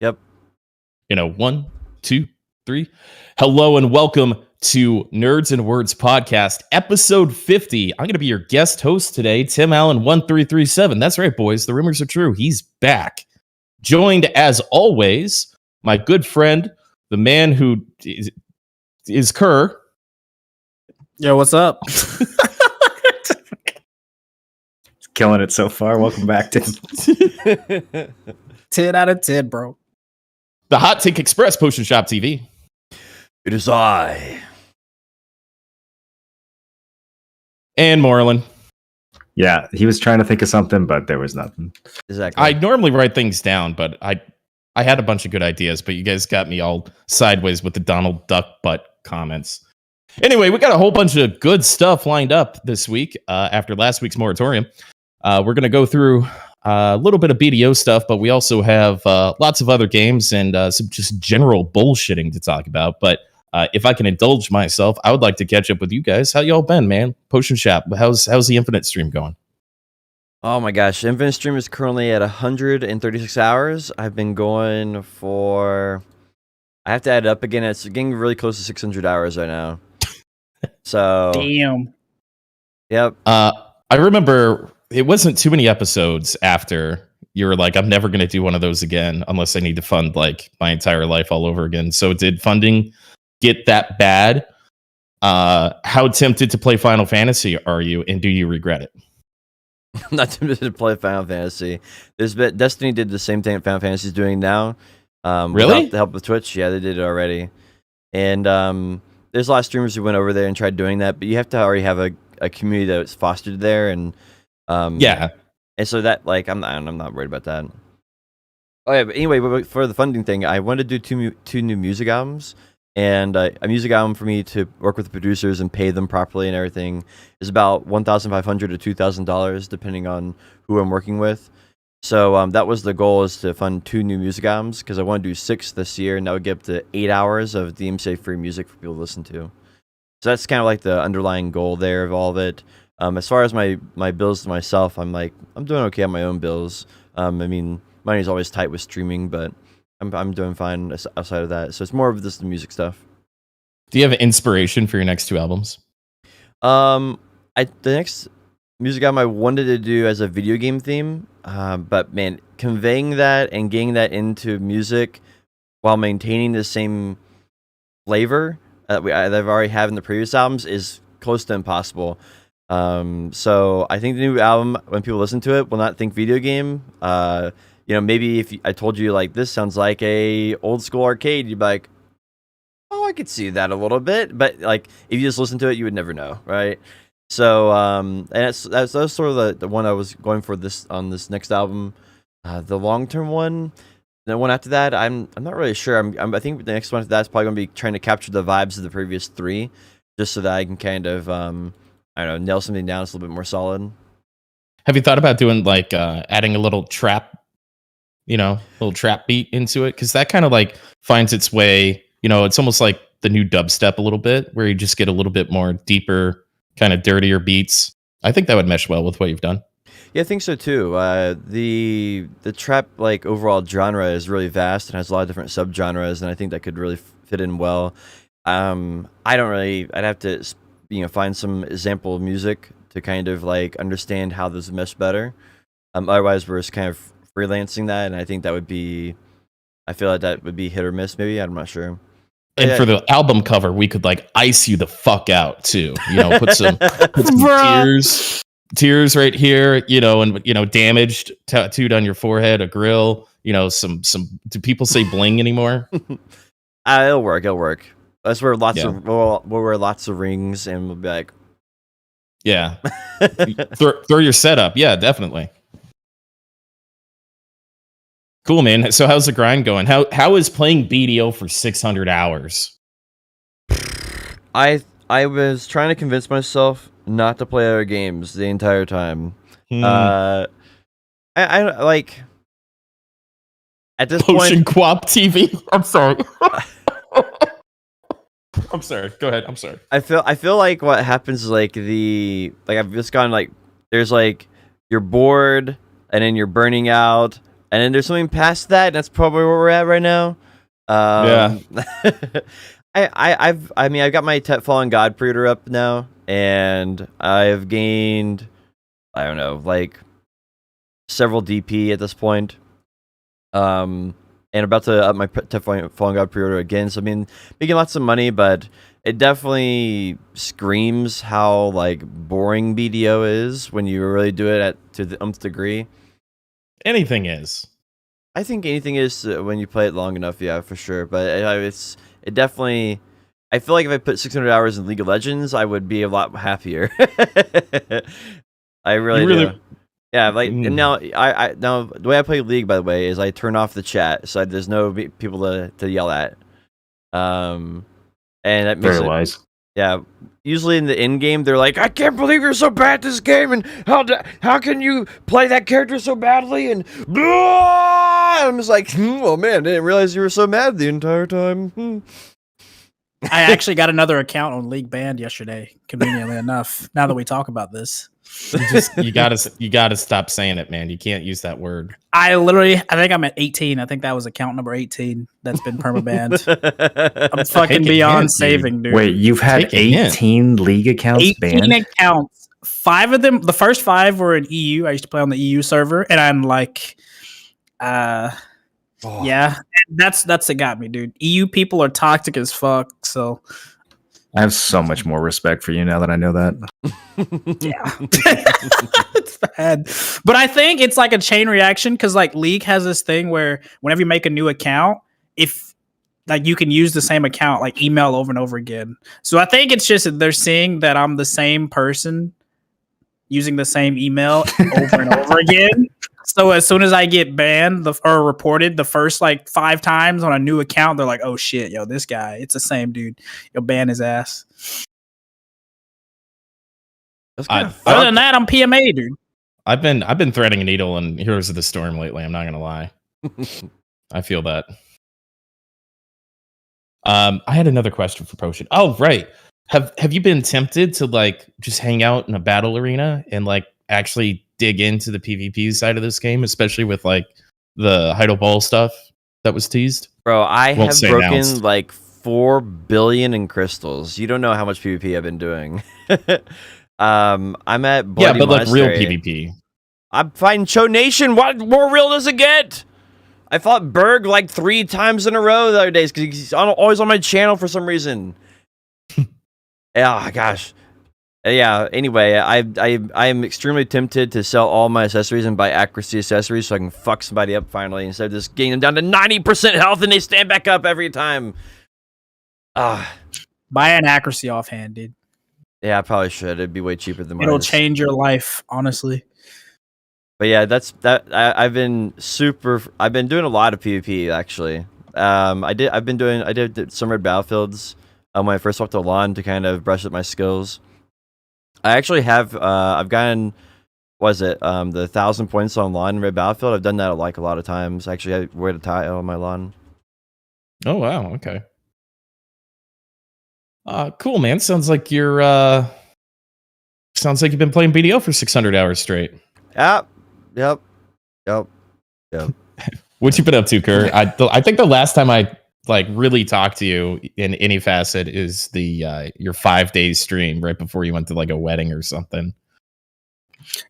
Yep. 1, 2, 3. Hello and welcome to Nerds and Words Podcast, episode 50. I'm going to be your guest host today, Tim Allen 1337. That's right, boys. The rumors are true. He's back. Joined, as always, my good friend, the man who is Kerr. Yo, what's up? Killing it so far. Welcome back, Tim. 10 out of 10, bro. The Hot Take Express, Potion Shop TV. It is I. And Moreland. Yeah, he was trying to think of something, but there was nothing. Exactly. I normally write things down, but I had a bunch of good ideas, but you guys got me all sideways with the Donald Duck butt comments. Anyway, we got a whole bunch of good stuff lined up this week after last week's moratorium. We're going to go through a little bit of BDO stuff, but we also have lots of other games and some just general bullshitting to talk about. But if I can indulge myself, I would like to catch up with you guys. How y'all been, man? Potion Shop, how's the Infinite stream going? Oh my gosh, Infinite Stream is currently at 136 hours. I've been going for... I have to add it up again. It's getting really close to 600 hours right now. So... Damn. Yep. I remember it wasn't too many episodes after you were like, I'm never going to do one of those again unless I need to fund like my entire life all over again. So did funding get that bad? How tempted to play Final Fantasy are you, and do you regret it? I'm not tempted to play Final Fantasy. Destiny did the same thing that Final Fantasy is doing now. Really? Without the help of Twitch. Yeah, they did it already. And there's a lot of streamers who went over there and tried doing that, but you have to already have a community that's fostered there, and yeah. And so that, like, I'm not worried about that. Oh yeah, but anyway, for the funding thing, I wanted to do two new music albums, and a music album for me to work with the producers and pay them properly and everything is about $1,500 to $2,000 depending on who I'm working with. So that was the goal, is to fund 2 new music albums, because I want to do 6 this year, and that would get up to 8 hours of DMCA free music for people to listen to. So that's kind of like the underlying goal there of all of it. As far as my bills to myself, I'm doing okay on my own bills. I mean, money's always tight with streaming, but I'm doing fine outside of that. So it's more of just the music stuff. Do you have an inspiration for your next 2 albums? The next music album I wanted to do as a video game theme, but man, conveying that and getting that into music while maintaining the same flavor that I've already had in the previous albums is close to impossible. So I think the new album, when people listen to it, will not think video game. Maybe if I told you like this sounds like a old school arcade, you'd be like, oh, I could see that a little bit. But like if you just listen to it, you would never know, right? So and that's sort of the one I was going for on this next album. The long term one, the one after that, I'm not really sure. I think the next one after that is probably going to be trying to capture the vibes of the previous 3, just so that I can kind of I don't know, nail something down that's a little bit more solid. Have you thought about doing like adding a little trap beat into it? Because that kind of like finds its way, it's almost like the new dubstep a little bit, where you just get a little bit more deeper, kind of dirtier beats. I think that would mesh well with what you've done. Yeah, I think so too. The trap like overall genre is really vast and has a lot of different subgenres, and I think that could really fit in well. I'd have to find some example music to kind of like understand how those mesh better. Otherwise, we're just kind of freelancing that, and I think I feel like that would be hit or miss. Maybe, I'm not sure. And for the album cover, we could like ice you the fuck out too. Put some tears right here. And damaged tattooed on your forehead, a grill. Some. Do people say bling anymore? It'll work. That's where we'll wear lots of rings, and we'll be like, yeah, throw your setup. Yeah, definitely. Cool, man. So how's the grind going? How is playing BDO for 600 hours? I was trying to convince myself not to play other games the entire time. I like at this Potion point. Quap TV. I'm sorry. I'm sorry. Go ahead. I'm sorry. I feel like what happens is I've just gone like there's like you're bored and then you're burning out, and then there's something past that. And that's probably where we're at right now. Yeah. I've got my Fallen God pre-order up now, and I've gained, I don't know, like several DP at this point. And about to up my Fallen God pre-order again. So I mean, making lots of money, but it definitely screams how like boring BDO is when you really do it to the nth degree. Anything is. I think anything is when you play it long enough, yeah, for sure. But it definitely. I feel like if I put 600 hours in League of Legends, I would be a lot happier. I really do. Yeah, like and now now the way I play League, by the way, is I turn off the chat so there's no people to yell at. And that makes Very wise. Yeah, usually in the end game, they're like, "I can't believe you're so bad at this game, and how can you play that character so badly?" And blah! I'm just like, "Oh man, I didn't realize you were so mad the entire time." I actually got another account on League Banned yesterday, conveniently enough. Now that we talk about this, You gotta stop saying it, man. You can't use that word. I think I'm at 18. I think that was account number 18 that's been permabanned. I'm fucking Take a beyond hint, saving, dude. Wait, you've had Take a hint. 18 league accounts 18 banned? accounts. 5 of them, the first 5 were in EU. I used to play on the EU server, and I'm like, yeah, that's it got me, dude. EU people are toxic as fuck. So I have so much more respect for you now that I know that. yeah, it's bad. But I think it's like a chain reaction because like League has this thing where whenever you make a new account, if like you can use the same account, like email over and over again. So I think it's just that they're seeing that I'm the same person using the same email over and over again. So as soon as I get banned or reported the first like 5 times on a new account, they're like, "Oh shit, yo, this guy, it's the same dude. You'll ban his ass." Other than that, I'm PMA, dude. I've been threading a needle in Heroes of the Storm lately. I'm not gonna lie. I feel that. I had another question for Potion. Oh, right. Have you been tempted to like just hang out in a battle arena and like actually dig into the PvP side of this game, especially with like the Heidel Ball stuff that was teased? Bro, I Won't have say broken announced. like 4 billion in crystals. You don't know how much PvP I've been doing. I'm at Bloody Yeah, but like real Monastery. PvP. I'm fighting Cho Nation. What more real does it get? I fought Berg like 3 times in a row the other days because he's always on my channel for some reason. Yeah, gosh. Yeah. Anyway, I am extremely tempted to sell all my accessories and buy accuracy accessories so I can fuck somebody up finally instead of just getting them down to 90% health and they stand back up every time. Buy an accuracy offhand, dude. Yeah, I probably should. It'd be way cheaper than mine. It'll change your life, honestly. But yeah, I've been doing a lot of PvP actually. I did some Red Battlefields when I first walked to LAN to kind of brush up my skills. I actually have I've gotten the 1,000 points on LAN in Red Battlefield. I've done that like a lot of times. Actually, I wear the title on my LAN. Oh wow, okay. Cool, man. Sounds like you've been playing BDO for 600 hours straight. Yep. What you been up to, Kerr? I think the last time I like really talked to you in any facet is the your 5-day stream right before you went to like a wedding or something.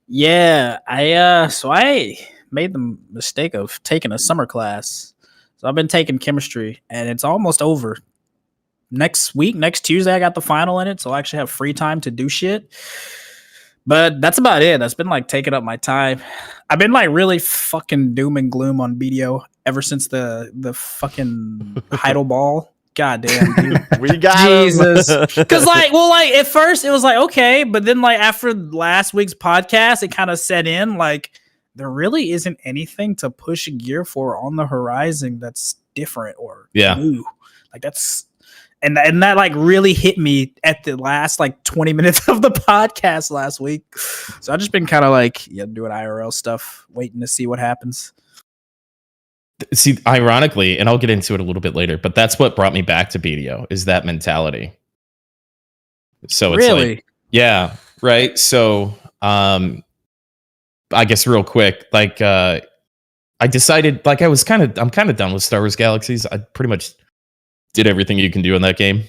Yeah, I made the mistake of taking a summer class. So I've been taking chemistry and it's almost over. Next Tuesday, I got the final in it, so I actually have free time to do shit. But that's about it. That's been like taking up my time. I've been like really fucking doom and gloom on BDO ever since the fucking Heidel Ball. God damn, dude. We got Jesus. Because like at first it was like okay, but then like after last week's podcast, it kind of set in like there really isn't anything to push gear for on the horizon that's different or new. Like that's and that like really hit me at the last like 20 minutes of the podcast last week. So I've just been kind of like doing IRL stuff, waiting to see what happens. See, ironically, and I'll get into it a little bit later, but that's what brought me back to BDO is that mentality. So it's like, yeah, right. So I guess real quick, like I decided like I'm kind of done with Star Wars Galaxies. I pretty much did everything you can do in that game.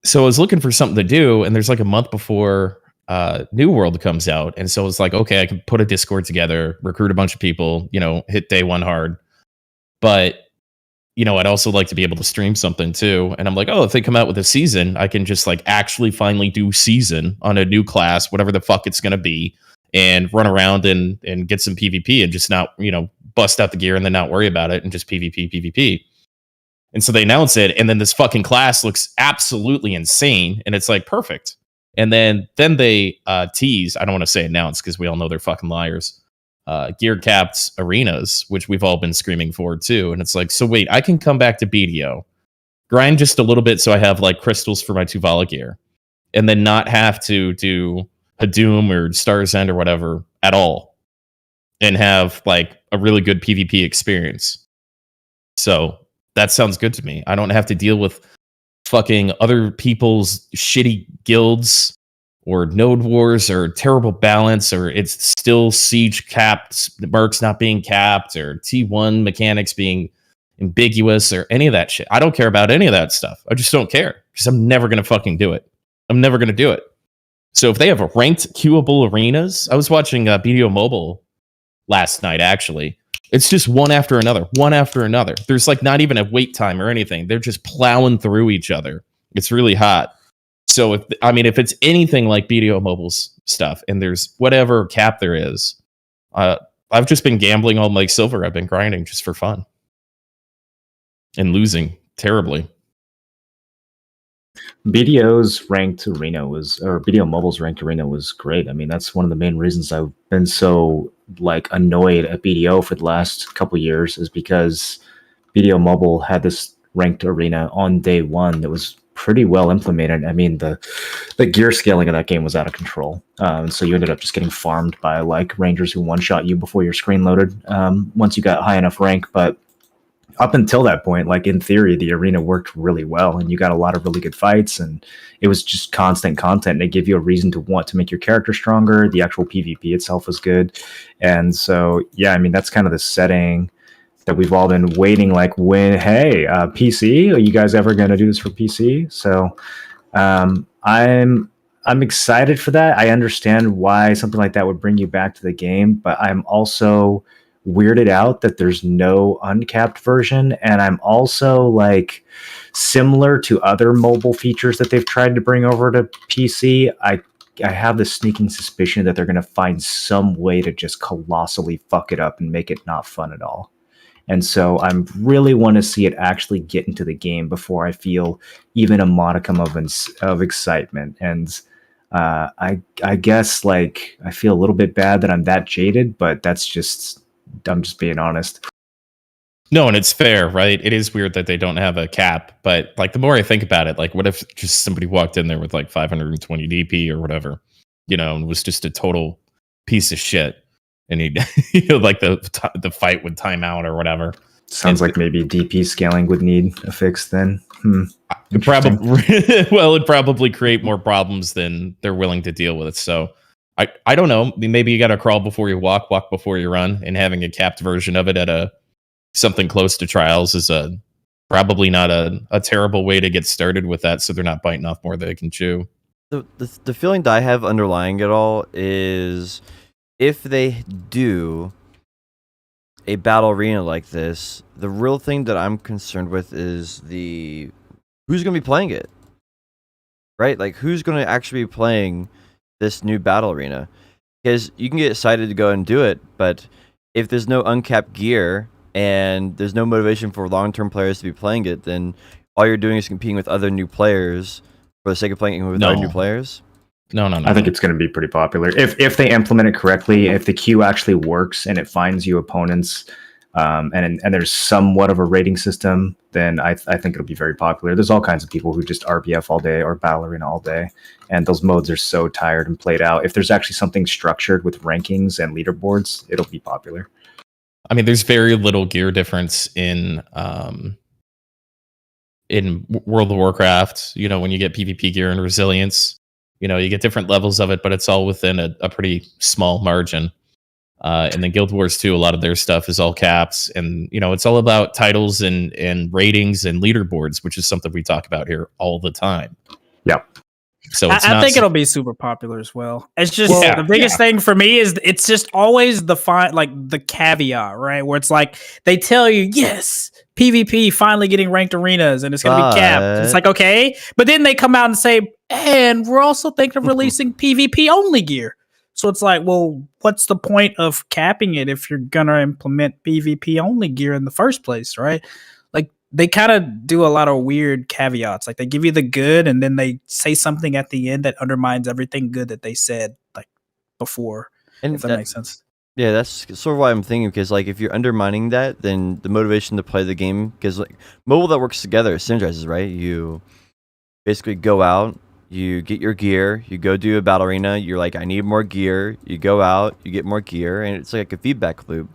So I was looking for something to do, and there's like a month before New World comes out, and so it's like, okay, I can put a Discord together, recruit a bunch of people, hit day one hard. But I'd also like to be able to stream something too. And I'm like, oh, if they come out with a season, I can just like actually finally do season on a new class, whatever the fuck it's gonna be, and run around and get some PvP and just not, bust out the gear and then not worry about it and just PvP. And so they announce it, and then this fucking class looks absolutely insane, and it's like perfect. And then they tease, I don't want to say announce because we all know they're fucking liars, gear capped arenas, which we've all been screaming for too. And it's like, so wait, I can come back to BDO, grind just a little bit so I have like crystals for my Tuvala gear, and then not have to do Hadum or Star's End or whatever at all, and have like a really good PvP experience. So that sounds good to me. I don't have to deal with fucking other people's shitty guilds or node wars or terrible balance, or it's still siege capped, mercs not being capped, or T1 mechanics being ambiguous, or any of that shit. I don't care about any of that stuff. I just don't care because I'm never going to fucking do it. I'm never going to do it. So if they have ranked queuable arenas, I was watching BDO Mobile last night, actually. It's just one after another. There's like not even a wait time or anything. They're just plowing through each other. It's really hot. So if it's anything like BDO Mobile's stuff, and there's whatever cap there is, I've just been gambling all my silver. I've been grinding just for fun and losing terribly. BDO Mobile's ranked arena was great. I mean, that's one of the main reasons I've been so like annoyed at BDO for the last couple years, is because BDO Mobile had this ranked arena on day one that was pretty well implemented. I mean, the gear scaling of that game was out of control. So you ended up just getting farmed by like rangers who one-shot you before your screen loaded once you got high enough rank. But up until that point, like in theory, the arena worked really well, and you got a lot of really good fights, and it was just constant content, and it gave you a reason to want to make your character stronger. The actual PvP itself was good. And so, yeah, I mean, that's kind of the setting that we've all been waiting, like, PC, are you guys ever going to do this for PC? So I'm excited for that. I understand why something like that would bring you back to the game, but I'm also weirded out that there's no uncapped version. And I'm also like, similar to other mobile features that they've tried to bring over to PC, I have this sneaking suspicion that they're going to find some way to just colossally fuck it up and make it not fun at all. And so I really want to see it actually get into the game before I feel even a modicum of excitement. And I guess like I feel a little bit bad that I'm that jaded, but I'm just being honest. No, and it's fair, right? It is weird that they don't have a cap, but like the more I think about it, like what if just somebody walked in there with like 520 DP or whatever, and was just a total piece of shit, and he, like the fight would time out or whatever. Sounds like maybe DP scaling would need a fix then. It'd probably create more problems than they're willing to deal with. So I don't know. Maybe you got to crawl before you walk before you run, and having a capped version of it at something close to trials is probably not a terrible way to get started with that, so they're not biting off more than they can chew. The feeling that I have underlying it all is, if they do a battle arena like this, the real thing that I'm concerned with is who's going to be playing it, right? Like, who's going to actually be playing this new battle arena? Because you can get excited to go and do it, but if there's no uncapped gear and there's no motivation for long-term players to be playing it, then all you're doing is competing with other new players for the sake of playing with other new players. No. I think it's going to be pretty popular if they implement it correctly. If the queue actually works and it finds you opponents, and there's somewhat of a rating system, then I think it'll be very popular. There's all kinds of people who just RBF all day or battle arena all day, and those modes are so tired and played out. If there's actually something structured with rankings and leaderboards, it'll be popular. I mean, there's very little gear difference in World of Warcraft. When you get PvP gear and resilience, you get different levels of it, but it's all within a pretty small margin. And then Guild Wars 2, a lot of their stuff is all caps, and it's all about titles and ratings and leaderboards, which is something we talk about here all the time. Yep. So I think it'll be super popular as well. It's just the biggest thing for me is it's just always the caveat, right? Where it's like they tell you, yes, PvP finally getting ranked arenas and it's going to be capped. It's like, okay. But then they come out and say, and we're also thinking of releasing PvP only gear. So it's like, well, what's the point of capping it if you're going to implement PvP only gear in the first place, right? Like they kind of do a lot of weird caveats. Like they give you the good and then they say something at the end that undermines everything good that they said like before, and if that makes sense. Yeah, that's sort of why I'm thinking, because like if you're undermining that, then the motivation to play the game, because like mobile that works together synergizes, right? You basically go out, you get your gear, you go do a battle arena, you're like, I need more gear, you go out, you get more gear, and it's like a feedback loop.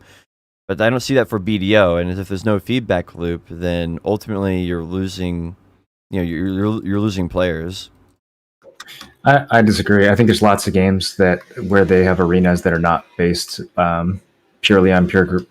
But I don't see that for BDO, and if there's no feedback loop, then ultimately you're losing, you're losing players. I disagree. I think there's lots of games where they have arenas that are not based purely on pure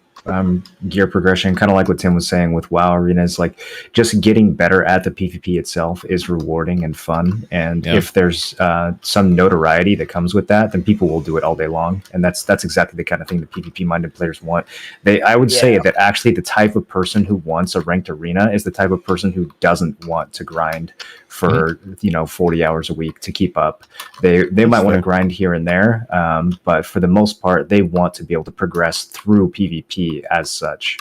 gear progression, kind of like what Tim was saying with WoW arenas. Like just getting better at the PvP itself is rewarding and fun, and if there's some notoriety that comes with that, then people will do it all day long, and that's exactly the kind of thing that PvP minded players want. I would say that actually the type of person who wants a ranked arena is the type of person who doesn't want to grind for 40 hours a week to keep up. They might want to grind here and there, but for the most part they want to be able to progress through PvP as such.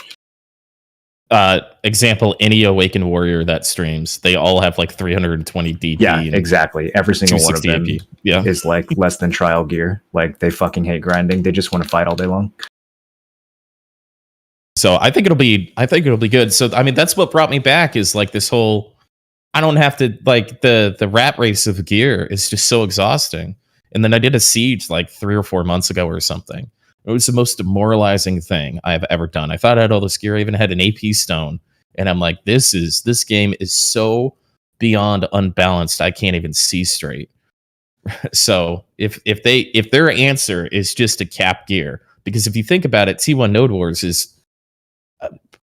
Example, any Awakened Warrior that streams, they all have like 320 DP. Yeah, exactly. Every single one of them AP. Is like less than trial gear. Like they fucking hate grinding. They just want to fight all day long. So I think it'll be good. So I mean, that's what brought me back, is like this whole, I don't have to, like the rat race of gear is just so exhausting. And then I did a siege like 3 or 4 months ago or something. It was the most demoralizing thing I've ever done. I thought I had all this gear. I even had an AP stone. And I'm like, this game is so beyond unbalanced, I can't even see straight. So if their answer is just to cap gear, because if you think about it, T1 Node Wars is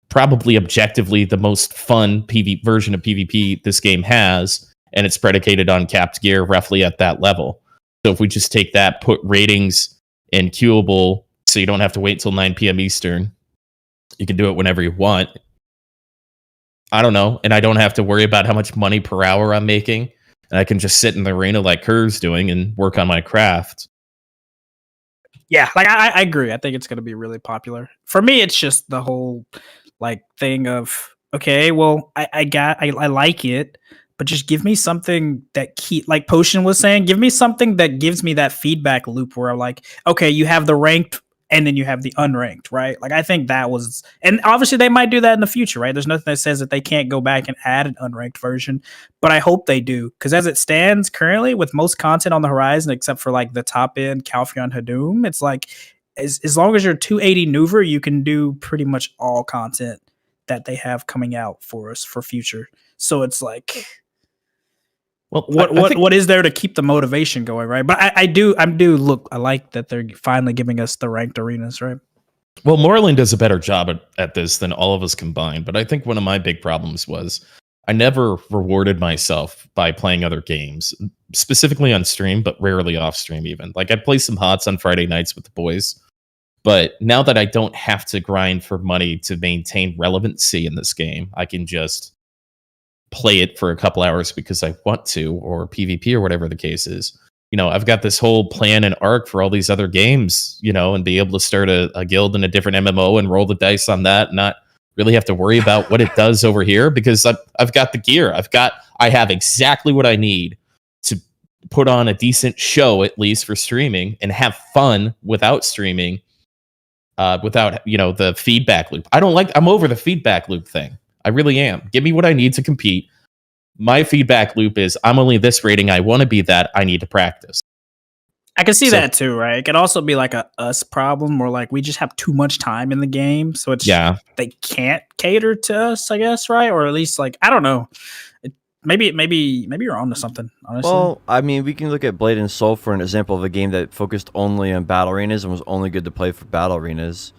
probably objectively the most fun version of PvP this game has, and it's predicated on capped gear roughly at that level. So if we just take that, put ratings and queuable, so you don't have to wait till 9 p.m. Eastern, you can do it whenever you want. I don't know, and I don't have to worry about how much money per hour I'm making, and I can just sit in the arena like Kerr's doing and work on my craft. Yeah, like I agree. I think it's going to be really popular. For me, it's just the whole like thing of, okay, well, I like it, but just give me something that like Potion was saying, give me something that gives me that feedback loop where I'm like, okay, you have the ranked and then you have the unranked, right? Like I think that was, and obviously they might do that in the future, right? There's nothing that says that they can't go back and add an unranked version, but I hope they do, because as it stands currently, with most content on the horizon, except for like the top end Calpheon Hadoom, it's like as long as you're 280 Nuver, you can do pretty much all content that they have coming out for us for future. So it's like, well, what is there to keep the motivation going, right? But I like that they're finally giving us the ranked arenas, right? Well, Moreland does a better job at this than all of us combined, but I think one of my big problems was I never rewarded myself by playing other games, specifically on stream, but rarely off stream even. Like I'd play some HOTS on Friday nights with the boys, but now that I don't have to grind for money to maintain relevancy in this game, I can just play it for a couple hours because I want to, or PvP or whatever the case is. I've got this whole plan and arc for all these other games, and be able to start a guild in a different MMO and roll the dice on that, not really have to worry about what it does over here, because I've got the gear. I have exactly what I need to put on a decent show, at least for streaming, and have fun without streaming, without, the feedback loop. I'm over the feedback loop thing. I really am. Give me what I need to compete. My feedback loop is I'm only this rating. I want to be that. I need to practice. I can see that too, right? It could also be like a us problem where like we just have too much time in the game. So it's they can't cater to us, I guess, right? Or at least like, I don't know. maybe you're onto something. Honestly, Well, I mean, we can look at Blade and Soul for an example of a game that focused only on battle arenas and was only good to play for battle arenas.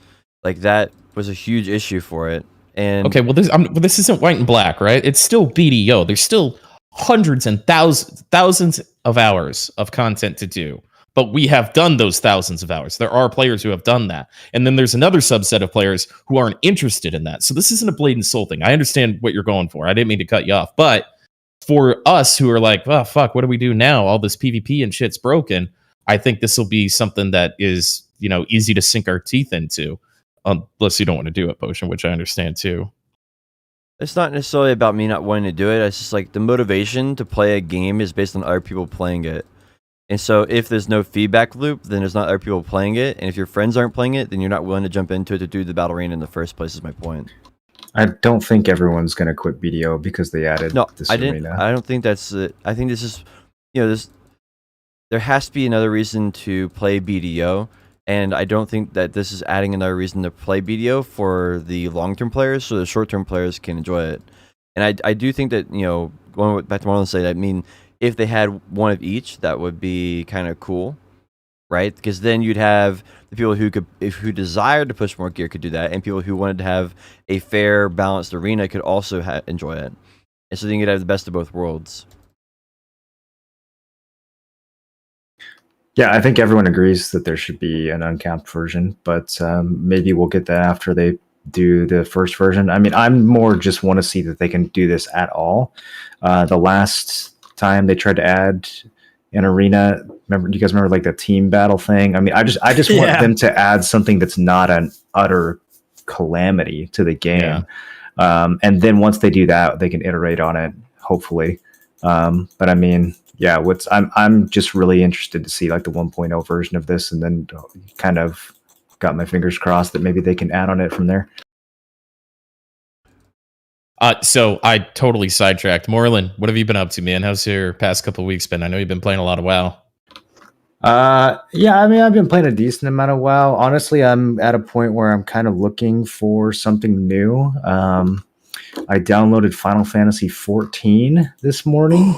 Like that was a huge issue for it. And Okay, well, this isn't White and Black, right? It's still BDO. There's still hundreds and thousands of hours of content to do. But we have done those thousands of hours. There are players who have done that. And then there's another subset of players who aren't interested in that. So this isn't a Blade and Soul thing. I understand what you're going for. I didn't mean to cut you off. But for us who are like, oh, fuck, what do we do now? All this PvP and shit's broken. I think this will be something that is, easy to sink our teeth into. Unless you don't want to do it, Potion, which I understand too. it's not necessarily about me not wanting to do it. It's just like the motivation to play a game is based on other people playing it. And so if there's no feedback loop, then there's not other people playing it. And if your friends aren't playing it, then you're not willing to jump into it to do the battle arena in the first place is my point. I don't think everyone's going to quit BDO because they added this arena. I don't think that's it. I think this is, there has to be another reason to play BDO. And I don't think that this is adding another reason to play BDO for the long-term players so the short-term players can enjoy it. And I do think that, going back to what I was saying, I mean, if they had one of each, that would be kind of cool, right? Because then you'd have the people who desired to push more gear could do that, and people who wanted to have a fair, balanced arena could also enjoy it. And so then you could have the best of both worlds. Yeah, I think everyone agrees that there should be an uncapped version, but maybe we'll get that after they do the first version. I mean, I'm more just want to see that they can do this at all. The last time they tried to add an arena, do you guys remember like the team battle thing? I mean, I just want them to add something that's not an utter calamity to the game. Yeah. And then once they do that, they can iterate on it, hopefully. But I mean, yeah, I'm just really interested to see like the 1.0 version of this, and then kind of got my fingers crossed that maybe they can add on it from there. So I totally sidetracked. Moreland, what have you been up to, man? How's your past couple of weeks been? I know you've been playing a lot of WoW. Yeah, I mean, I've been playing a decent amount of WoW. Honestly, I'm at a point where I'm kind of looking for something new. I downloaded Final Fantasy 14 this morning.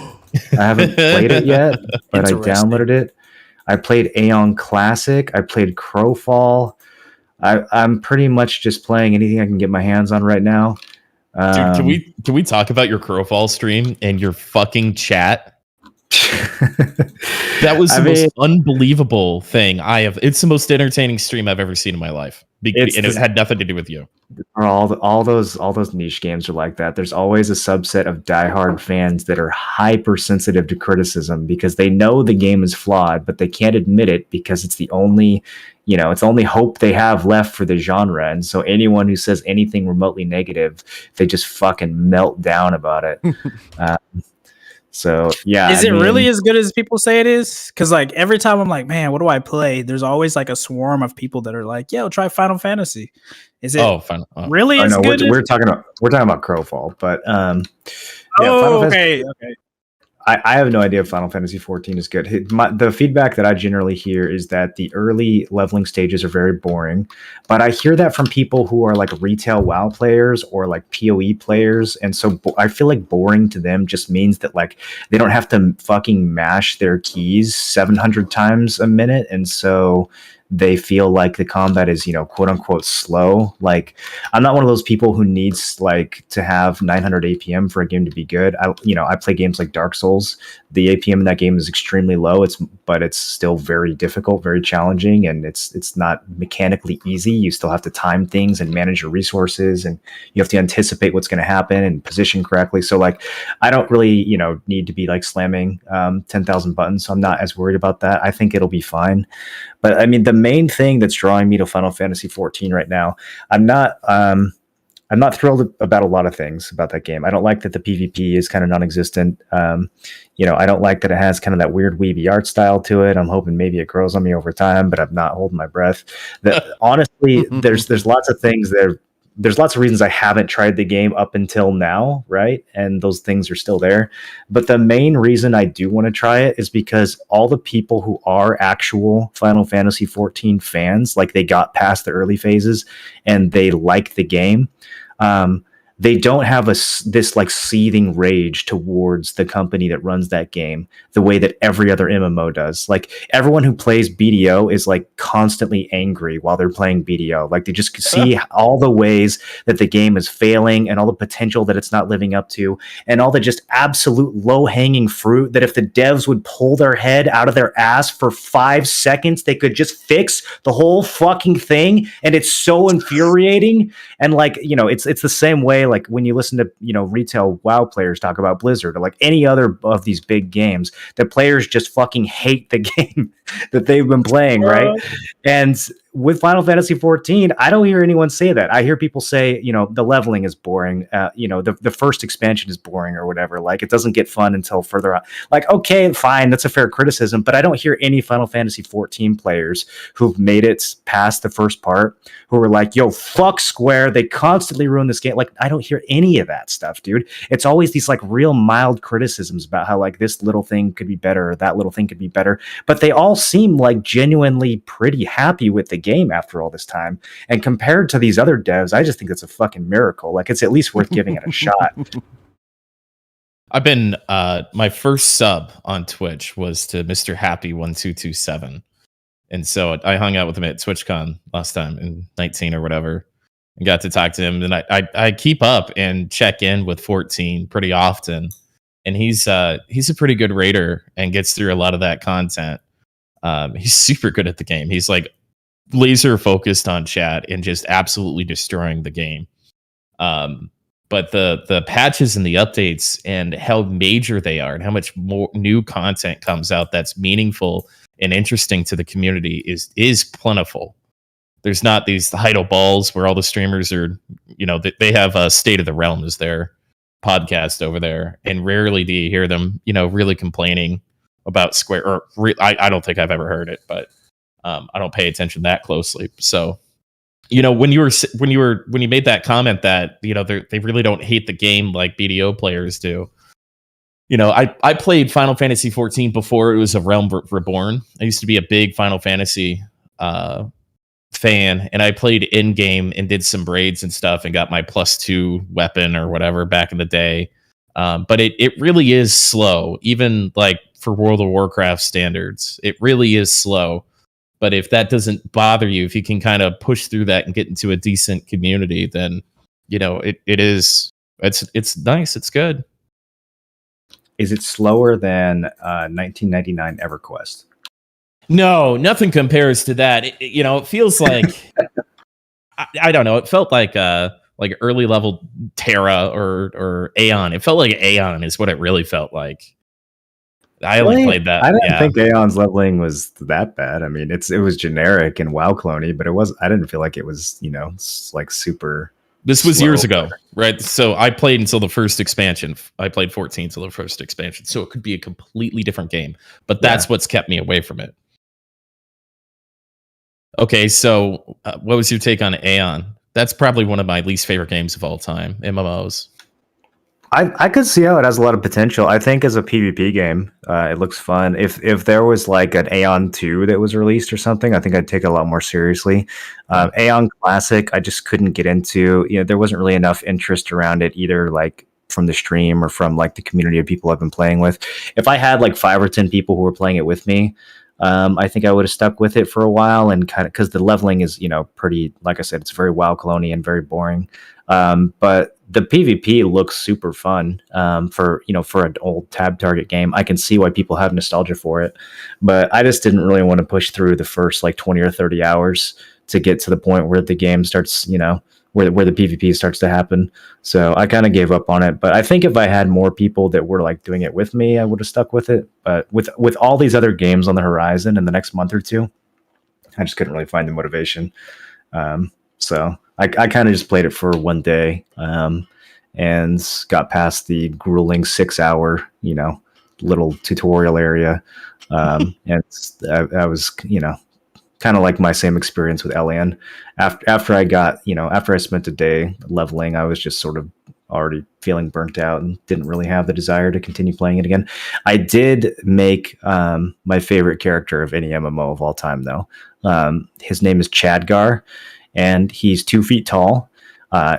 I haven't played it yet, but I downloaded it. I played Aeon Classic. I played Crowfall. I'm pretty much just playing anything I can get my hands on right now. Dude, can we talk about your Crowfall stream and your fucking chat? That was the most unbelievable thing it's the most entertaining stream I've ever seen in my life. And it had nothing to do with you. All those niche games are like that. There's always a subset of diehard fans that are hypersensitive to criticism because they know the game is flawed, but they can't admit it because it's the only hope they have left for the genre. And so anyone who says anything remotely negative, they just fucking melt down about it. So yeah, is it really as good as people say it is? Because like every time I'm like, man, what do I play? There's always like a swarm of people that are like, yo, try Final Fantasy. Is it really as good? We're talking about Crowfall, but okay. I have no idea if Final Fantasy 14 is good. The feedback that I generally hear is that the early leveling stages are very boring, but I hear that from people who are like retail WoW players or like PoE players, and so I feel like boring to them just means that like they don't have to fucking mash their keys 700 times a minute, and so they feel like the combat is, quote unquote slow. Like I'm not one of those people who needs like to have 900 APM for a game to be good. I play games like Dark Souls. The APM in that game is extremely low. But it's still very difficult, very challenging, and it's not mechanically easy. You still have to time things and manage your resources, and you have to anticipate what's going to happen and position correctly. So like, I don't really, need to be like slamming 10,000 buttons. So I'm not as worried about that. I think it'll be fine. But I mean, the main thing that's drawing me to Final Fantasy 14 right now, I'm not thrilled about a lot of things about that game. I don't like that the PvP is kind of non-existent. I don't like that it has kind of that weird weeby art style to it. I'm hoping maybe it grows on me over time, but I'm not holding my breath. Honestly, there's lots of things there. There's lots of reasons I haven't tried the game up until now, right? And those things are still there. But the main reason I do want to try it is because all the people who are actual Final Fantasy 14 fans, like they got past the early phases and they like the game, they don't have this like seething rage towards the company that runs that game the way that every other MMO does. Like everyone who plays BDO is like constantly angry while they're playing BDO. Like they just see all the ways that the game is failing and all the potential that it's not living up to, and all the just absolute low-hanging fruit that if the devs would pull their head out of their ass for 5 seconds, they could just fix the whole fucking thing. And it's so infuriating. And like, you know, it's the same way like when you listen to, you know, retail WoW players talk about Blizzard or like any other of these big games, that players just fucking hate the game that they've been playing, right? And with Final Fantasy 14, I don't hear anyone say that. I hear people say, you know, the leveling is boring. You know, the first expansion is boring or whatever. Like, it doesn't get fun until further on. Like, okay, fine, that's a fair criticism, but I don't hear any Final Fantasy 14 players who've made it past the first part who are like, yo, fuck Square. They constantly ruin this game. Like, I don't hear any of that stuff, dude. It's always these like real mild criticisms about how like this little thing could be better or that little thing could be better. But they all seem like genuinely pretty happy with the game after all this time. And compared to these other devs, I just think it's a fucking miracle. Like, it's at least worth giving it a shot. I've been my first sub on Twitch was to Mr. Happy 1227. And so I hung out with him at TwitchCon last time in 19 or whatever and got to talk to him. And I keep up and check in with 14 pretty often. And he's a pretty good raider and gets through a lot of that content. He's super good at the game. He's like laser focused on chat and just absolutely destroying the game. But the patches and the updates and how major they are and how much more new content comes out that's meaningful and interesting to the community is plentiful. There's not these idle balls where all the streamers are, you know, they have State of the Realm as their podcast over there, and rarely do you hear them, you know, really complaining about Square. Or I don't think I've ever heard it, but I don't pay attention that closely. So, you know, when you made that comment that, you know, they really don't hate the game like BDO players do. You know, I played Final Fantasy 14 before it was a Realm Reborn. I used to be a big Final Fantasy fan, and I played in game and did some raids and stuff and got my +2 weapon or whatever back in the day. But it really is slow, even like for World of Warcraft standards. It really is slow. But if that doesn't bother you, if you can kind of push through that and get into a decent community, then, you know, it's nice. It's good. Is it slower than 1999 EverQuest? No, nothing compares to that. You know, it feels like I don't know. It felt like early level Terra or Aeon. It felt like Aeon is what it really felt like. I only played that. I didn't think Aeon's leveling was that bad. I mean, it was generic and WoW cloney, but I didn't feel like it was, you know, like super. This was years ago, right? So I played until the first expansion. I played 14 until the first expansion. So it could be a completely different game, but that's what's kept me away from it. Okay, so what was your take on Aeon? That's probably one of my least favorite games of all time, MMOs. I could see how it has a lot of potential. I think as a PvP game, it looks fun. If there was like an Aeon 2 that was released or something, I think I'd take it a lot more seriously. Aeon Classic, I just couldn't get into. You know, there wasn't really enough interest around it either, like from the stream or from like the community of people I've been playing with. If I had like 5 or 10 people who were playing it with me, I think I would have stuck with it for a while, and kind of because the leveling is, you know, pretty, like I said, it's very WoW cloney and very boring. But the PvP looks super fun for an old tab target game. I can see why people have nostalgia for it, but I just didn't really want to push through the first like 20 or 30 hours to get to the point where the game starts, you know, where the PvP starts to happen. So I kind of gave up on it. But I think if I had more people that were like doing it with me, I would have stuck with it. But with all these other games on the horizon in the next month or two, I just couldn't really find the motivation. So I kind of just played it for one day and got past the grueling 6-hour, you know, little tutorial area. And I was, you know, kind of like my same experience with Elian. After I spent a day leveling, I was just sort of already feeling burnt out and didn't really have the desire to continue playing it again. I did make my favorite character of any MMO of all time, though. His name is Chadgar, and he's 2 feet tall.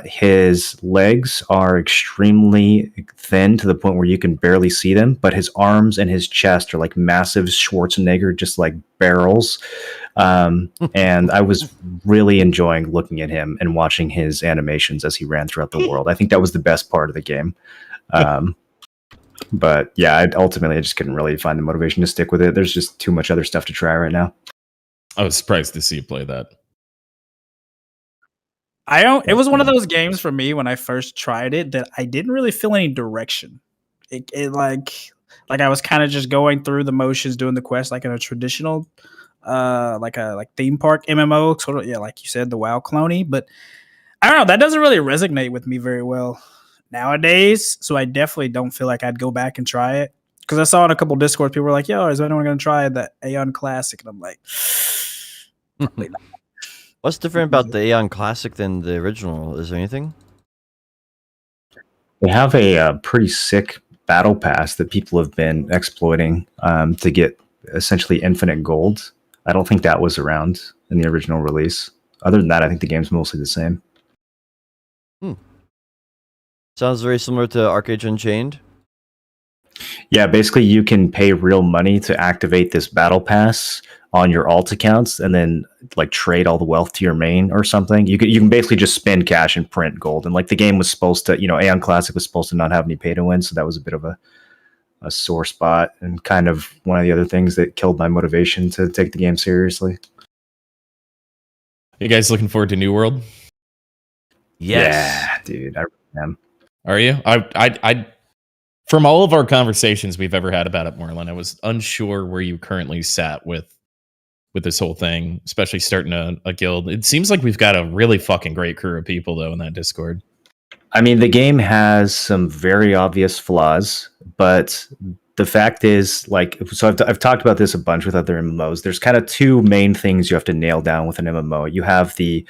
His legs are extremely thin to the point where you can barely see them, but his arms and his chest are like massive Schwarzenegger, just like barrels. And I was really enjoying looking at him and watching his animations as he ran throughout the world. I think that was the best part of the game. But yeah, I just couldn't really find the motivation to stick with it. There's just too much other stuff to try right now. I was surprised to see you play that. It was one of those games for me when I first tried it that I didn't really feel any direction. It like I was kind of just going through the motions, doing the quest like in a traditional, like theme park MMO, sort of, yeah, like you said, the WoW cloney. But I don't know, that doesn't really resonate with me very well nowadays. So I definitely don't feel like I'd go back and try it, because I saw in a couple Discord people were like, "Yo, is anyone going to try the Aeon Classic?" And I'm like, probably not. What's different about the Aeon Classic than the original? Is there anything? They have a pretty sick battle pass that people have been exploiting to get essentially infinite gold. I don't think that was around in the original release. Other than that, I think the game's mostly the same. Sounds very similar to Arcade Unchained. Yeah, basically you can pay real money to activate this battle pass on your alt accounts and then like trade all the wealth to your main or something. You can basically just spend cash and print gold. And like the game was supposed to, Aeon Classic was supposed to not have any pay to win, so that was a bit of a sore spot and kind of one of the other things that killed my motivation to take the game seriously. You guys looking forward to New World? Yes. Yeah, dude, I really am. Are you? I from all of our conversations we've ever had about it, Moreland, I was unsure where you currently sat with this whole thing, especially starting a guild. It seems like we've got a really fucking great crew of people though in that Discord. I mean, the game has some very obvious flaws, but the fact is, like, so I've talked about this a bunch with other MMOs. There's kind of two main things you have to nail down with an MMO. You have the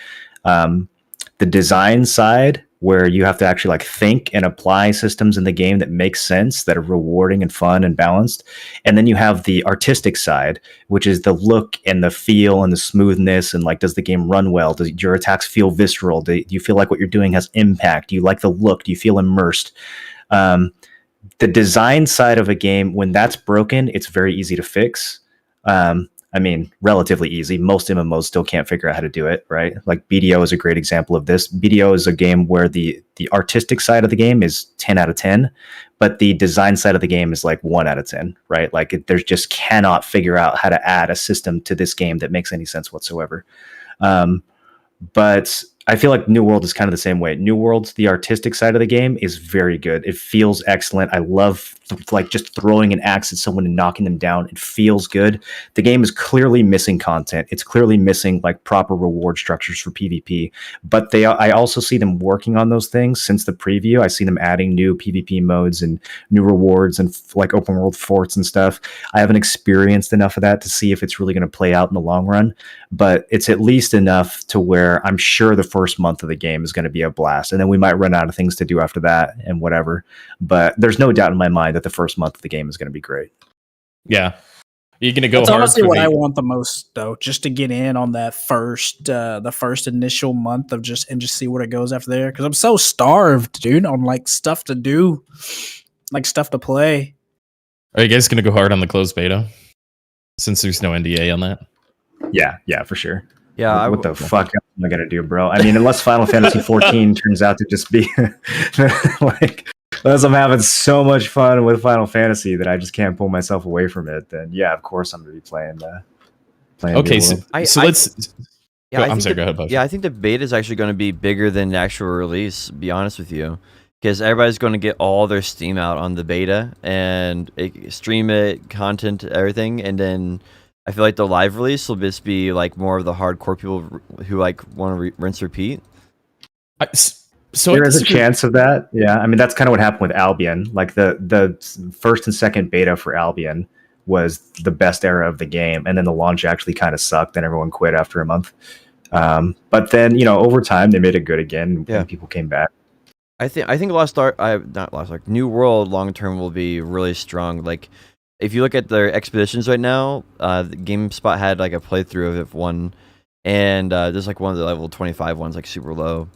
design side, where you have to actually like think and apply systems in the game that make sense, that are rewarding and fun and balanced. And then you have the artistic side, which is the look and the feel and the smoothness, and like, does the game run well? Do your attacks feel visceral? Do you feel like what you're doing has impact? Do you like the look? Do you feel immersed? The design side of a game, when that's broken, it's very easy to fix. I mean, relatively easy. Most MMOs still can't figure out how to do it, right? Like BDO is a great example of this. BDO is a game where the artistic side of the game is 10 out of 10, but the design side of the game is like 1 out of 10, right? Like there's just cannot figure out how to add a system to this game that makes any sense whatsoever. But I feel like New World is kind of the same way. New World, the artistic side of the game is very good. It feels excellent. I love like just throwing an axe at someone and knocking them down. It feels good. The game is clearly missing content. It's clearly missing like proper reward structures for PvP. But I also see them working on those things since the preview. I see them adding new PvP modes and new rewards and like open world forts and stuff. I haven't experienced enough of that to see if it's really going to play out in the long run. But it's at least enough to where I'm sure the first month of the game is going to be a blast, and then we might run out of things to do after that and whatever. But there's no doubt in my mind that the first month of the game is going to be great. Yeah, you're going to go. That's hard honestly what the... I want the most, though, just to get in on that the first initial month of just see what it goes after there. Because I'm so starved, dude, on like stuff to do, like stuff to play. Are you guys going to go hard on the closed beta since there's no NDA on that? Yeah, for sure. Yeah, what the fuck am I gonna do, bro? I mean, unless Final Fantasy 14 turns out to just be like, unless I'm having so much fun with Final Fantasy that I just can't pull myself away from it, then yeah, of course I'm gonna be playing. Okay, so let's. Yeah, I'm sorry. Go ahead, Bob. Yeah, I think the beta is actually going to be bigger than the actual release. To be honest with you, because everybody's going to get all their Steam out on the beta and stream it, content, everything, and then I feel like the live release will just be like more of the hardcore people who like want to rinse repeat. So there is a chance of that. Yeah, I mean that's kind of what happened with Albion. Like the first and second beta for Albion was the best era of the game, and then the launch actually kind of sucked, and everyone quit after a month. But then over time they made it good again, and people came back. I think New World long term will be really strong. Like, if you look at their expeditions right now, GameSpot had like a playthrough of one, and there's like one of the level 25 ones, like super low.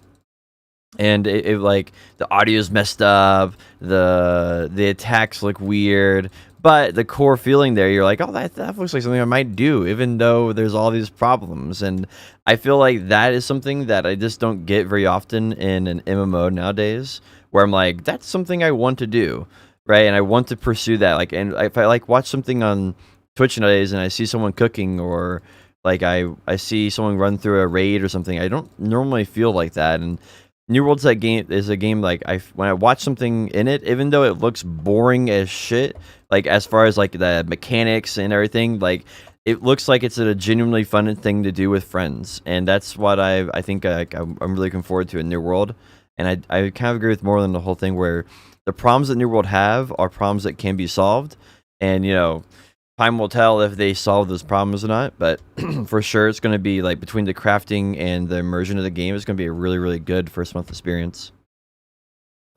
and it like the audio's messed up, the attacks look weird, but the core feeling there, you're like, oh, that looks like something I might do, even though there's all these problems. And I feel like that is something that I just don't get very often in an MMO nowadays, where I'm like, that's something I want to do, right? And I want to pursue that. Like, and if I like watch something on Twitch nowadays and I see someone cooking, or like I see someone run through a raid or something, I don't normally feel like that. And New World's that game is a game like when I watch something in it, even though it looks boring as shit, like as far as like the mechanics and everything, like it looks like it's a genuinely fun thing to do with friends, and that's what I think I'm really looking forward to in New World. And I kind of agree with more than the whole thing where the problems that New World have are problems that can be solved, and time will tell if they solve those problems or not, but for sure it's going to be like between the crafting and the immersion of the game, it's going to be a really, really good first month experience.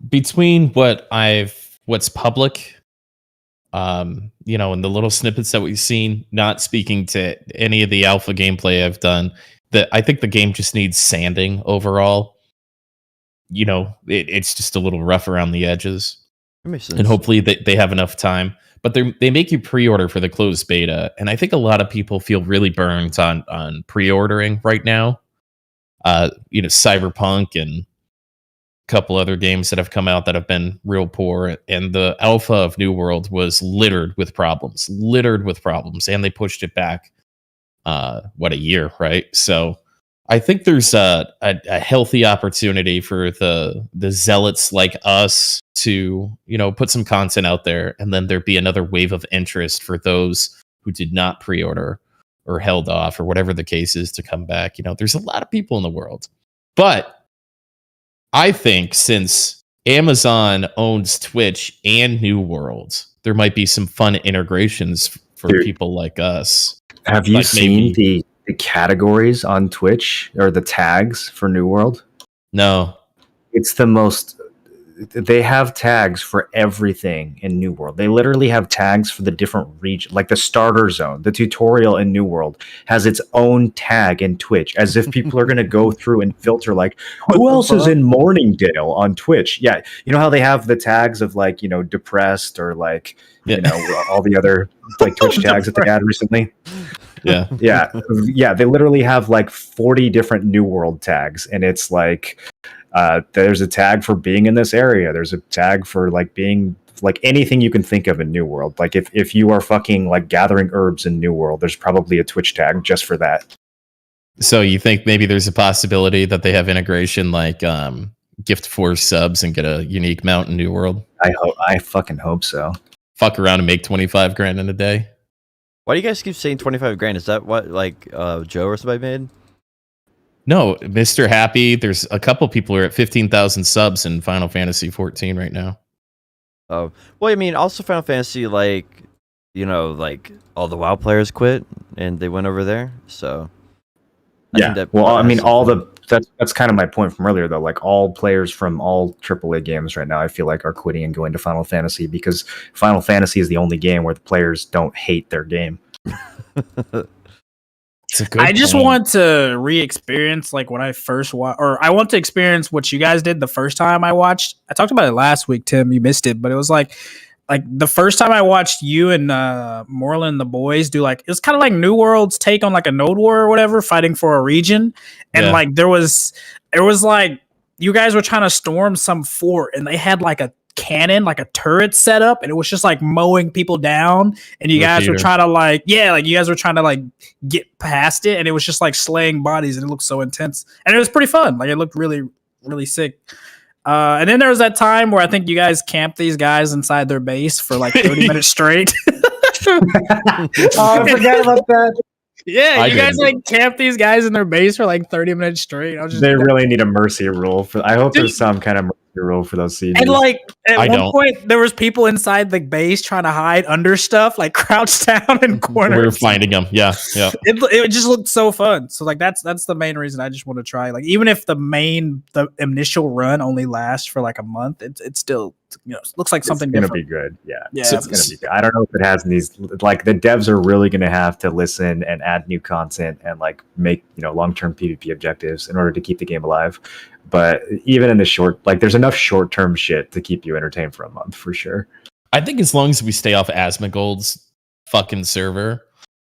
Between what's public, and the little snippets that we've seen, not speaking to any of the alpha gameplay I've done, that I think the game just needs sanding overall. It's just a little rough around the edges. That makes sense. And hopefully they have enough time. But they make you pre-order for the closed beta, and I think a lot of people feel really burned on pre-ordering right now. Cyberpunk and a couple other games that have come out that have been real poor, and the alpha of New World was littered with problems, and they pushed it back a year, right? So I think there's a healthy opportunity for the zealots like us to, put some content out there, and then there'd be another wave of interest for those who did not pre-order or held off or whatever the case is to come back. There's a lot of people in the world. But I think since Amazon owns Twitch and New World, there might be some fun integrations for people like us. Have you seen the categories on Twitch, or the tags for New World? No. It's the most... They have tags for everything in New World. They literally have tags for the different regions, like the starter zone. The tutorial in New World has its own tag in Twitch, as if people are going to go through and filter, like, who else is in Morningdale on Twitch? Yeah, you know how they have the tags of like, depressed, or like, all the other like Twitch tags that they had recently. Yeah. They literally have like 40 different New World tags, and it's like, there's a tag for being in this area. There's a tag for like being like anything you can think of in New World. Like if you are fucking like gathering herbs in New World, there's probably a Twitch tag just for that. So you think maybe there's a possibility that they have integration like gift 4 subs and get a unique mount in New World? I fucking hope so. Fuck around and make 25 grand in a day. Why do you guys keep saying 25 grand? Is that what like Joe or somebody made? No, Mr. Happy. There's a couple people who are at 15,000 subs in Final Fantasy 14 right now. Oh, well, I mean, also Final Fantasy, like, like all the WoW players quit and they went over there. So, that's kind of my point from earlier, though. Like all players from all AAA games right now, I feel like are quitting and going to Final Fantasy, because Final Fantasy is the only game where the players don't hate their game. I just want to re-experience like when I first watched, or I want to experience what you guys did the first time I watched. I talked about it last week, Tim. You missed it, but it was like the first time I watched you and Moreland, the boys, do like, it was kind of like New World's take on like a node war or whatever, fighting for a region, and like there was like you guys were trying to storm some fort, and they had like a cannon, like a turret set up, and it was just like mowing people down, and you guys were trying to like get past it, and it was just like slaying bodies, and it looked so intense, and it was pretty fun. Like it looked really, really sick. And then there was that time where I think you guys camped these guys inside their base for like 30 minutes straight. Oh, I forgot about that. Yeah, you guys like camped these guys in their base for like 30 minutes straight. They really need a mercy rule. I hope there's some kind of mercy rule for those seasons. At I one don't. point, there was people inside the base trying to hide under stuff, like crouched down in corners. We were finding them. Yeah. It just looked so fun. So like that's the main reason I just want to try. Like even if the initial run only lasts for like a month, it's still looks like something it's gonna different. be good. Yeah, Yeah, it's gonna be good. I don't know if it has these, like, the devs are really gonna have to listen and add new content and like make long-term PvP objectives in order to keep the game alive. But even in the short, like, there's enough short-term shit to keep you entertained for a month for sure. I think as long as we stay off Asmongold's fucking server,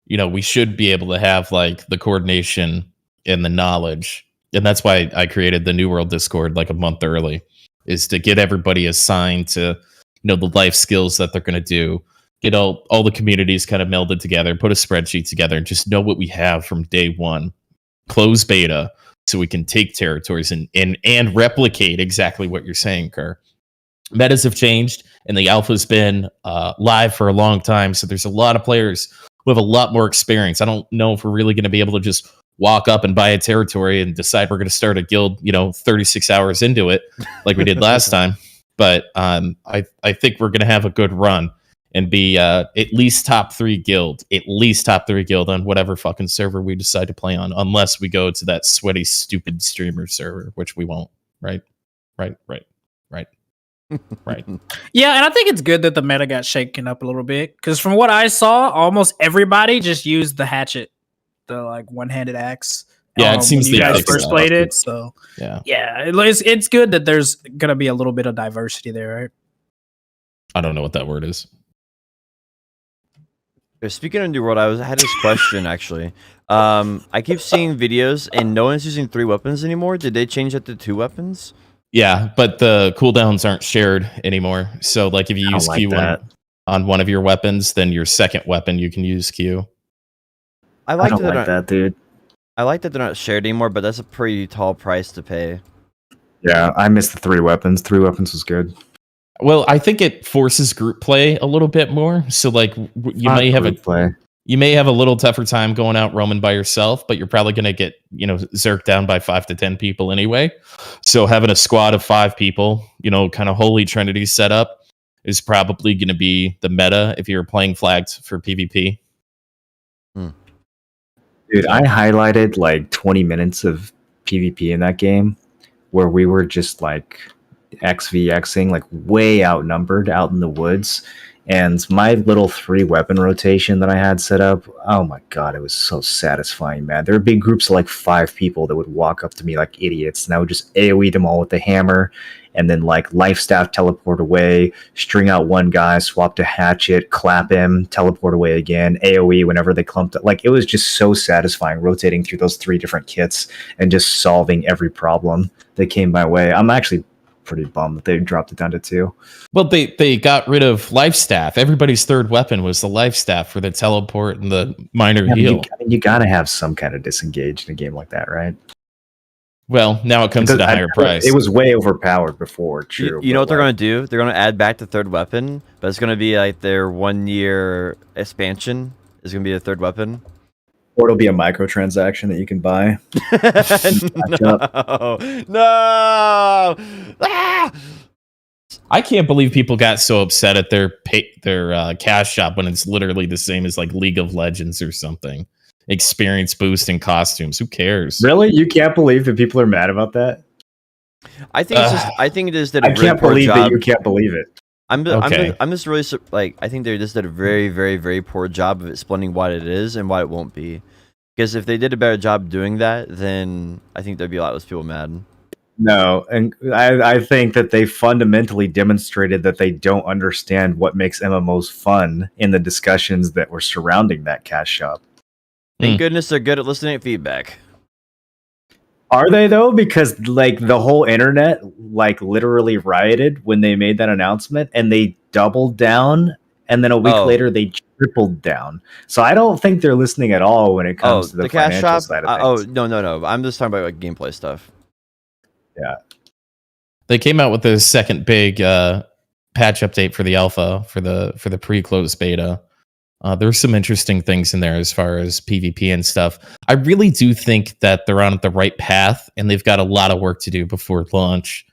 we should be able to have like the coordination and the knowledge. And that's why I created the New World Discord like a month early, is to get everybody assigned to, the life skills that they're going to do, get all the communities kind of melded together, put a spreadsheet together, and just know what we have from day one. Close beta, so we can take territories and replicate exactly what you're saying, Kerr. Metas have changed, and the alpha's been live for a long time, so there's a lot of players who have a lot more experience. I don't know if we're really going to be able to just walk up and buy a territory and decide we're going to start a guild, 36 hours into it, like we did last time. But I think we're going to have a good run and be at least top 3 guild on whatever fucking server we decide to play on, unless we go to that sweaty, stupid streamer server, which we won't. Right. Right. Yeah, and I think it's good that the meta got shaken up a little bit, because from what I saw, almost everybody just used the hatchet, the like one-handed axe. Yeah, it seems when you they guys fixed first that. played it. So Yeah. It's good that there's gonna be a little bit of diversity there, right? I don't know what that word is. Speaking of New World, I had this question actually. I keep seeing videos and no one's using 3 weapons anymore. Did they change that to 2 weapons? Yeah, but the cooldowns aren't shared anymore. So, like, if you use like Q that. on one of your weapons, then your second weapon you can use Q. I I like don't that. like that, dude. I like that they're not shared anymore, but that's a pretty tall price to pay. Yeah, I missed the 3 weapons. 3 weapons was good. Well, I think it forces group play a little bit more. So, like, you may have a little tougher time going out roaming by yourself, but you're probably going to get, zerked down by 5 to 10 people anyway. So having a squad of 5 people, kind of holy trinity setup is probably going to be the meta if you're playing flagged for PvP. Dude, I highlighted like 20 minutes of PvP in that game where we were just like XVXing, like way outnumbered out in the woods. And my little 3 weapon rotation that I had set up, oh my god, it was so satisfying, man. There would be groups of like 5 people that would walk up to me like idiots, and I would just AoE them all with the hammer, and then like life staff teleport away, string out one guy, swap to hatchet, clap him, teleport away again, AoE whenever they clumped up. Like, it was just so satisfying rotating through those 3 different kits and just solving every problem that came my way. I'm actually pretty bummed that they dropped it down to 2. Well, they got rid of life staff. Everybody's third weapon was the life staff for the teleport and the minor heal. You gotta have some kind of disengage in a game like that, right? Well, now it comes at a higher price. It was way overpowered before, true. You know what they're going to do? They're going to add back the 3rd weapon, but it's going to be like their 1-year expansion is going to be a 3rd weapon. Or it'll be a microtransaction that you can buy. No! Ah! I can't believe people got so upset at their cash shop when it's literally the same as like League of Legends or something. Experience boost and costumes. Who cares? Really? You can't believe that people are mad about that? I think it's just. I think it just did a I really can't poor believe job. that you can't believe it. I'm Okay. just really like. I think they just did a very, very, very poor job of explaining what it is and what it won't be. Because if they did a better job doing that, then I think there'd be a lot less people mad. No, and I think that they fundamentally demonstrated that they don't understand what makes MMOs fun in the discussions that were surrounding that cash shop. Thank goodness they're good at listening to feedback. Are they though? Because like the whole internet like literally rioted when they made that announcement, and they doubled down, and then a week later they tripled down. So I don't think they're listening at all when it comes to the cash financial shop side of things. No. I'm just talking about like gameplay stuff. Yeah. They came out with the second big patch update for the alpha for the pre-closed beta. There's some interesting things in there as far as PvP and stuff. I really do think that they're on the right path, and they've got a lot of work to do before launch.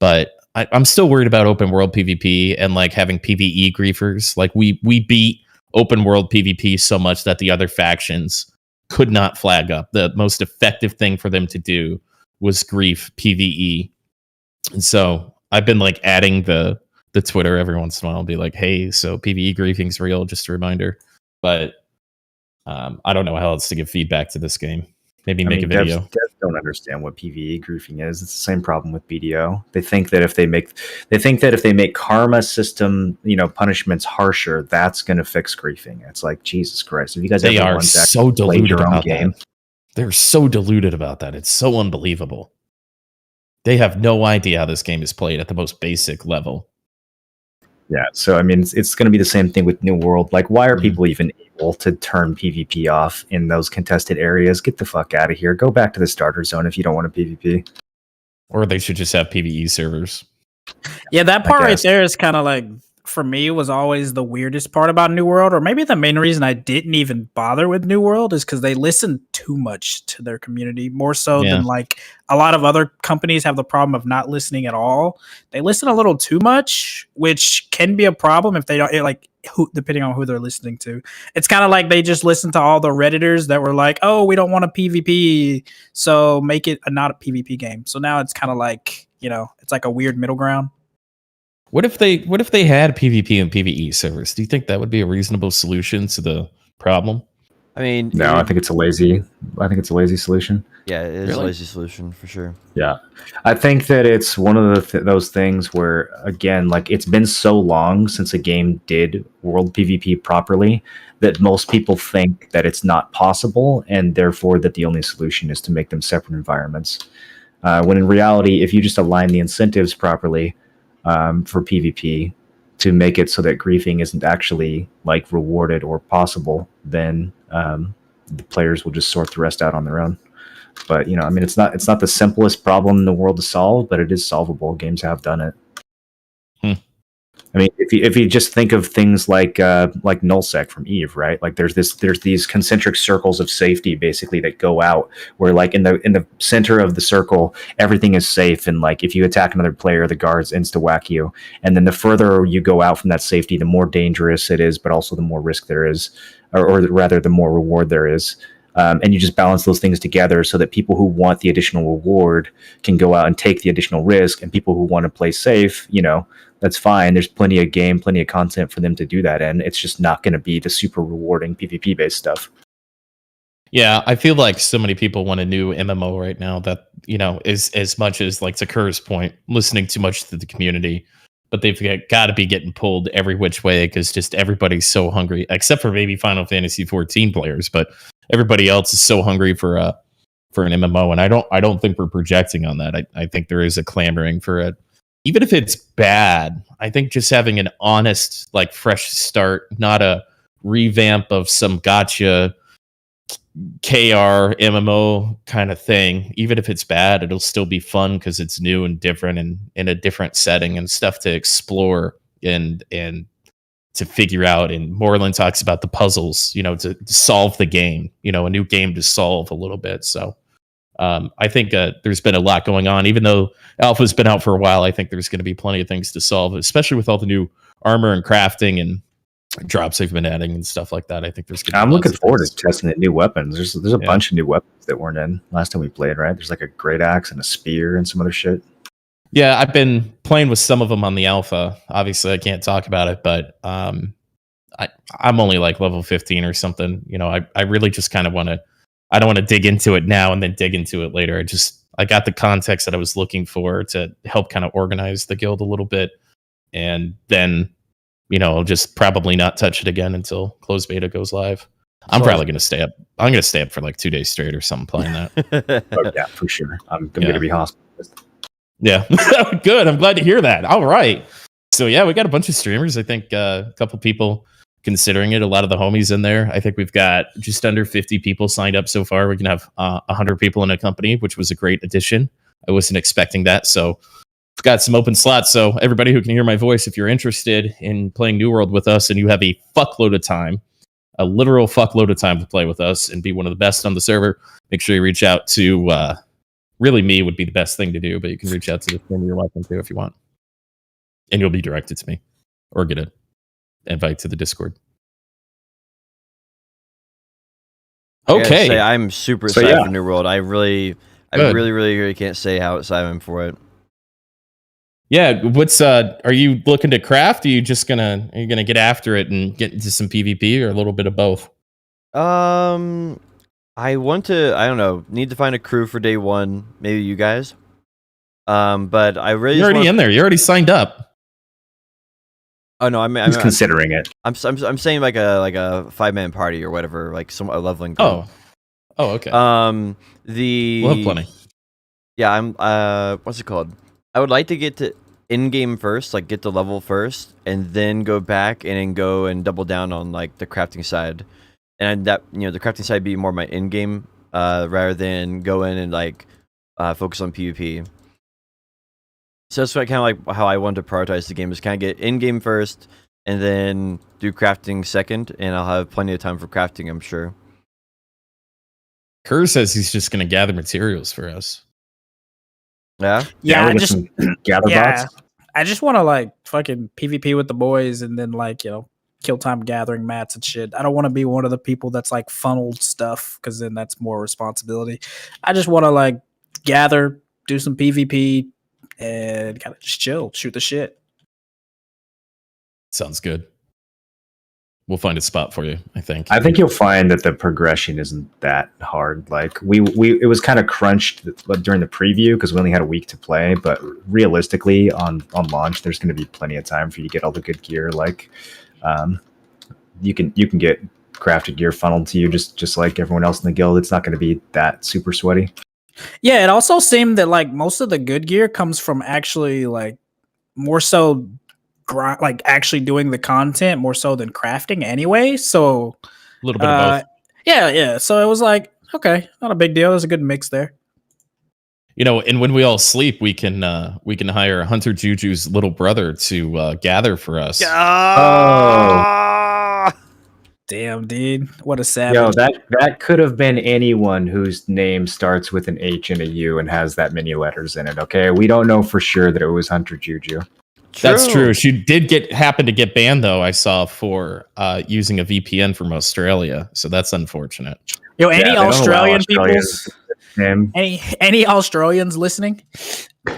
But I'm still worried about open world PvP and like having PvE griefers. Like we beat open world PvP so much that the other factions could not flag up. The most effective thing for them to do was grief PvE. And so I've been like adding the Twitter every once in a while and be like, hey, so PvE griefing's real, just a reminder. But I don't know how else to give feedback to this game. Maybe make a video. Devs don't understand what PvE griefing is. It's the same problem with BDO. They think that if they make karma system, punishments harsher, that's going to fix griefing. It's like, Jesus Christ! If you guys they are so deluded about game, they're so deluded about that. It's so unbelievable. They have no idea how this game is played at the most basic level. Yeah, so I mean, it's going to be the same thing with New World. Like, why are people even able to turn PvP off in those contested areas? Get the fuck out of here. Go back to the starter zone if you don't want to PvP. Or they should just have PvE servers. Yeah, that part right there is kind of like, for me, was always the weirdest part about New World, or maybe the main reason I didn't even bother with New World is because they listen too much to their community, more so than like a lot of other companies have the problem of not listening at all. They listen a little too much, which can be a problem if they don't depending on who they're listening to. It's kind of like they just listen to all the Redditors that were like, oh, we don't want a PvP, so make it not a PvP game. So now it's kind of like, it's like a weird middle ground. What if they had PvP and PvE servers? Do you think that would be a reasonable solution to the problem? I mean, no, I think it's a lazy solution. Yeah, it is a lazy solution for sure. Yeah, I think that it's one of those things where, again, like, it's been so long since a game did world PvP properly that most people think that it's not possible, and therefore that the only solution is to make them separate environments. When in reality, if you just align the incentives properly for PvP to make it so that griefing isn't actually like rewarded or possible, then the players will just sort the rest out on their own. But I mean, it's not the simplest problem in the world to solve, but it is solvable. Games have done it. I mean, if you just think of things like nullsec from Eve, right? Like there's these concentric circles of safety basically that go out, where like in the center of the circle everything is safe, and like if you attack another player, the guards insta whack you, and then the further you go out from that safety, the more dangerous it is, but also the more risk there is, or rather the more reward there is. And you just balance those things together so that people who want the additional reward can go out and take the additional risk, and people who want to play safe, that's fine. There's plenty of game, plenty of content for them to do that, and it's just not going to be the super rewarding PvP based stuff. Yeah, I feel like so many people want a new MMO right now that, is as much as, like, to Kerr's point, listening too much to the community, but they've got to be getting pulled every which way because just everybody's so hungry, except for maybe Final Fantasy 14 players, but everybody else is so hungry for an MMO, and I don't think we're projecting on that. I think there is a clamoring for it. Even if it's bad, I think just having an honest, like, fresh start, not a revamp of some gotcha KR MMO kind of thing. Even if it's bad, it'll still be fun because it's new and different and in a different setting and stuff to explore and to figure out. And Moreland talks about the puzzles, to solve the game, a new game to solve a little bit. So I think there's been a lot going on. Even though Alpha's been out for a while, I think there's going to be plenty of things to solve, especially with all the new armor and crafting and drops they've been adding and stuff like that. I think there's. I'm looking forward to testing the new weapons. There's a bunch of new weapons that weren't in last time we played, right? There's like a great axe and a spear and some other shit. Yeah, I've been playing with some of them on the alpha. Obviously, I can't talk about it, but I'm only like level 15 or something. I really just kind of want to. I don't want to dig into it now and then dig into it later. I got the context that I was looking for to help kind of organize the guild a little bit, and then I'll just probably not touch it again until closed beta goes live. I'm probably going to stay up. I'm going to stay up for like 2 days straight or something playing that. Oh, yeah, for sure. I'm going to be hospitalized. Yeah, good. I'm glad to hear that. All right. So yeah, we got a bunch of streamers. I think a couple people considering it. A lot of the homies in there. I think we've got just under 50 people signed up so far. We can have 100 people in a company, which was a great addition. I wasn't expecting that. So we've got some open slots. So everybody who can hear my voice, if you're interested in playing New World with us and you have a fuckload of time, a literal fuckload of time to play with us and be one of the best on the server, make sure you reach out to really me would be the best thing to do, but you can reach out to the streamer you're welcome to if you want. and you'll be directed to me, or get an invite to the Discord. I gotta Okay, say, I'm super So, excited yeah. for New World. I really, really can't say how excited I'm for it. yeah. What's are you looking to craft? Are you gonna get after it and get into some PvP, or a little bit of both? I want to. I don't know. Need to find a crew for day one. Maybe you guys. But I really. You're just already wanna- in there. You already signed up. Oh no, I'm He's considering it. I'm saying like a 5-man party or whatever, like a leveling group. Oh, okay. We'll We'll have plenty. Yeah, I'm what's it called? I would like to get to in-game first, like get the level first, and then go back and then go and double down on like the crafting side. And that, the crafting side be more my in-game rather than go in and like focus on PvP. So that's kind of like how I want to prioritize the game, is kind of get in-game first and then do crafting second, and I'll have plenty of time for crafting, I'm sure. Kerr says he's just going to gather materials for us. Yeah? Yeah, we'll I get just some gather yeah, bots. I just want to like fucking PvP with the boys and then like kill time gathering mats and shit. I don't want to be one of the people that's like funneled stuff, because then that's more responsibility. I just want to like gather, do some PvP, and kind of just chill, shoot the shit. Sounds good. We'll find a spot for you, I think. I think you'll find that the progression isn't that hard. Like it was kind of crunched during the preview because we only had a week to play. But realistically, on launch, there's going to be plenty of time for you to get all the good gear. Like, you can get crafted gear funneled to you just like everyone else in the guild. It's not going to be that super sweaty. Yeah, it also seemed that like most of the good gear comes from actually like more so like actually doing the content more so than crafting anyway. So a little bit of both. Yeah. So it was like, okay, not a big deal. There's a good mix there. And when we all sleep, we can hire Hunter Juju's little brother to gather for us. Damn, dude. What a savage. Yo, that could have been anyone whose name starts with an H and a U and has that many letters in it. Okay, we don't know for sure that it was Hunter Juju. That's true. She did happen to get banned, though, I saw, for using a VPN from Australia. So that's unfortunate. Yo, any Yeah, they don't allow Australian people? Australians name. Any Australians listening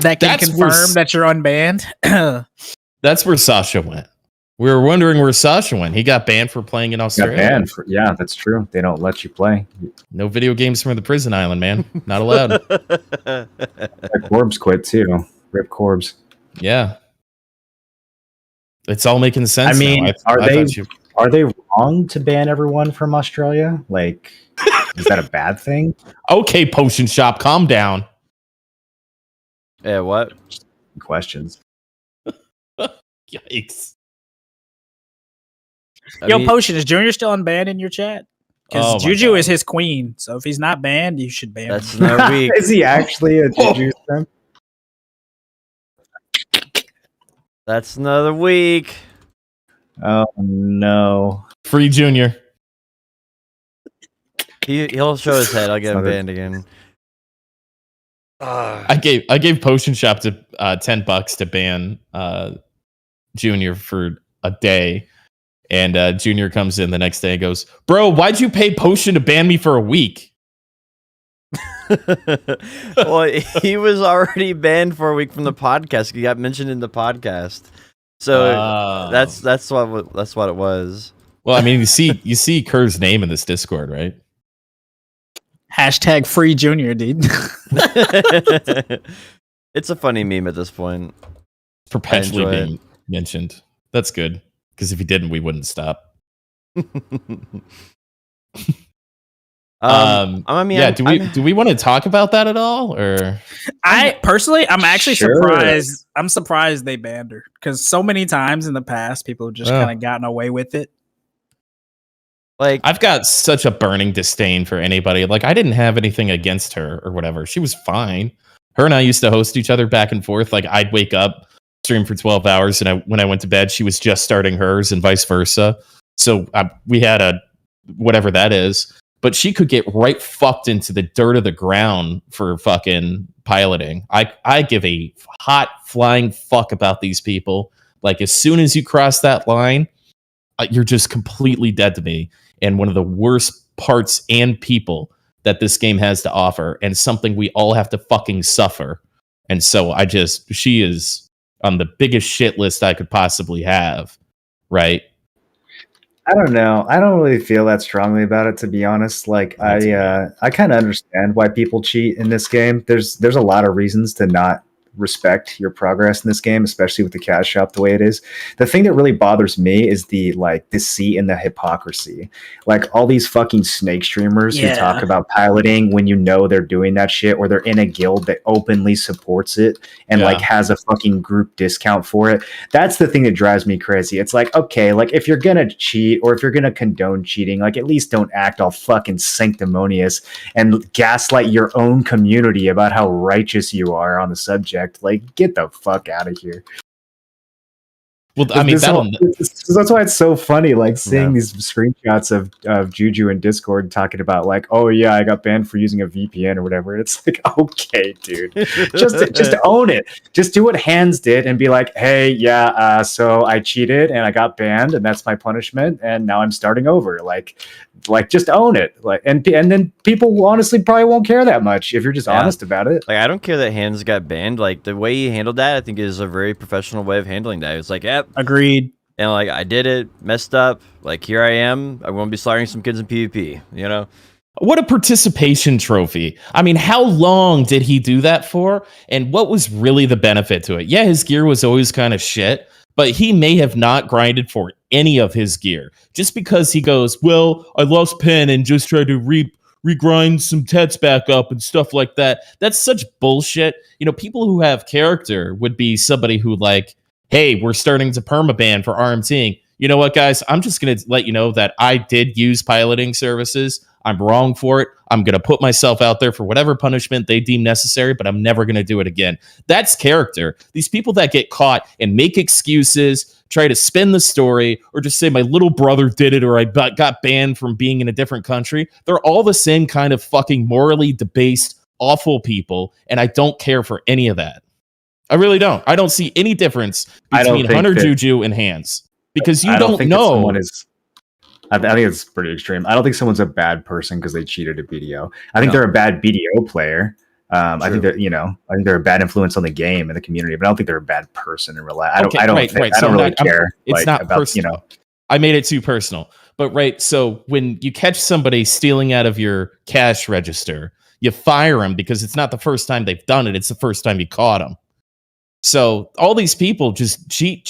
that can That's where confirm that you're unbanned? That's where Sasha went. We were wondering where Sasha went. He got banned for playing in Got Australia. banned for, yeah, that's true. They don't let you play. No video games from the prison island, man. Not allowed. Corbs quit too. Rip Corbs. Yeah. It's all making sense. I mean, now. are they wrong to ban everyone from Australia? Like, is that a bad thing? Okay, Potion Shop, calm down. Yeah, what? Questions. Yikes. Yo, Potion, is Junior still unbanned in your chat? Because Oh my Juju God. is his queen. So if he's not banned, you should ban him. That's another week. Is he actually a Juju simp? That's another week. Oh no. Free Junior. He'll show his head. I'll get him Another- banned again. I gave Potion Shop to $10 to ban Junior for a day, and Junior comes in the next day and goes, "Bro, why'd you pay Potion to ban me for a week?" Well, he was already banned for a week from the podcast. He got mentioned in the podcast, so that's what it was. Well, I mean, you see Kerr's name in this Discord, right? Hashtag free Junior, dude. It's a funny meme at this point. Perpetually enjoy being mentioned. That's good, because if he didn't, we wouldn't stop. I mean, yeah. Do we want to talk about that at all, or I personally, I'm actually Sure. surprised. I'm surprised they banned her, because so many times in the past, people have just Yeah. kind of gotten away with it. like I've got such a burning disdain for anybody. Like, I didn't have anything against her or whatever. She was fine. Her and I used to host each other back and forth. Like, I'd wake up, stream for 12 hours, and when I went to bed, she was just starting hers, and vice versa. So we had a whatever that is. But she could get right fucked into the dirt of the ground for fucking piloting. I give a hot flying fuck about these people. Like, as soon as you cross that line, you're just completely dead to me. And one of the worst parts and people that this game has to offer, and something we all have to fucking suffer. And so she is on the biggest shit list I could possibly have, right? I don't know. I don't really feel that strongly about it, to be honest. Like, I kind of understand why people cheat in this game. There's a lot of reasons to not respect your progress in this game, especially with the cash shop the way it is. The thing that really bothers me is the like deceit and the hypocrisy. Like all these fucking snake streamers who talk about piloting when you know they're doing that shit, or they're in a guild that openly supports it and like has a fucking group discount for it. That's the thing that drives me crazy. It's like, okay, like if you're gonna cheat or if you're gonna condone cheating, like at least don't act all fucking sanctimonious and gaslight your own community about how righteous you are on the subject. Like, get the fuck out of here. Well, I mean, that's why it's so funny, like seeing these screenshots of Juju in Discord talking about like, oh yeah, I got banned for using a VPN or whatever. And it's like, okay, dude, just own it. Just do what Hands did and be like, hey, yeah, so I cheated and I got banned, and that's my punishment, and now I'm starting over. Like just own it. Like, and then people honestly probably won't care that much if you're just honest about it. Like, I don't care that Hands got banned. Like, the way he handled that, I think is a very professional way of handling that. It's like, yep. Agreed. And like, I did it, messed up. Like, here I am. I'm going to be slaughtering some kids in PvP, you know? What a participation trophy. I mean, how long did he do that for? And what was really the benefit to it? Yeah, his gear was always kind of shit, but he may have not grinded for any of his gear. Just because he goes, well, I lost pen and just tried to regrind some tets back up and stuff like that. That's such bullshit. You know, people who have character would be somebody who like, hey, we're starting to permaban for RMTing. You know what, guys? I'm just going to let you know that I did use piloting services. I'm wrong for it. I'm going to put myself out there for whatever punishment they deem necessary, but I'm never going to do it again. That's character. These people that get caught and make excuses, try to spin the story, or just say my little brother did it, or I got banned from being in a different country. They're all the same kind of fucking morally debased, awful people, and I don't care for any of that. I really don't. I don't see any difference between Hunter Juju and Hands, because you don't know. I think it's pretty extreme. I don't think someone's a bad person because they cheated at BDO. I think they're a bad BDO player. I think that, I think they're a bad influence on the game and the community, but I don't think they're a bad person in real life. I don't really care. It's not personal. I made it too personal. But so when you catch somebody stealing out of your cash register, you fire them because it's not the first time they've done it. It's the first time you caught them. So all these people just cheat.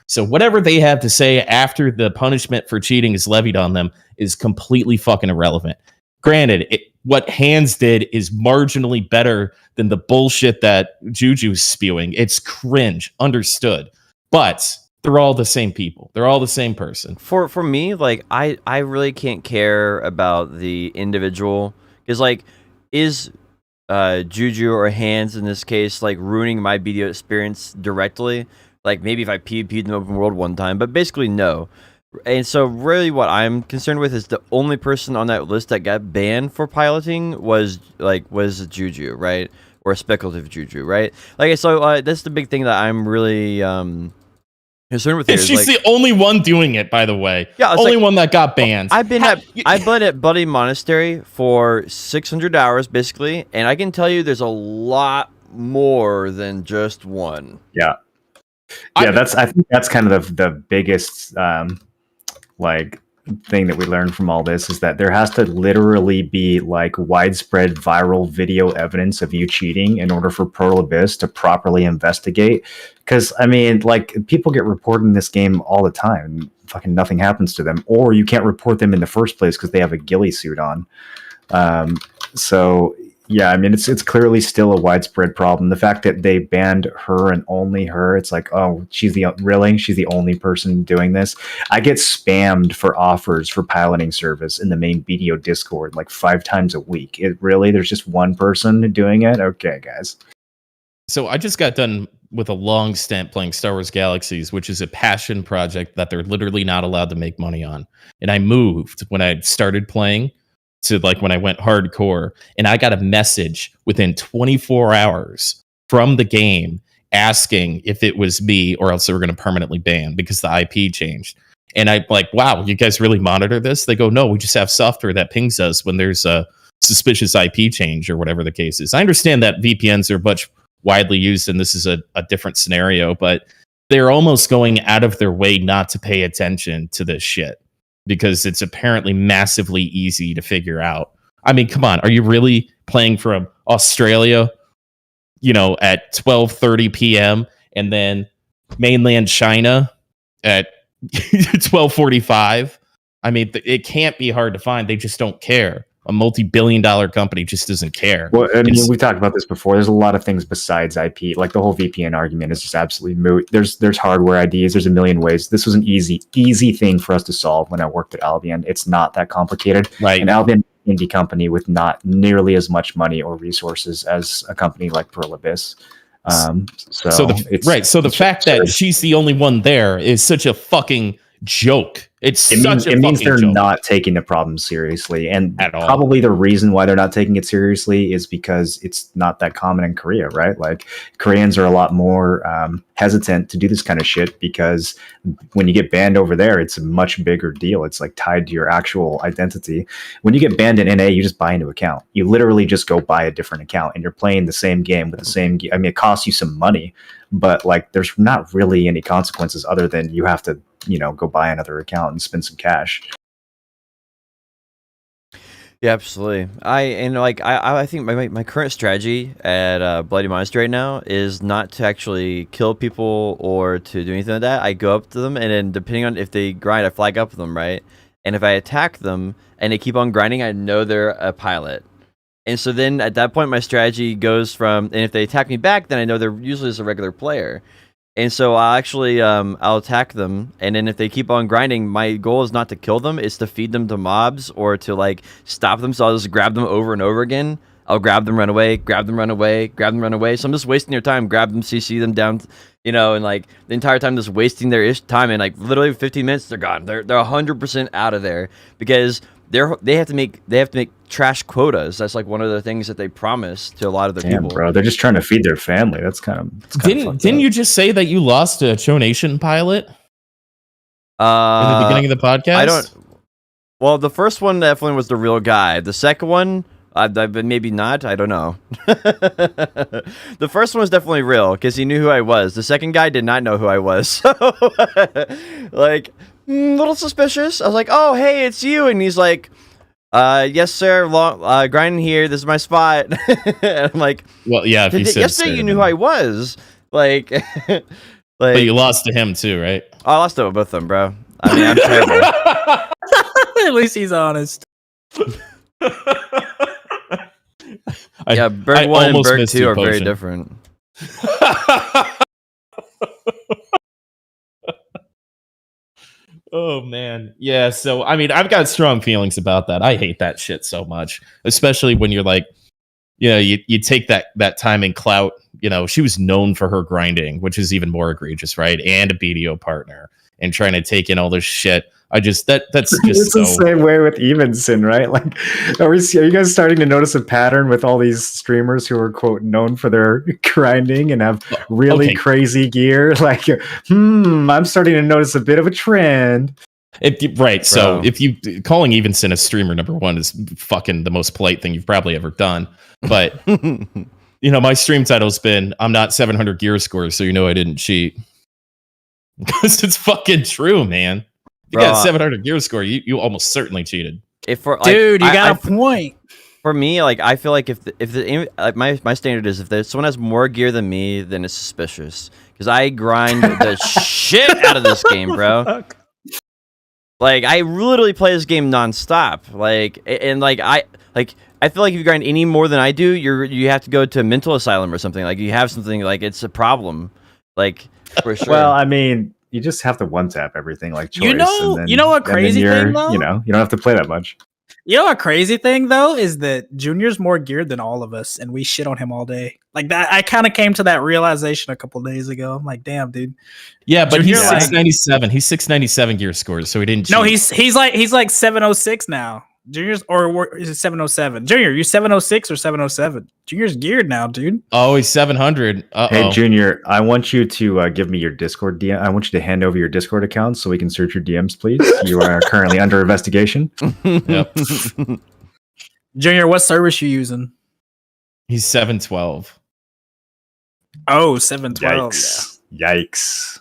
So whatever they have to say after the punishment for cheating is levied on them is completely fucking irrelevant. Granted, what Hands did is marginally better than the bullshit that Juju's spewing. It's cringe, understood. But they're all the same people. They're all the same person. For me, like, I really can't care about the individual. Because, like, is Juju or Hands in this case, like, ruining my BDO experience directly? Like, maybe if I PvP'd in the open world one time, but basically no. And so really what I'm concerned with is the only person on that list that got banned for piloting was Juju, right? Or speculative Juju, right? Like, so that's the big thing that I'm really concerned with here. She's the only one doing it, by the way. Yeah, only one that got banned. I've been at Buddy Monastery for 600 hours, basically, and I can tell you there's a lot more than just one. Yeah. I think that's kind of the biggest thing that we learned from all this is that there has to literally be like widespread viral video evidence of you cheating in order for Pearl Abyss to properly investigate. Because I mean, like, people get reported in this game all the time and fucking nothing happens to them, or you can't report them in the first place because they have a ghillie suit on. So yeah, I mean, it's clearly still a widespread problem. The fact that they banned her and only her, it's like, oh, she's the only person doing this. I get spammed for offers for piloting service in the main BDO Discord like 5 times a week. There's just one person doing it? Okay, guys. So I just got done with a long stint playing Star Wars Galaxies, which is a passion project that they're literally not allowed to make money on. And I moved when I started playing to like when I went hardcore, and I got a message within 24 hours from the game asking if it was me or else they were going to permanently ban because the IP changed. And I'm like, wow, you guys really monitor this? They go, no, we just have software that pings us when there's a suspicious IP change or whatever the case is. I understand that VPNs are much widely used and this is a different scenario, but they're almost going out of their way not to pay attention to this shit because it's apparently massively easy to figure out. I mean, come on, are you really playing from Australia, at 12:30 p.m. and then mainland China at 12:45? I mean, it can't be hard to find. They just don't care. A multi-billion-dollar company just doesn't care. Well, I mean, we talked about this before. There's a lot of things besides IP. Like the whole VPN argument is just absolutely moot. There's hardware IDs. There's a million ways. This was an easy thing for us to solve when I worked at Albion. It's not that complicated. Right. And Albion, indie company with not nearly as much money or resources as a company like Pearl Abyss. So the fact that she's the only one there is such a fucking joke. It means they're not taking the problem seriously, and at all. Probably the reason why they're not taking it seriously is because it's not that common in Korea, right? Like Koreans are a lot more hesitant to do this kind of shit because when you get banned over there, it's a much bigger deal. It's like tied to your actual identity. When you get banned in NA, you just buy a new account. You literally just go buy a different account, and you're playing the same game with the same. I mean, it costs you some money, but like there's not really any consequences other than you have to go buy another account and spend some cash. Yeah, absolutely. I think my current strategy at Bloody Monastery right now is not to actually kill people or to do anything like that. I go up to them, and then depending on if they grind, I flag up with them, right? And if I attack them and they keep on grinding, I know they're a pilot. And so then at that point, my strategy goes from, and if they attack me back, then I know they're usually just a regular player. And so I'll actually, I'll attack them, and then if they keep on grinding, my goal is not to kill them, it's to feed them to mobs, or to, like, stop them, so I'll just grab them over and over again. I'll grab them, run away, grab them, run away, grab them, run away, so I'm just wasting their time, grab them, CC them down, and, like, the entire time just wasting their time, and, like, literally 15 minutes, they're gone. They're 100% out of there, because they have to make trash quotas. That's like one of the things that they promise to a lot of their people. Bro, they're just trying to feed their family. That's kind of didn't you just say that you lost a Cho Nation pilot in the beginning of the podcast? Well, the first one definitely was the real guy. The second one, maybe not. I don't know. The first one was definitely real because he knew who I was. The second guy did not know who I was. So, like, little suspicious. I was like, "Oh, hey, it's you," and he's like, yes, sir. Grinding here. This is my spot." And I'm like, "Well, yeah." If you said yesterday, you knew who I was. Like, but you lost to him too, right? I lost to both of them, bro. I mean, I'm terrible. At least he's honest. Yeah, Berg 1 and Berg 2 are very different. Oh man, yeah. So I mean, I've got strong feelings about that. I hate that shit so much, especially when you're like, you take that time and clout. She was known for her grinding, which is even more egregious, right? And a BDO partner, and trying to take in all this shit. That's just it's the same way with Evenson, right? Like, are you guys starting to notice a pattern with all these streamers who are quote known for their grinding and have really crazy gear? Like, I'm starting to notice a bit of a trend. So if you calling Evenson a streamer number one is fucking the most polite thing you've probably ever done. But my stream title's been "I'm not 700 gear scores, so I didn't cheat." Because it's fucking true, man. You got a 700 gear score, you almost certainly cheated. Dude, you got a point. For me, like, I feel like if my standard is if someone has more gear than me, then it's suspicious. Because I grind the shit out of this game, bro. Like, I literally play this game nonstop. Like, and like I feel like if you grind any more than I do, you have to go to a mental asylum or something. Like, you have something, like, it's a problem. Like, for sure. Well, I mean, you just have to one tap everything like choice. You know what crazy thing though? You don't have to play that much. You know what crazy thing though is that Junior's more geared than all of us, and we shit on him all day. Like that, I kind of came to that realization a couple days ago. I'm like, damn, dude. Yeah, but he's 697. He's 697 gear scores, so he didn't cheat. No, he's like 706 now. Junior's or is it 707? Junior, you 706 or 707? Junior's geared now, dude. Oh, he's 700. Hey, Junior, I want you to give me your Discord DM. I want you to hand over your Discord account so we can search your DMs, please. You are currently under investigation. Yep. Junior, what service you using? He's 712. Oh, 712. Yikes.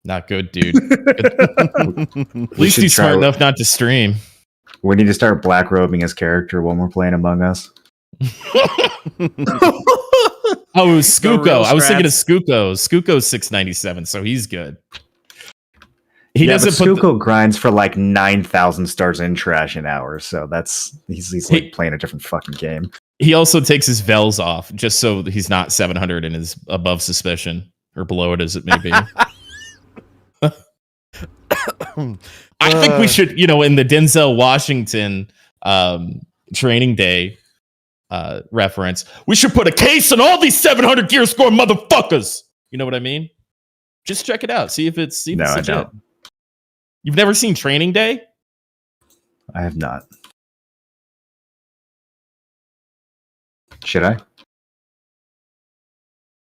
Not good, dude. At least he's smart enough not to stream. We need to start black robing his character when we're playing Among Us. Oh, it was Skuko. I was thinking of Skuko. Skuko's 697, so he's good. He doesn't Skuko grinds for like 9,000 stars in trash an hour, so he's like playing a different fucking game. He also takes his Vels off just so he's not 700 and is above suspicion or below it as it may be. I think we should, in the Denzel Washington training day reference, we should put a case on all these 700 gear score motherfuckers. You know what I mean? Just check it out. See if it's No, legit. I don't. You've never seen Training Day? I have not. Should I?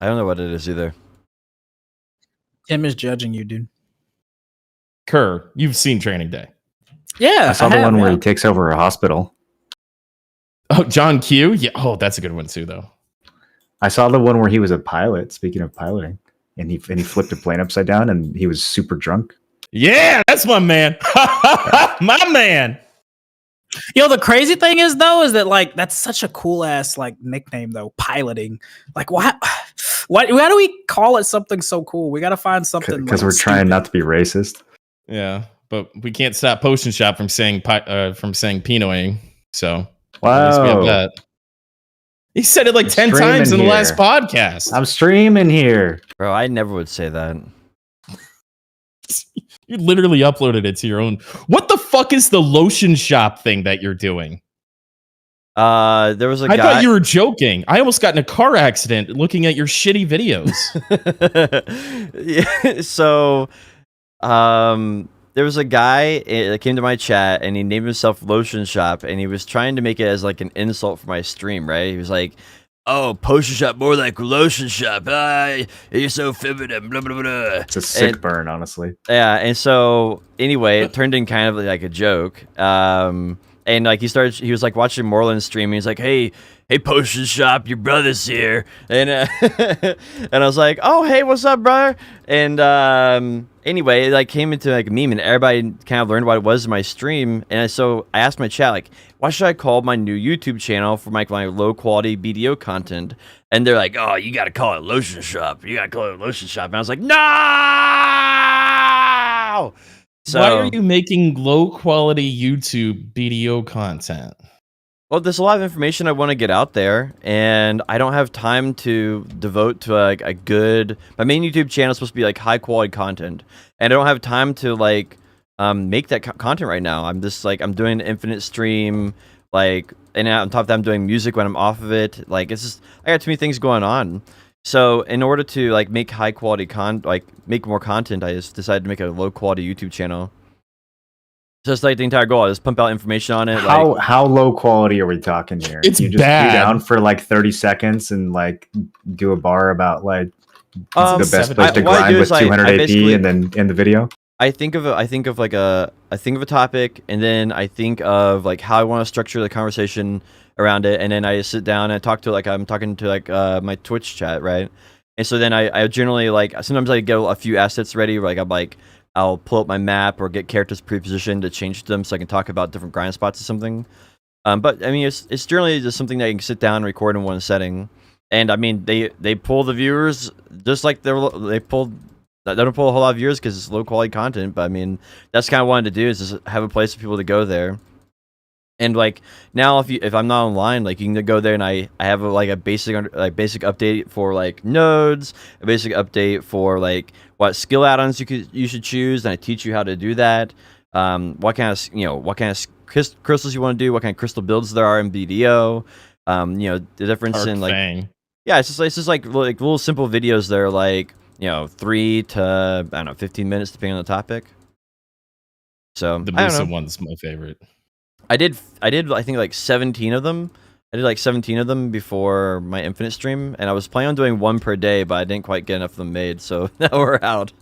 I don't know what it is either. Tim is judging you, dude. Kerr, you've seen Training Day. Yeah, I saw the one where he takes over a hospital. Oh, John Q? Yeah. Oh, that's a good one too, though. I saw the one where he was a pilot, speaking of piloting, and he flipped a plane upside down and he was super drunk. Yeah, that's my man. My man. Yo, the crazy thing is that like that's such a cool ass like nickname though, piloting. Like why do we call it something so cool? We gotta find something because we're trying not to be racist. Yeah, but we can't stop Potion Shop from saying Pinoing. So wow, at least we have that. He said it like 10 times in the last podcast. I'm streaming here, Bro, I never would say that. You literally uploaded it to your own. What the fuck is the lotion shop thing that you're doing? There was a guy. I thought you were joking. I almost got in a car accident looking at your shitty videos. Yeah, so, there was a guy that came to my chat and he named himself Lotion Shop and he was trying to make it as like an insult for my stream, right? He was like, "Oh, Potion Shop more like Lotion Shop. You're so feminine, blah, blah, blah." It's a sick burn, honestly. Yeah, and so anyway, it turned in kind of like a joke. And like he was like watching Moreland stream. He's like, hey, Potion Shop, your brother's here. And and I was like, oh, hey, what's up, brother? And anyway, it like came into like a meme, and everybody kind of learned what it was in my stream. And so I asked my chat, like, what should I call my new YouTube channel for my low quality BDO content? And they're like, oh, you got to call it Lotion Shop. You got to call it Lotion Shop. And I was like, no. So, why are you making low quality YouTube BDO content? Well, there's a lot of information I want to get out there, and I don't have time to devote to like a good. My main YouTube channel is supposed to be like high quality content, and I don't have time to like make that content right now. I'm just like I'm doing an infinite stream, like, and on top of that, I'm doing music when I'm off of it. Like it's just I got too many things going on. So in order to like make high quality make more content, I just decided to make a low quality YouTube channel. Just like the entire goal, I just pump out information on it. How low quality are we talking here? It's you just bad. Be down for like 30 seconds and like do a bar about like the best place to grind with 200 AP and then end the video. I think of a topic, and then I think of like how I want to structure the conversation around it, and then I sit down and talk to like I'm talking to like my Twitch chat, right? And so then I generally like sometimes I get a few assets ready, like I'll pull up my map or get characters pre-positioned to change them so I can talk about different grind spots or something. But I mean, it's generally just something that you can sit down and record in one setting. And I mean, they pull the viewers just like they don't pull a whole lot of viewers because it's low quality content. But I mean, that's kind of what I wanted to do is just have a place for people to go there. And like now, if I'm not online, like you can go there and I have a basic update for like nodes, a basic update for like what skill add-ons you should choose, and I teach you how to do that. What kind of crystals you want to do, what kind of crystal builds there are in BDO. The difference in like it's just like little simple videos that are like 3 to 15 minutes depending on the topic. So The I don't Musa know. one's my favorite. I did I think like 17 of them. I did like 17 of them before my Infinite stream, and I was planning on doing one per day, but I didn't quite get enough of them made, so now we're out.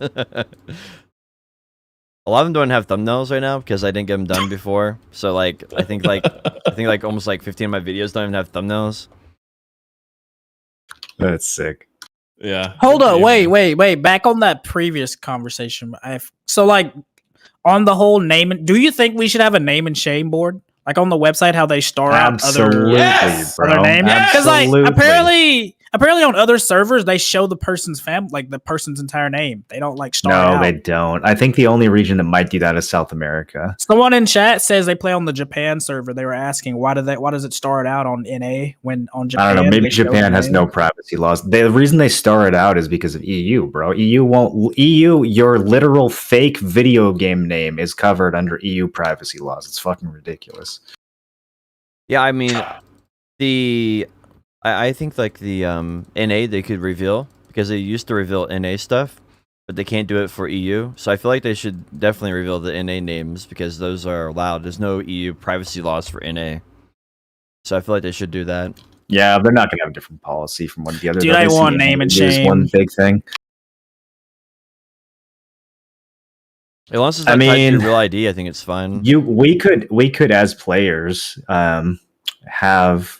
A lot of them don't have thumbnails right now because I didn't get them done before. So like I think like almost like 15 of my videos don't even have thumbnails. That's sick. Yeah. Hold up, Yeah. wait. Back on that previous conversation. So like on the whole do you think we should have a name and shame board? Like on the website, how they star out Absolutely, Yes! bro. other names? Because like Absolutely. apparently on other servers they show the person's like the person's entire name. They don't like star it No, out. they don't. I think the only region that might do that is South America. Someone in chat says they play on the Japan server. They were asking why does it star it out on NA when on Japan? I don't know. Maybe they show Japan the has name? no privacy laws. The reason they star it out is because of EU, bro. EU, your literal fake video game name is covered under EU privacy laws. It's fucking ridiculous. Yeah, I mean, I think like the NA they could reveal because they used to reveal NA stuff, but they can't do it for EU. So I feel like they should definitely reveal the NA names because those are allowed. There's no EU privacy laws for NA, so I feel like they should do that. Yeah, they're not going to have a different policy from one to the other. Dude, I want name and shame. One big thing. Unless it's not tied to your real ID, I think it's fine. We could as players have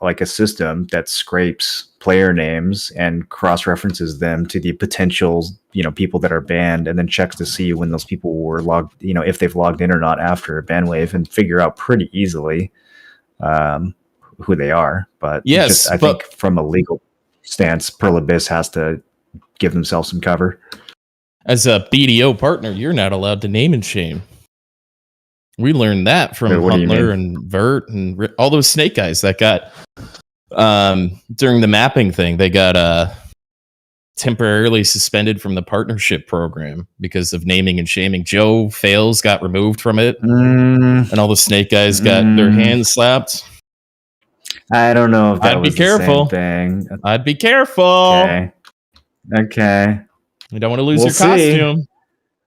like a system that scrapes player names and cross references them to the potential people that are banned, and then checks to see when those people were logged, if they've logged in or not after a ban wave, and figure out pretty easily who they are. But Yes, I think from a legal stance, Pearl Abyss has to give themselves some cover. As a BDO partner, you're not allowed to name and shame. We learned that from Wait, what do you Huntler mean? and Vert and all those snake guys that got during the mapping thing. They got temporarily suspended from the partnership program because of naming and shaming. Joe Fails got removed from it, and all the snake guys got their hands slapped. I don't know if that I'd be was careful. the same thing. I'd be careful. Okay. You don't want to lose We'll your see. costume.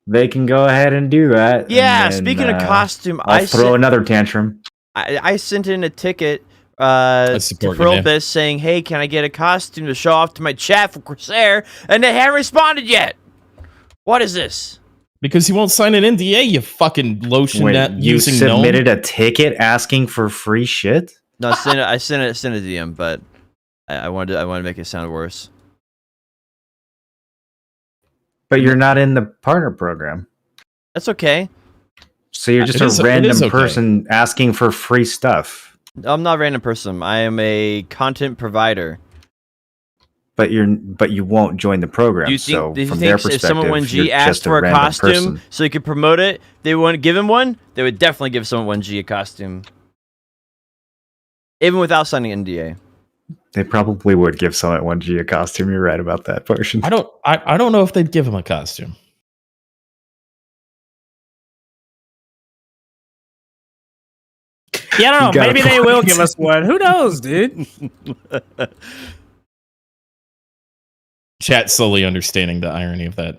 They can go ahead and do that. Yeah, and then, speaking of costume, I'll throw another tantrum. I sent in a ticket I to support you, Pearl man. Abyss saying, "Hey, can I get a costume to show off to my chat for Corsair?" And they haven't responded yet. What is this? Because you won't sign an NDA, you fucking lotion Wait, that you using submitted gnome. a ticket asking for free shit? No, I sent a DM, but I wanted to make it sound worse. But you're not in the partner program. That's okay. So you're just It is a random okay. person asking for free stuff. I'm not a random person. I am a content provider. But you won't join the program. Do you think, so do you from think their if perspective, someone one G you're asked just a for a random costume person. so they could promote it, they wouldn't give him one? They would definitely give someone one G a costume. Even without signing an NDA. They probably would give someone at 1G a costume. You're right about that portion. I don't know if they'd give him a costume. Yeah, I You don't know. got a Maybe they will point. give us one. Who knows, dude? Chat slowly understanding the irony of that.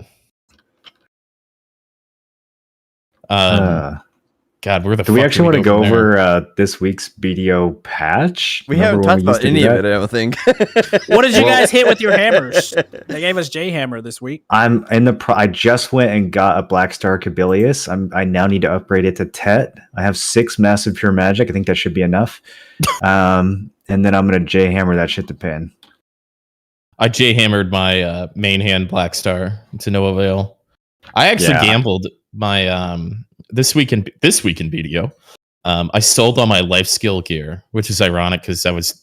God, where the do we fuck actually want to go go from there? over this week's BDO patch? We Remember haven't when talked we used about to do any of that? it, I don't think. What did you Well- guys hit with your hammers? They gave us J Hammer this week. I'm in the. I just went and got a Black Star Cabilius. I now need to upgrade it to Tet. I have 6 massive pure magic. I think that should be enough. And then I'm gonna J hammer that shit to pin. I J-hammered my main hand Black Star to no avail. I actually Yeah. gambled my this week in BDO. I sold all my life skill gear, which is ironic because I was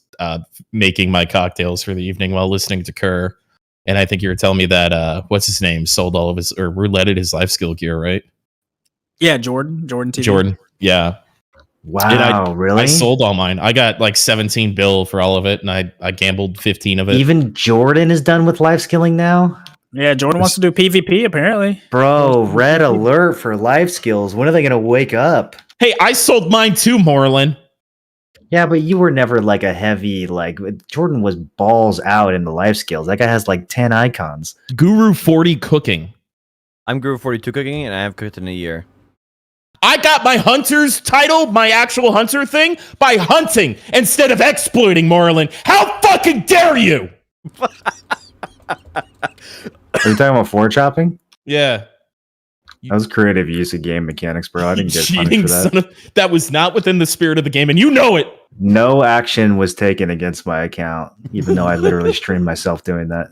making my cocktails for the evening while listening to Kerr. And I think you were telling me that what's his name sold all of his or rouletted his life skill gear, right? Yeah, Jordan TV. Jordan, yeah. Wow, really? I sold all mine. I got like 17 bill for all of it, and I gambled 15 of it. Even Jordan is done with life skilling now? Yeah, Jordan wants to do PvP apparently. Bro, red alert for life skills. When are they going to wake up? Hey, I sold mine too, Moreland. Yeah, but you were never like a heavy, like, Jordan was balls out in the life skills. That guy has like 10 icons. Guru 40 cooking. I'm Guru 42 cooking, and I have cooked in a year. I got my hunter's title, my actual hunter thing, by hunting instead of exploiting, Marlon. How fucking dare you? Are you talking about floor chopping? Yeah. That was creative use of game mechanics, bro. I didn't get punished Cheating for that. son of, that was not within the spirit of the game, and you know it. No action was taken against my account, even though I literally streamed myself doing that.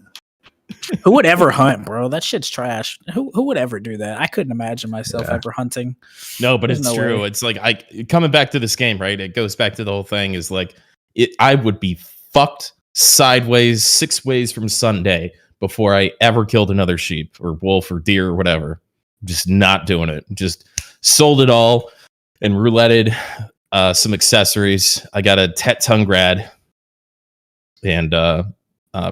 Who would ever hunt, bro? That shit's trash. Who would ever do that? I couldn't imagine myself ever hunting. No, but There's it's no true. way. It's like coming back to this game, right? It goes back to the whole thing is like I would be fucked sideways 6 ways from Sunday before I ever killed another sheep or wolf or deer or whatever. Just not doing it. Just sold it all and rouletted some accessories. I got a Tet tongue grad and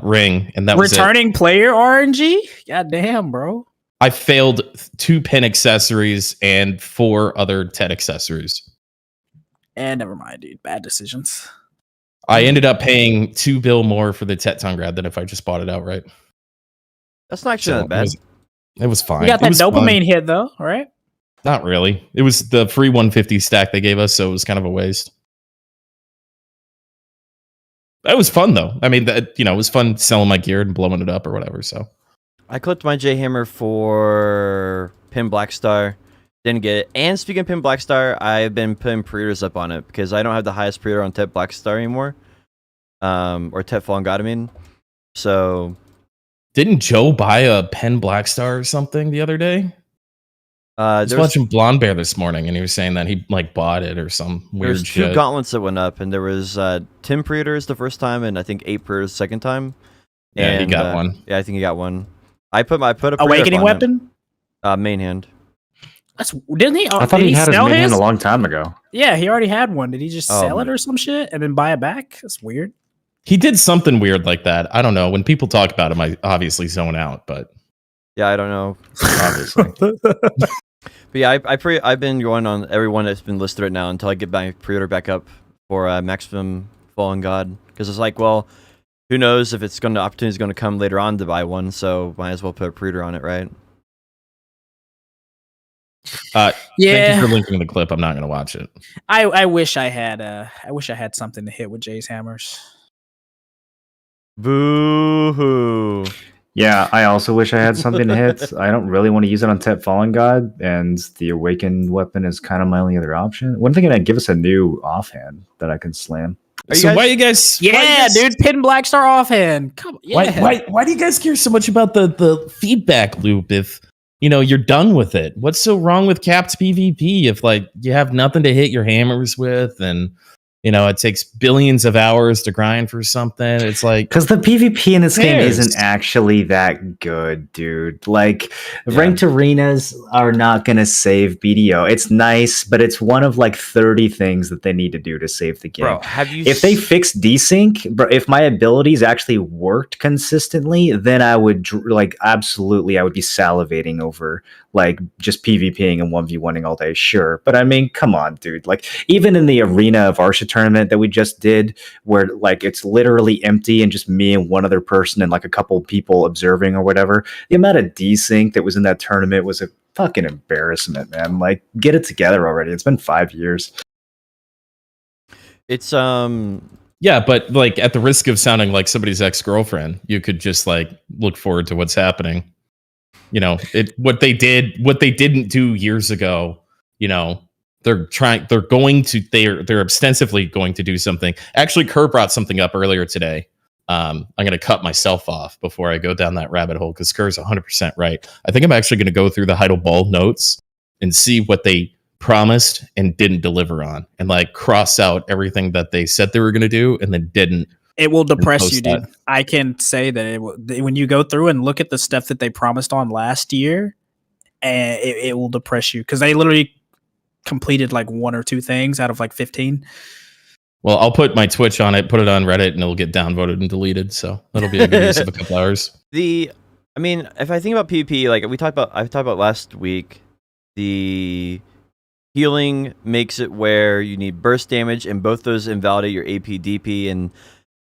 ring, and that was Returning player RNG? God damn, bro. I failed 2 pin accessories and 4 other Tet accessories. And never mind, dude. Bad decisions. I ended up paying $2 bill more for the Tet tongue grad than if I just bought it outright. That's not actually that bad. It was fine. You got It that was fun. dopamine hit though, right? Not really. It was the free 150 stack they gave us, so it was kind of a waste. It was fun though. I mean, it was fun selling my gear and blowing it up or whatever. So I clipped my J Hammer for Pin Blackstar. Didn't get it. And speaking of Pin Blackstar, I've been putting pre-orders up on it because I don't have the highest pre-order on Tet Blackstar anymore. Or Tet Fallen God, I mean. So didn't Joe buy a Pen Blackstar or something the other day? I was watching Blonde Bear this morning, and he was saying that he bought it or some weird there's shit. 2 gauntlets that went up, and there was 10 pre-orders the first time, and I think 8 pre-orders the second time. Yeah, and, he got one. Yeah, I think he got one. I put a pre-order Awakening up on weapon? it. Main hand. Didn't he? I thought did he had his sell main hand a long time ago. Yeah, he already had one. Did he just Oh, sell it man. or some shit and then buy it back? That's weird. He did something weird like that. I don't know. When people talk about him, I obviously zone out, but Yeah, I don't know. Obviously. But yeah, I've been going on every one that's been listed right now until I get my pre-order back up for Maximum Fallen God, because it's like, well, who knows if the opportunity is going to come later on to buy one, so might as well put a pre-order on it, right? thank Yeah, you for linking the clip. I'm not going to watch it. I wish I had something to hit with Jay's hammers. Boo hoo! Yeah, I also wish I had something to hit. I don't really want to use it on Tet Fallen God, and the Awakened weapon is kind of my only other option. When thinking I'd give us a new offhand that I can slam. Why you guys? Yeah, dude, Pin Blackstar offhand. Come on, yeah. Why do you guys care so much about the feedback loop if you're done with it? What's so wrong with capped PvP if you have nothing to hit your hammers with and it takes billions of hours to grind for something? It's like, because the PvP in this game cares? isn't actually that good, dude. Ranked arenas are not going to save BDO. It's nice, but it's one of 30 things that they need to do to save the game. Bro, have you? If they fixed desync, bro, if my abilities actually worked consistently, then I would absolutely, I would be salivating over just PvPing and 1v1ing all day. Sure, but I mean, come on, dude. Even in the arena of Arsha tournament that we just did, where it's literally empty and just me and one other person and a couple people observing or whatever, the amount of desync that was in that tournament was a fucking embarrassment, man. Get it together already. It's been 5 years. It's yeah, but at the risk of sounding like somebody's ex-girlfriend, you could just look forward to what's happening. What they didn't do years ago. They're ostensively going to do something. Actually, Kerr brought something up earlier today. I'm going to cut myself off before I go down that rabbit hole because Kerr's 100% right. I think I'm actually going to go through the Heidelball notes and see what they promised and didn't deliver on, and cross out everything that they said they were going to do and then didn't. It will depress post you, dude. that. I can say that when you go through and look at the stuff that they promised on last year, it will depress you because they literally completed 1 or 2 things out of 15. Well, I'll put my Twitch on it, put it on Reddit, and it'll get downvoted and deleted. So that'll be a good use of a couple hours. I mean, if I think about PvP, I talked about last week, the healing makes it where you need burst damage, and both those invalidate your AP DP. And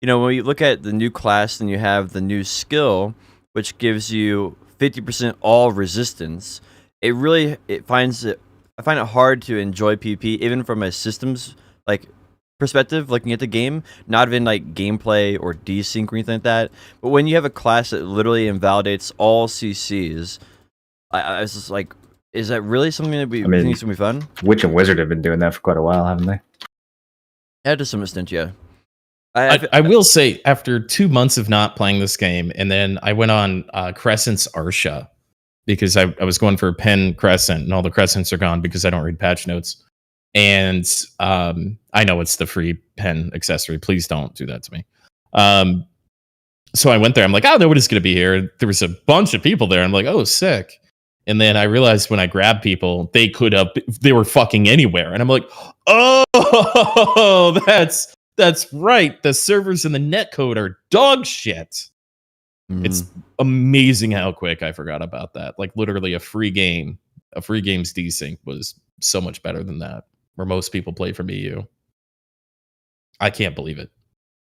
when you look at the new class, then you have the new skill, which gives you 50% all resistance. It finds it I find it hard to enjoy PvP even from a systems like perspective, looking at the game, not even like gameplay or desync or anything like that. But when you have a class that literally invalidates all CCs, I was just like, is that really something that we think is gonna be fun? Witch and Wizard have been doing that for quite a while, haven't they? Yeah, to some extent, yeah. I will say, after 2 months of not playing this game, and then I went on Crescent's Arsha because I was going for a Pen Crescent, and all the Crescents are gone because I don't read patch notes. And I know it's the free pen accessory. Please don't do that to me. So I went there. I'm like, oh, nobody's going to be here. There was a bunch of people there. I'm like, oh, sick. And then I realized when I grabbed people, they were fucking anywhere. And I'm like, oh, that's right. The servers and the netcode are dog shit. It's amazing how quick I forgot about that. Like literally a free game's desync was so much better than that, where most people play from EU. I can't believe it.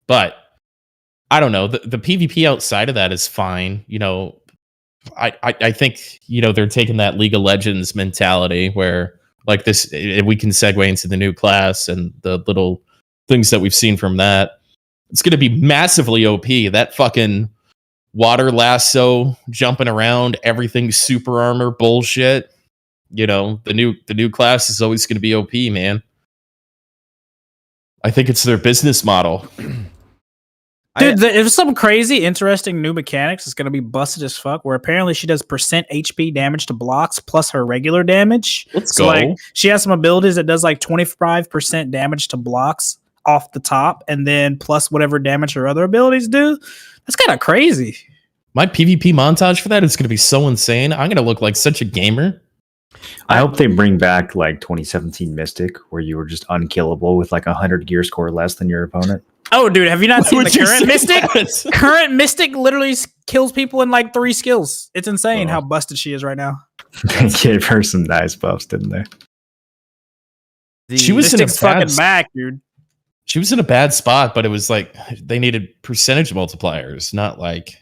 But I don't know. The PvP outside of that is fine. You know, I think, you know, they're taking that League of Legends mentality where like this, we can segue into the new class and the little things that we've seen from that. It's going to be massively OP. That fucking water lasso jumping around, everything's super armor bullshit. You know, the new class is always going to be OP, man. I think it's their business model. Dude, there's some crazy, interesting new mechanics. It's going to be busted as fuck, where apparently she does percent HP damage to blocks plus her regular damage. Let's go. Like, she has some abilities that does like 25% damage to blocks off the top, and then plus whatever damage her other abilities do. That's kind of crazy. My PvP montage for that is going to be so insane. I'm going to look like such a gamer. I hope they bring back like 2017 Mystic, where you were just unkillable with like 100 gear score less than your opponent. Oh, dude, have you not seen the would you current say Mystic? that? Current Mystic literally kills people in like 3 skills. It's insane how busted she is right now. They gave her some nice buffs, didn't they? She was Mystic's fucking back, dude. She was in a bad spot, but it was like they needed percentage multipliers, not like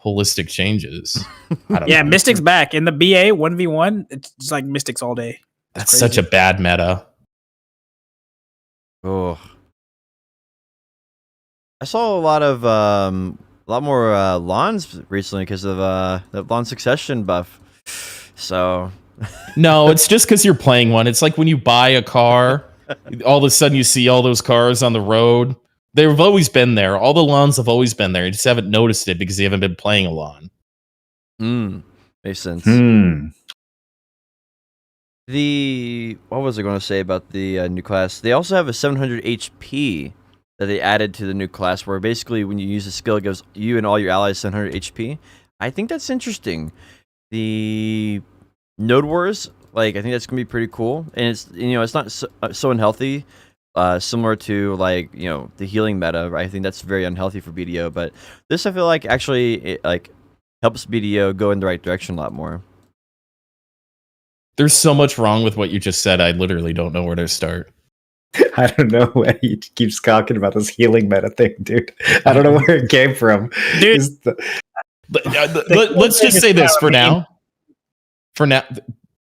holistic changes. I don't know. Mystic's back in the BA 1v1. It's like Mystics all day. That's such a bad meta. Oh, I saw a lot more lawns recently because of the lawn succession buff. So No, it's just because you're playing one. It's like when you buy a car, all of a sudden you see all those cars on the road. They've always been there. All the lawns have always been there. You just haven't noticed it because you haven't been playing a lawn. Makes sense. What was I going to say about the new class? They also have a 700 HP that they added to the new class, where basically when you use a skill, it gives you and all your allies 700 HP. I think that's interesting. The Node Wars, like, I think that's gonna be pretty cool, and it's, you know, it's not so unhealthy, similar to like, you know, the healing meta. Right? I think that's very unhealthy for BDO, but this, I feel like, actually it like helps BDO go in the right direction a lot more. There's so much wrong with what you just said. I literally don't know where to start. I don't know why he keeps talking about this healing meta thing, dude. I don't know where it came from. Dude. Let's just say this for now. For now,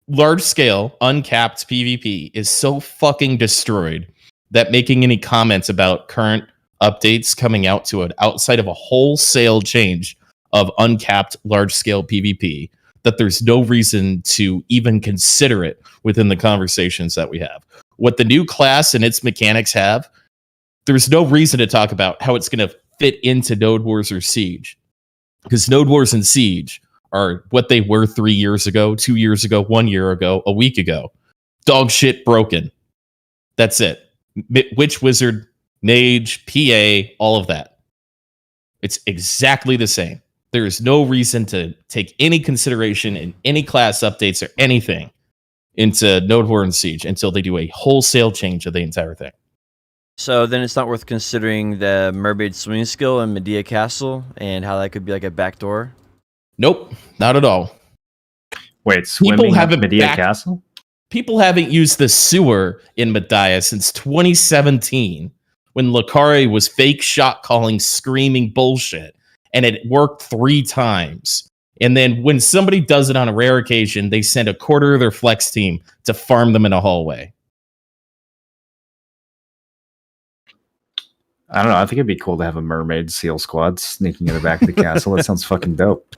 large scale, uncapped PvP is so fucking destroyed that making any comments about current updates coming out to it outside of a wholesale change of uncapped large scale PvP, that there's no reason to even consider it within the conversations that we have. What the new class and its mechanics have, there's no reason to talk about how it's going to fit into Node Wars or Siege. Because Node Wars and Siege are what they were 3 years ago, 2 years ago, 1 year ago, a week ago. Dog shit broken. That's it. Witch, Wizard, Mage, PA, all of that. It's exactly the same. There is no reason to take any consideration in any class updates or anything into Node War and Siege until they do a wholesale change of the entire thing. So then it's not worth considering the Mermaid swimming skill in Medea Castle and how that could be like a backdoor? Nope, not at all. Wait, swimming at Medea Castle? People haven't used the sewer in Medea since 2017 when Lucari was fake shot calling screaming bullshit, and it worked 3 times. And then when somebody does it on a rare occasion, they send a quarter of their flex team to farm them in a hallway. I don't know. I think it'd be cool to have a mermaid seal squad sneaking in the back of the castle. That sounds fucking dope.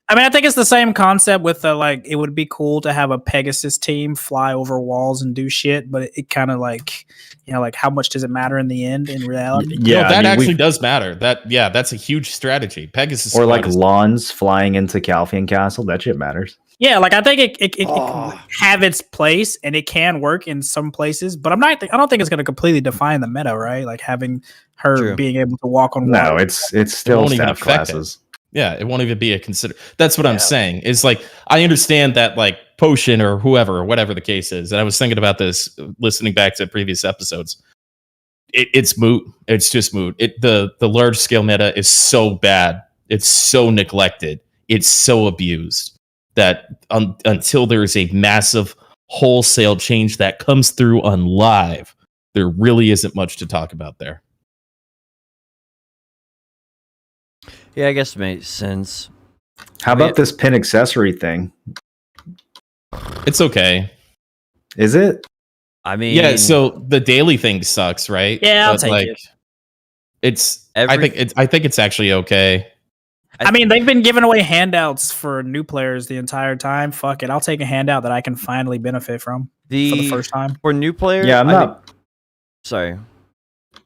I mean, I think it's the same concept with the like. It would be cool to have a Pegasus team fly over walls and do shit, but it kind of like, like how much does it matter in the end in reality? Yeah, that actually does matter. That's a huge strategy. Pegasus or like lawns flying into Calfian Castle. That shit matters. Yeah, like I think it can have its place and it can work in some places, but I don't think it's going to completely define the meta, right? Like having her being able to walk on water. No, it's still staff classes. Yeah, it won't even be a consider. That's what I'm saying. Is like I understand that like Potion or whoever or whatever the case is, and I was thinking about this listening back to previous episodes. It's moot. It's just moot. The large scale meta is so bad. It's so neglected. It's so abused that until there is a massive wholesale change that comes through on live, there really isn't much to talk about there. Yeah, I guess it makes sense. How about this pin accessory thing? It's okay. Is it? I mean, yeah. So the daily thing sucks, right? Yeah, I'll take it. I think it's actually okay. I mean, they've been giving away handouts for new players the entire time. Fuck it, I'll take a handout that I can finally benefit from for the first time. For new players, yeah, I'm not. Sorry.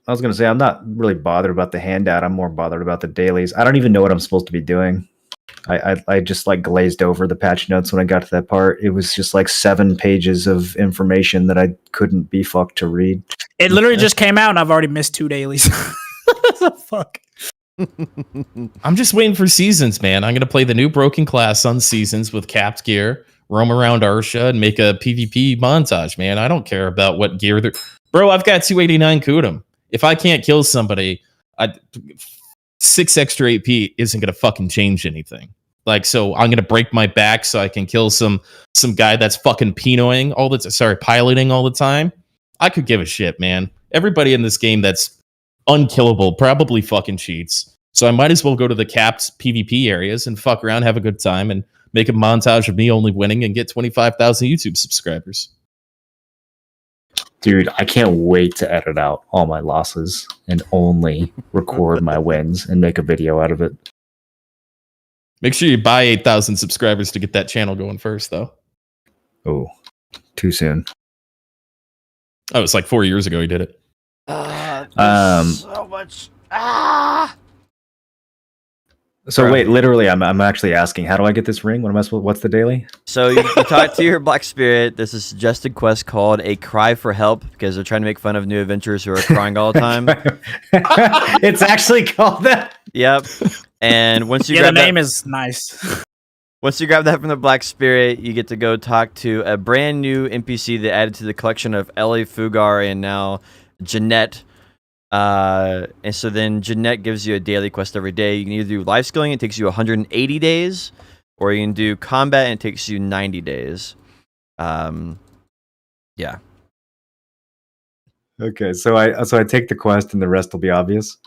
I was going to say, I'm not really bothered about the handout. I'm more bothered about the dailies. I don't even know what I'm supposed to be doing. I just like glazed over the patch notes when I got to that part. It was just like 7 pages of information that I couldn't be fucked to read. It literally just came out and I've already missed 2 dailies. Fuck. I'm just waiting for Seasons, man. I'm going to play the new Broken class on Seasons with capped gear, roam around Arsha, and make a PvP montage, man. I don't care about what gear they're... Bro, I've got 289 Kudum. If I can't kill somebody, 6 extra AP isn't going to fucking change anything. Like, so I'm going to break my back so I can kill some guy that's fucking piloting all the time. I could give a shit, man. Everybody in this game that's unkillable probably fucking cheats. So I might as well go to the capped PvP areas and fuck around, have a good time, and make a montage of me only winning and get 25,000 YouTube subscribers. Dude, I can't wait to edit out all my losses and only record my wins and make a video out of it. Make sure you buy 8,000 subscribers to get that channel going first, though. Oh, too soon. Oh, it's like 4 years ago he did it. So much. So wait, literally, I'm actually asking, how do I get this ring? What am I supposed? What's the daily? So you talk to your Black Spirit. There's a suggested quest called A Cry for Help because they're trying to make fun of new adventurers who are crying all the time. It's actually called that. Yep. And once you the grab name that, is nice. once you grab that from the Black Spirit, you get to go talk to a brand new NPC that added to the collection of L.A. Fugar and now Jeanette. And so then Jeanette gives you a daily quest every day. You can either do life skilling, it takes you 180 days, or you can do combat and it takes you 90 days. Yeah. Okay, so I take the quest and the rest will be obvious.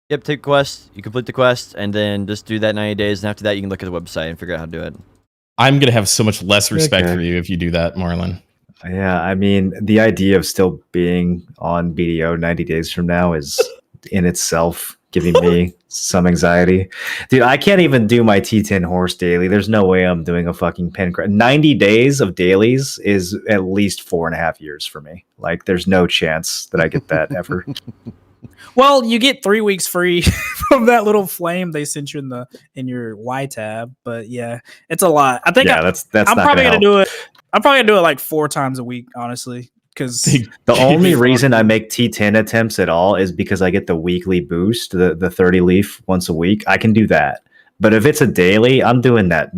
Yep, take quest, you complete the quest, and then just do that 90 days, and after that you can look at the website and figure out how to do it. I'm gonna have so much less respect for you if you do that, Marlon. Yeah, I mean, the idea of still being on BDO 90 days from now is in itself giving me some anxiety. Dude, I can't even do my T10 horse daily. There's no way I'm doing a fucking pen. 90 days of dailies is at least 4.5 years for me. Like, there's no chance that I get that ever. Well, you get 3 weeks free from that little flame they sent you in your Y tab. But yeah, it's a lot. I think that's I'm not probably gonna do it. I'm probably gonna do it like 4 times a week, honestly. Because the only reason I make T10 attempts at all is because I get the weekly boost, the 30 leaf once a week. I can do that. But if it's a daily, I'm doing that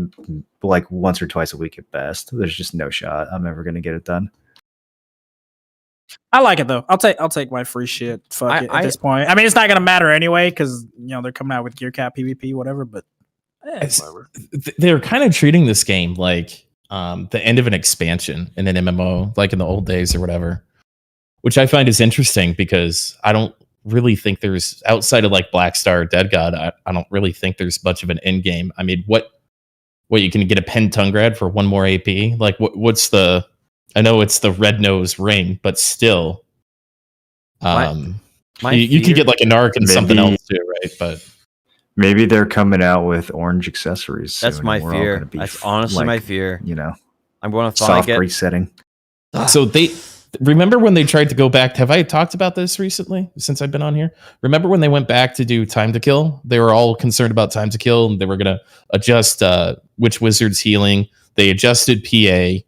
like once or twice a week at best. There's just no shot I'm ever gonna get it done. I like it though. I'll take my free shit. Fuck it at this point. I mean, it's not gonna matter anyway because they're coming out with gear cap PvP, whatever. But whatever. They're kind of treating this game like the end of an expansion in an MMO, like in the old days or whatever, which I find is interesting because I don't really think there's, outside of like Black Star or Dead God, I don't really think there's much of an end game. I mean, what what, you can get a Pentungrad for 1 more AP? Like, what's the? I know it's the red nose ring, but still, you could get like a Narc and something else too, right? But maybe they're coming out with orange accessories. That's soon, my and we're all fear. gonna be That's honestly my fear. You know, I'm going to finally soft resetting. So they remember when they tried to go back. Have I talked about this recently since I've been on here? Remember when they went back to do Time to Kill? They were all concerned about Time to Kill, and they were going to adjust Witch Wizard's healing. They adjusted PA,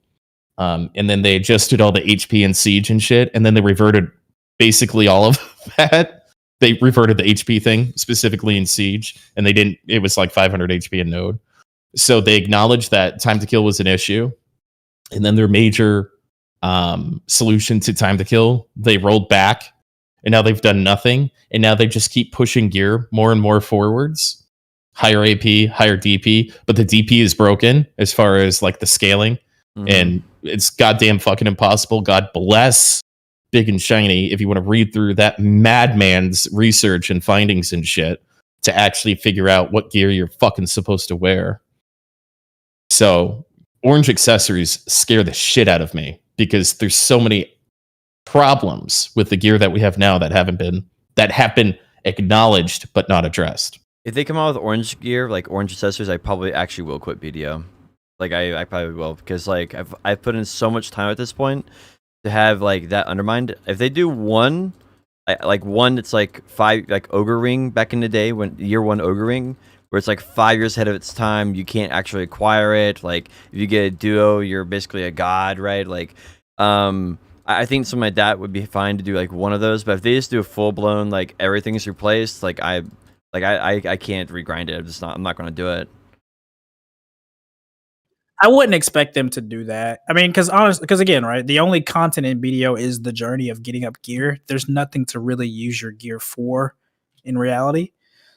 and then they adjusted all the HP and Siege and shit, and then they reverted basically all of that. They reverted the HP thing specifically in Siege, and they didn't. It was like 500 HP in Node. So they acknowledged that Time to Kill was an issue, and then their major solution to Time to Kill, they rolled back, and now they've done nothing, and now they just keep pushing gear more and more forwards, higher AP, higher DP, but the DP is broken as far as like the scaling, and it's goddamn fucking impossible. God bless Big and Shiny if you want to read through that madman's research and findings and shit to actually figure out what gear you're fucking supposed to wear. So orange accessories scare the shit out of me, because there's so many problems with the gear that we have now that have been acknowledged but not addressed. If they come out with orange gear, like orange accessories, I probably actually will quit BDO. Like I probably will, because like I've put in so much time at this point to have like that undermined. If they do one, it's like 5, like Ogre Ring back in the day, when year 1 Ogre Ring, where it's like 5 years ahead of its time. You can't actually acquire it. Like if you get a duo, you're basically a god, right? Like, I think something like that would be fine to do, like one of those. But if they just do a full blown, like everything's replaced, I can't regrind it. I'm not going to do it. I wouldn't expect them to do that. I mean, because again, right, the only content in BDO is the journey of getting up gear. There's nothing to really use your gear for in reality.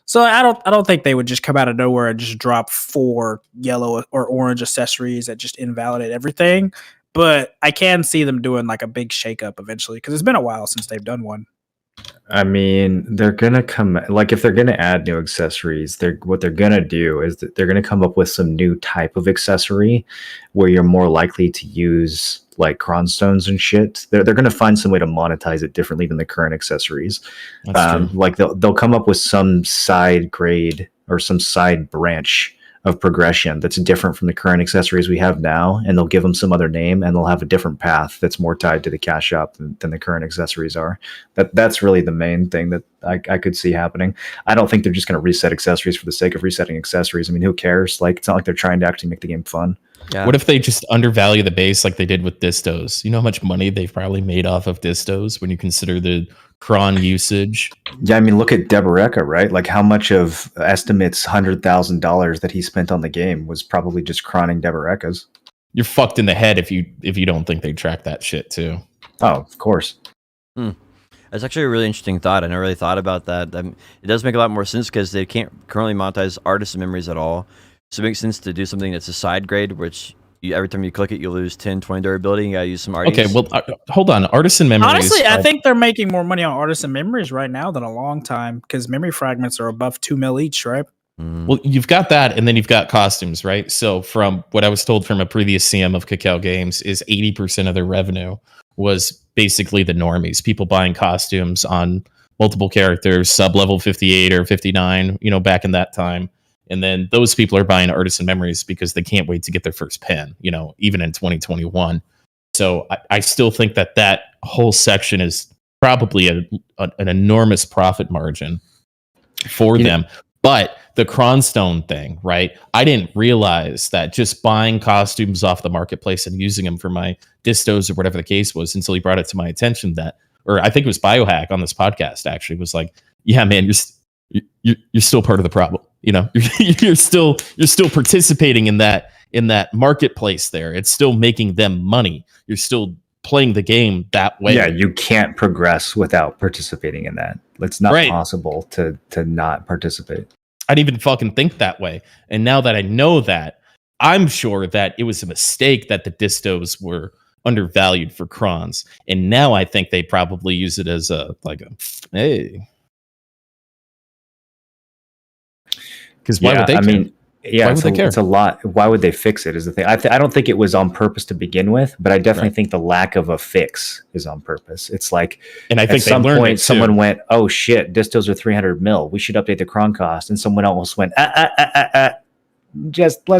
So I don't think they would just come out of nowhere and just drop 4 yellow or orange accessories that just invalidate everything. But I can see them doing like a big shakeup eventually, because it's been a while since they've done one. I mean, they're gonna come, like, if they're gonna add new accessories, what they're gonna do is that they're gonna come up with some new type of accessory where you're more likely to use like cronstones and shit. They're gonna find some way to monetize it differently than the current accessories. Like they'll come up with some side grade or some side branch of progression that's different from the current accessories we have now, and they'll give them some other name, and they'll have a different path that's more tied to the cash shop than the current accessories are. That's really the main thing that I could see happening. I don't think they're just going to reset accessories for the sake of resetting accessories. I mean, who cares? Like, it's not like they're trying to actually make the game fun. Yeah. What if they just undervalue the base like they did with distos? You know how much money they've probably made off of distos when you consider the cron usage? Yeah, I mean, look at Deboreka, right? Like, how much of Estimate's $100,000 that he spent on the game was probably just cronning Deberekas. You're fucked in the head if you don't think they track that shit too. Oh, of course. That's actually a really interesting thought. I never really thought about that. It does make a lot more sense, because they can't currently monetize artisan memories at all. So it makes sense to do something that's a side grade, which every time you click it, you lose 10, 20 durability. You gotta use some arties. Okay, well, hold on. Artisan memories. Honestly, I think they're making more money on artisan memories right now than a long time, because memory fragments are above 2 mil each, right? Well, you've got that, and then you've got costumes, right? So from what I was told from a previous CM of Cacao Games is 80% of their revenue was basically the normies, people buying costumes on multiple characters, sub-level 58 or 59, back in that time. And then those people are buying artisan memories because they can't wait to get their first pen, even in 2021. So I still think that whole section is probably an enormous profit margin for them. But the Cronstone thing, right? I didn't realize that just buying costumes off the marketplace and using them for my distos or whatever the case was until he brought it to my attention or I think it was Biohack on this podcast actually was like, yeah, man, you're still part of the problem. You're still participating in that marketplace there. It's still making them money. You're still playing the game that way. Yeah, you can't progress without participating in that. It's not possible to not participate. I didn't even fucking think that way. And now that I know that, I'm sure that it was a mistake that the distos were undervalued for crons. And now I think they probably use it as hey. Because why would they? Yeah, Why would they care? it's a lot. Why would they fix it? Is the thing. I don't think it was on purpose to begin with, but I definitely Right. think the lack of a fix is on purpose. It's like And I at think they some learned it point too. someone went, "Oh shit, distos are 300 mil. We should update the cron cost," and someone else went, let's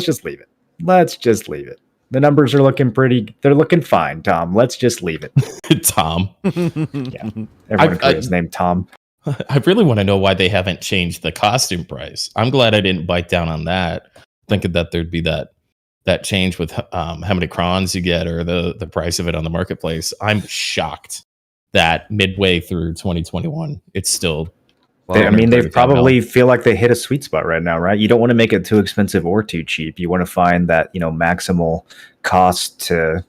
just leave it. Let's just leave it. The numbers are looking pretty. They're looking fine, Tom. Let's just leave it. Tom. Yeah, everyone in Korea is named Tom. I really want to know why they haven't changed the costume price. I'm glad I didn't bite down on that, thinking that there'd be that change with how many crons you get or the price of it on the marketplace. I'm shocked that midway through 2021, it's still. I mean, they probably feel like they hit a sweet spot right now, right? You don't want to make it too expensive or too cheap. You want to find that, maximal cost to,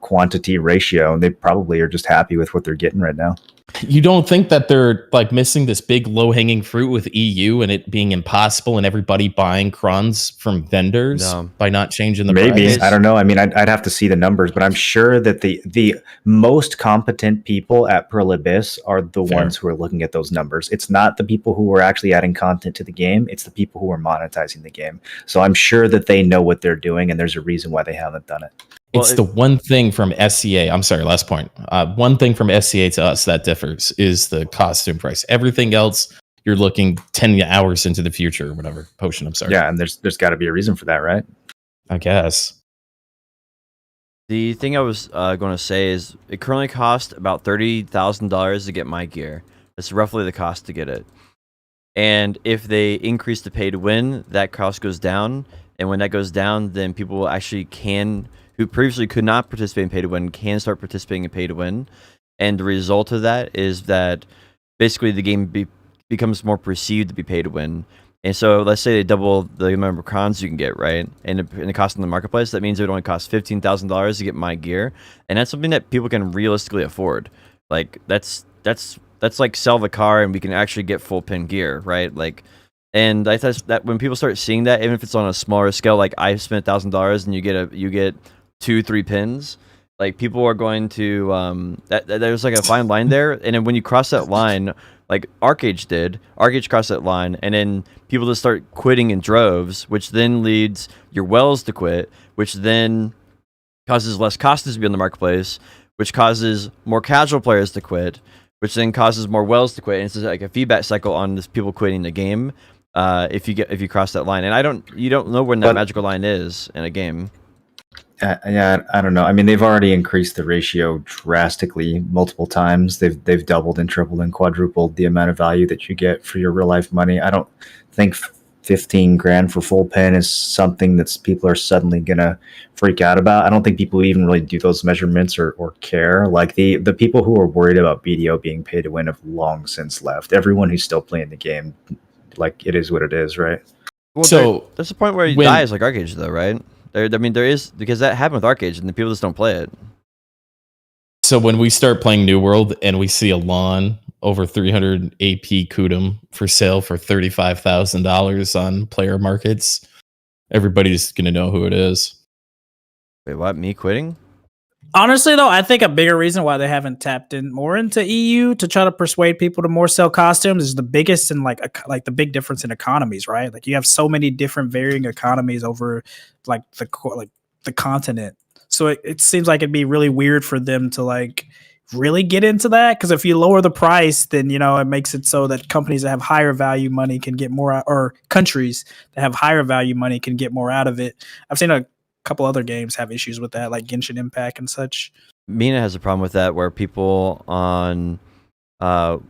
quantity ratio. And they probably are just happy with what they're getting right now. You don't think that they're like missing this big low hanging fruit with EU and it being impossible and everybody buying crons from vendors by not changing the price? I don't know. I mean, I'd have to see the numbers, but I'm sure that the most competent people at Pearl Abyss are the ones who are looking at those numbers. It's not the people who are actually adding content to the game. It's the people who are monetizing the game. So I'm sure that they know what they're doing, and there's a reason why they haven't done it. It's the one thing from SCA. I'm sorry, last point. One thing from SCA to us that differs is the costume price. Everything else, you're looking 10 hours into the future or whatever. Potion, I'm sorry. Yeah, and there's got to be a reason for that, right? I guess. The thing I was going to say is it currently costs about $30,000 to get my gear. That's roughly the cost to get it. And if they increase the pay to win, that cost goes down. And when that goes down, then people actually who previously could not participate in pay to win can start participating in pay to win. And the result of that is that basically the game becomes more perceived to be pay to win. And so let's say they double the amount of crons you can get, right? And the cost in the marketplace, that means it only costs $15,000 to get my gear. And that's something that people can realistically afford. Like that's like sell the car and we can actually get full pin gear, right? Like, and I thought that when people start seeing that, even if it's on a smaller scale, like I spent $1,000 and you get 2-3 pins, like people are going to there's like a fine line there, and then when you cross that line, like Arcage crossed that line, and then people just start quitting in droves, which then leads your wells to quit, which then causes less costas to be on the marketplace, which causes more casual players to quit, which then causes more wells to quit, and it's like a feedback cycle on this people quitting the game if you cross that line. And you don't know when that magical line is in a game. Yeah, I don't know. I mean, they've already increased the ratio drastically multiple times. They've doubled and tripled and quadrupled the amount of value that you get for your real life money. I don't think 15 grand for full pin is something that people are suddenly gonna freak out about. I don't think people even really do those measurements or care. Like the people who are worried about BDO being pay to win have long since left. Everyone who's still playing the game, like, it is what it is, right? Well, so there's a point where you die as like Arcage, though, right? There is, because that happened with Arcage, and the people just don't play it. So when we start playing New World and we see a lawn over 300 AP Kudum for sale for $35,000 on player markets, everybody's gonna know who it is. Wait, what? Me quitting? Honestly, though, I think a bigger reason why they haven't tapped in more into EU to try to persuade people to more sell costumes is the biggest and like the big difference in economies, right? Like you have so many different varying economies over like the continent. So it seems like it'd be really weird for them to like really get into that, because if you lower the price, then it makes it so that companies that have higher value money can get more, or countries that have higher value money can get more out of it. I've seen a couple other games have issues with that, like Genshin Impact and such. Mina has a problem with that, where people on I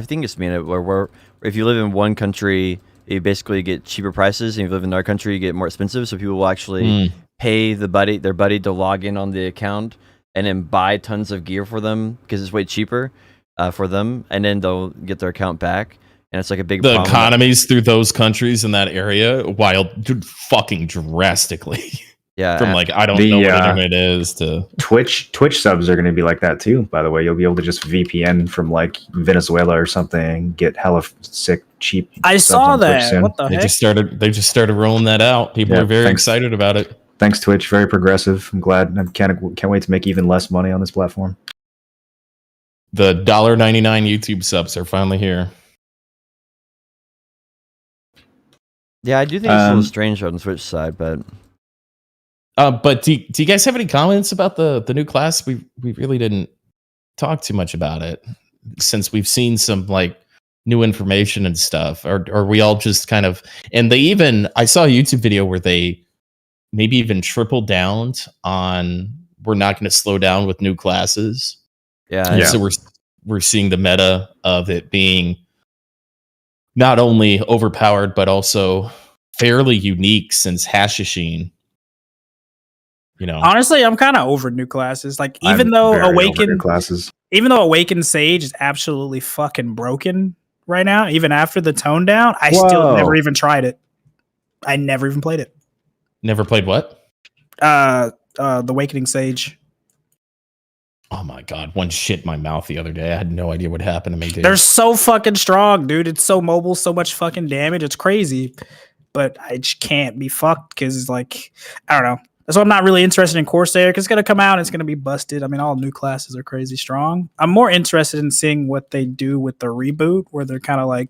think it's Mina, where if you live in one country, you basically get cheaper prices, and if you live in another country, you get more expensive. So people will actually pay their buddy to log in on the account and then buy tons of gear for them because it's way cheaper for them, and then they'll get their account back. And it's like a big the problem. Economies through those countries in that area, fucking drastically. Yeah, from like I don't know what internet is to Twitch subs are going to be like that too. By the way, you'll be able to just VPN from like Venezuela or something, get hella sick cheap. I saw that. What the heck? They just started rolling that out. People are very excited about it. Thanks, Twitch. Very progressive. I'm glad. I can't wait to make even less money on this platform. The $1.99 YouTube subs are finally here. Yeah, I do think it's a little strange on the Switch side, but But do you guys have any comments about the new class? We really didn't talk too much about it since we've seen some like new information and stuff. Or we all just kind of, and I saw a YouTube video where they maybe even tripled down on we're not going to slow down with new classes. yeah, And so we're seeing the meta of it being not only overpowered but also fairly unique since Hashishine. Honestly, I'm kind of over new classes. Like even though Awakened Sage is absolutely fucking broken right now, even after the tone down, I still never even tried it. I never even played it. Never played what? The Awakening Sage. Oh my god, one shit in my mouth the other day. I had no idea what happened to me, dude. They're so fucking strong, dude. It's so mobile, so much fucking damage. It's crazy. But I just can't be fucked because it's like, I don't know. That's why I'm not really interested in Corsair, because it's going to come out and it's going to be busted. I mean, all new classes are crazy strong. I'm more interested in seeing what they do with the reboot, where they're kind of like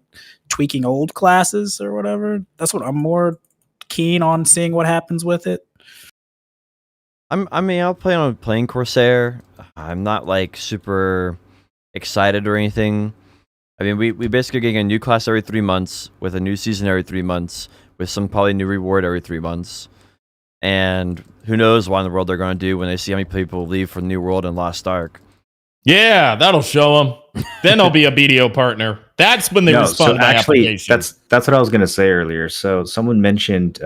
tweaking old classes or whatever. That's what I'm more keen on seeing what happens with it. I'll plan on playing Corsair. I'm not like super excited or anything. I mean, we basically getting a new class every 3 months with a new season every 3 months with some probably new reward every 3 months. And who knows what in the world they're going to do when they see how many people leave for New World and Lost Ark. Yeah, that'll show them. Then I'll be a BDO partner. That's when they respond to my application. That's what I was going to say earlier. So someone mentioned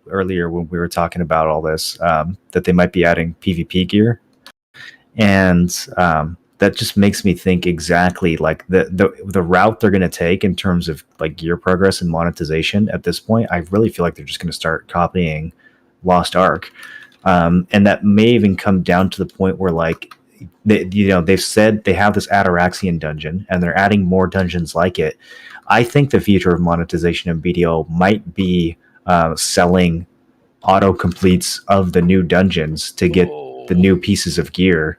earlier when we were talking about all this that they might be adding PvP gear. And that just makes me think exactly like the route they're going to take in terms of like gear progress and monetization at this point. I really feel like they're just going to start copying Lost Ark, and that may even come down to the point where like they've said they have this Ataraxian dungeon and they're adding more dungeons like it. I think the future of monetization in BDO might be selling auto completes of the new dungeons to get the new pieces of gear.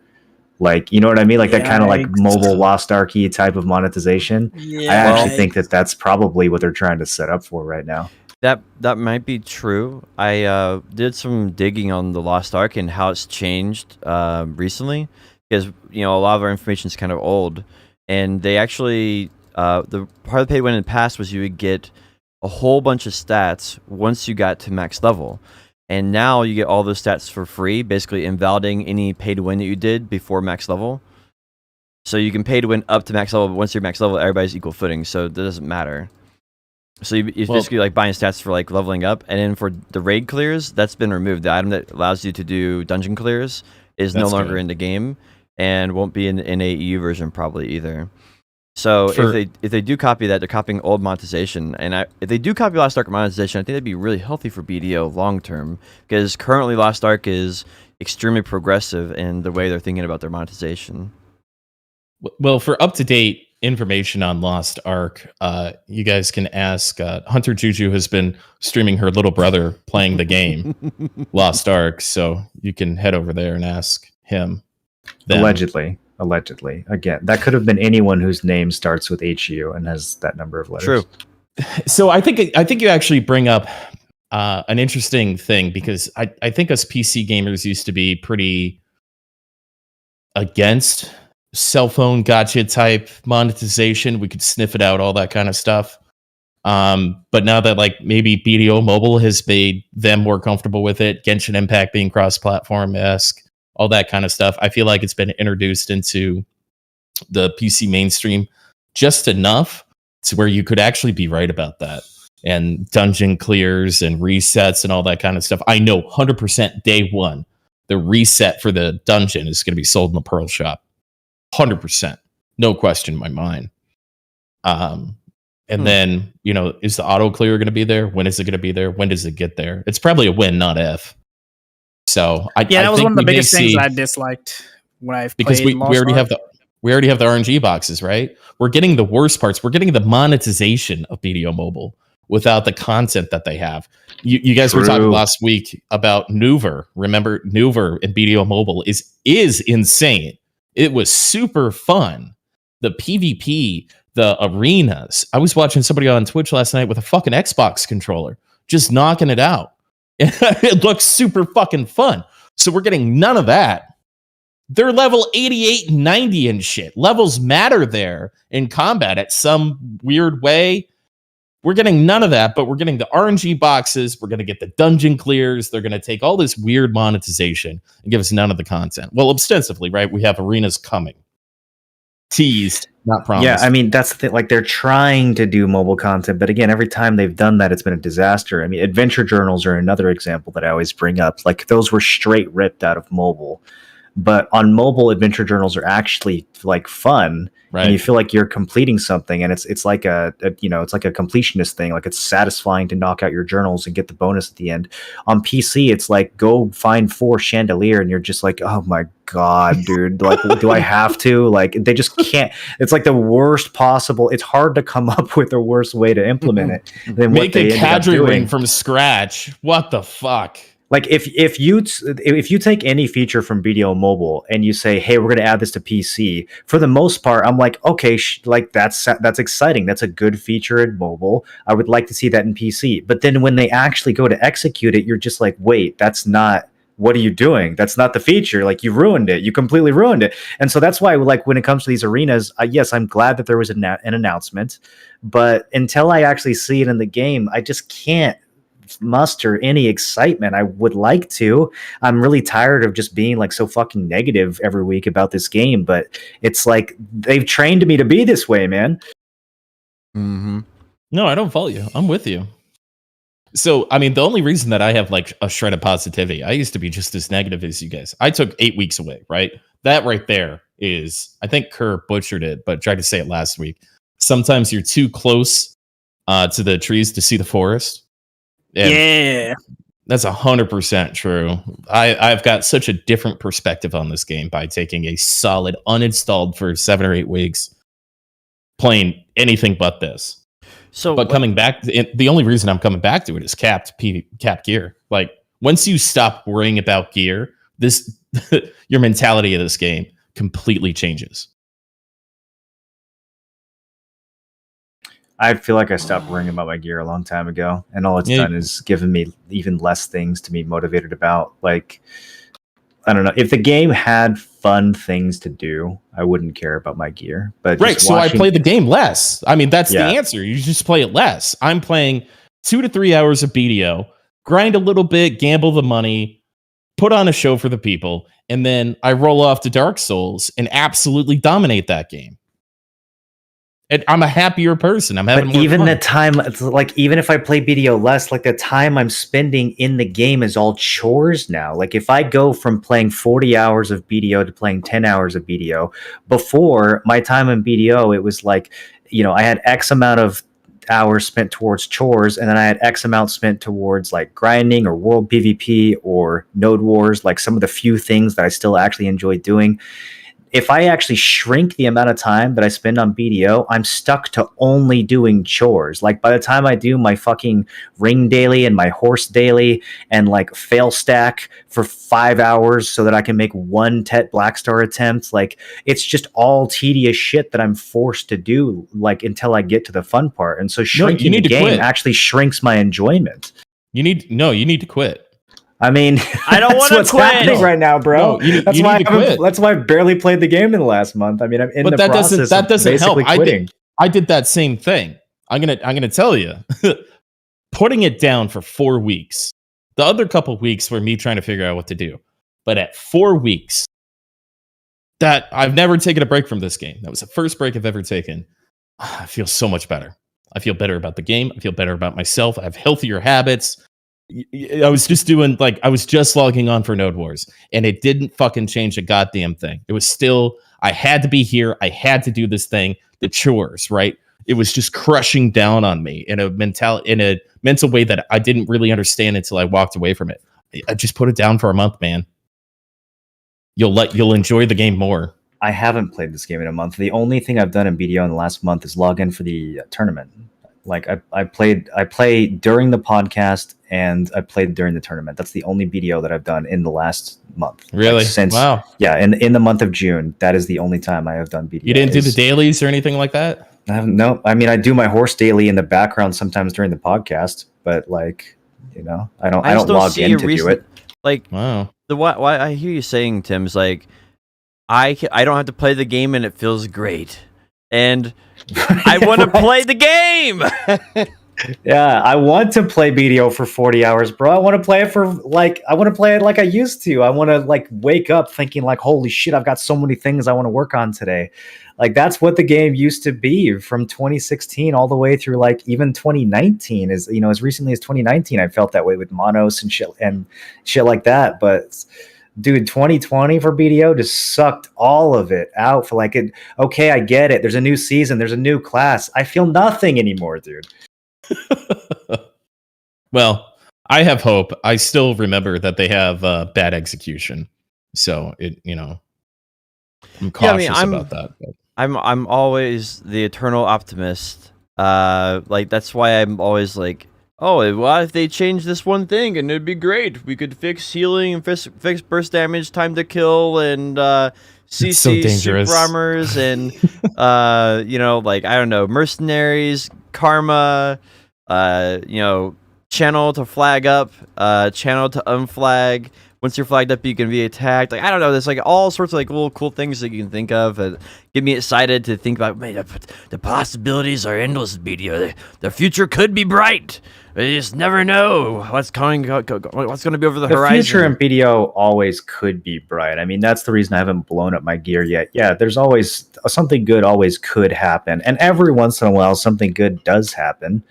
Like, you know what I mean? Like that kind of like mobile Lost Ark-y type of monetization. I actually think that's probably what they're trying to set up for right now. That might be true. I did some digging on the Lost Ark and how it's changed recently, because a lot of our information is kind of old, and they actually the part of the pay win in the past was you would get a whole bunch of stats once you got to max level, and now you get all those stats for free, basically invalidating any pay to win that you did before max level. So you can pay to win up to max level, but once you're max level, everybody's equal footing, so that doesn't matter. So you're basically like buying stats for like leveling up, and then for the raid clears, that's been removed. The item that allows you to do dungeon clears is no longer in the game, and won't be in the EU version probably either. So if they do copy that, they're copying old monetization, and if they do copy Lost Ark monetization, I think that'd be really healthy for BDO long term, because currently Lost Ark is extremely progressive in the way they're thinking about their monetization. Well, for up to date information on Lost Ark, you guys can ask Hunter Juju has been streaming her little brother playing the game Lost Ark, so you can head over there and ask him. Allegedly, again, that could have been anyone whose name starts with HU and has that number of letters. True. So I think you actually bring up an interesting thing, because I think us PC gamers used to be pretty against cell phone gotcha type monetization. We could sniff it out, all that kind of stuff. But now that like maybe BDO Mobile has made them more comfortable with it, Genshin Impact being cross-platform-esque, all that kind of stuff, I feel like it's been introduced into the PC mainstream just enough to where you could actually be right about that. And dungeon clears and resets and all that kind of stuff. I know 100% day one, the reset for the dungeon is going to be sold in the Pearl shop. 100%. No question in my mind. And then, is the auto clear going to be there? When is it going to be there? When does it get there? It's probably a win, not if. So that was one of the biggest things I disliked when I've played because we already have the RNG boxes, right? We're getting the worst parts. We're getting the monetization of BDO Mobile without the content that they have. You guys were talking last week about Nuver. Remember, Nuver and BDO Mobile is insane. It was super fun. the PvP, the arenas. I was watching somebody on Twitch last night with a fucking Xbox controller, just knocking it out. It looks super fucking fun. So we're getting none of that. They're level 88 and 90 and shit. Levels matter there in combat at some weird way. We're getting none of that, but we're getting the RNG boxes. We're going to get the dungeon clears. They're going to take all this weird monetization and give us none of the content. Well, ostensibly, right? We have arenas coming. Teased, not promised. Yeah, I mean, that's the thing. Like, they're trying to do mobile content, but again, every time they've done that, it's been a disaster. I mean, adventure journals are another example that I always bring up. Like, those were straight ripped out of mobile. But on mobile, adventure journals are actually like fun, Right. and you feel like you're completing something, and it's like it's like a completionist thing. Like, it's satisfying to knock out your journals and get the bonus at the end. On PC, it's like go find 4 chandelier, and you're just like, oh my god, dude! Like, do I have to? Like, they just can't. It's like the worst possible. It's hard to come up with the worst way to implement it than Make what they a ended up cadre doing. ring from scratch. What the fuck? Like, if you take any feature from BDO Mobile and you say, hey, we're going to add this to PC, for the most part, I'm like, okay, like that's exciting. That's a good feature in mobile. I would like to see that in PC. But then when they actually go to execute it, you're just like, wait, that's not. What are you doing? That's not the feature. Like, you ruined it. You completely ruined it. And so that's why, like, when it comes to these arenas, yes, I'm glad that there was an announcement, but until I actually see it in the game, I just can't muster any excitement. I would like to. I'm really tired of just being like so fucking negative every week about this game, but it's like they've trained me to be this way, man. Mm-hmm. No, I don't follow you. I'm with you. So, I mean, the only reason that I have like a shred of positivity, I used to be just as negative as you guys. I took 8 weeks away, right? That right there is, I think Kerr butchered it, but tried to say it last week. Sometimes you're too close to the trees to see the forest. And Yeah. that's 100% true. I've got such a different perspective on this game by taking a solid uninstalled for 7 or 8 weeks, playing anything but this. So, But coming back, the only reason I'm coming back to it is capped gear. Like, once you stop worrying about gear, this your mentality of this game completely changes. I feel like I stopped worrying about my gear a long time ago, and all it's done is given me even less things to be motivated about. Like, I don't know. If the game had fun things to do, I wouldn't care about my gear. But right, so I play the game less. I mean, that's the answer. You just play it less. I'm playing 2 to 3 hours of BDO, grind a little bit, gamble the money, put on a show for the people, and then I roll off to Dark Souls and absolutely dominate that game. And I'm a happier person. I'm having more even fun. the time, like, even if I play BDO less, like, the time I'm spending in the game is all chores now. Like, if I go from playing 40 hours of BDO to playing 10 hours of BDO, before my time in BDO, it was like, I had X amount of hours spent towards chores, and then I had X amount spent towards like grinding or world PvP or node wars, like some of the few things that I still actually enjoy doing. If I actually shrink the amount of time that I spend on BDO, I'm stuck to only doing chores. Like, by the time I do my fucking ring daily and my horse daily and like fail stack for 5 hours so that I can make 1 Tet Blackstar attempt, like, it's just all tedious shit that I'm forced to do, like, until I get to the fun part. And so shrinking the game actually shrinks my enjoyment. You need to quit. I mean, I don't want to quit happening right now, bro. No, that's why I've barely played the game in the last month. I mean, I'm in the process of basically quitting. I did that same thing. I'm gonna tell you, putting it down for 4 weeks. The other couple weeks were me trying to figure out what to do, but at 4 weeks, that I've never taken a break from this game. That was the first break I've ever taken. I feel so much better. I feel better about the game. I feel better about myself. I have healthier habits. I was just logging on for Node Wars, and it didn't fucking change a goddamn thing. It was still, I had to be here. I had to do this thing, the chores, right? It was just crushing down on me in a mental way that I didn't really understand until I walked away from it. I just put it down for a month, man. You'll enjoy the game more. I haven't played this game in a month. The only thing I've done in BDO in the last month is log in for the tournament. Like I play during the podcast and I played during the tournament. That's the only BDO that I've done in the last month. Really? Like, since Wow. Yeah, in the month of June, that is the only time I have done BDO. You didn't do the dailies or anything like that? I haven't, no. I mean, I do my horse daily in the background sometimes during the podcast, but like, I don't just log see in a to do reason- it. Like Wow. why I hear you saying, Tim, is like I don't have to play the game and it feels great, and I want to play the game. Yeah, I want to play BDO for 40 hours, bro. I want to play it like I used to. I want to like wake up thinking like, holy shit, I've got so many things I want to work on today. Like, that's what the game used to be from 2016 all the way through like even 2019. Is as recently as 2019, I felt that way with Monos and shit like that. But dude, 2020 for BDO just sucked all of it out for like it. Okay, I get it. There's a new season. There's a new class. I feel nothing anymore, dude. Well, I have hope. I still remember that they have bad execution, so I'm cautious about that. But. I'm always the eternal optimist. Like that's why I'm always like, oh, well, if they change this one thing and it'd be great. We could fix healing and fix burst damage, time to kill, and CC super armors, and like I don't know, mercenaries, karma. Channel to flag up, channel to unflag. Once you're flagged up, you can be attacked. Like, I don't know, there's like all sorts of like little cool things that you can think of that get me excited to think about. Man, the possibilities are endless, BDO. The future could be bright. You just never know what's going to be over the horizon. The future in BDO always could be bright. I mean, that's the reason I haven't blown up my gear yet. Yeah, there's always something good always could happen. And every once in a while, something good does happen.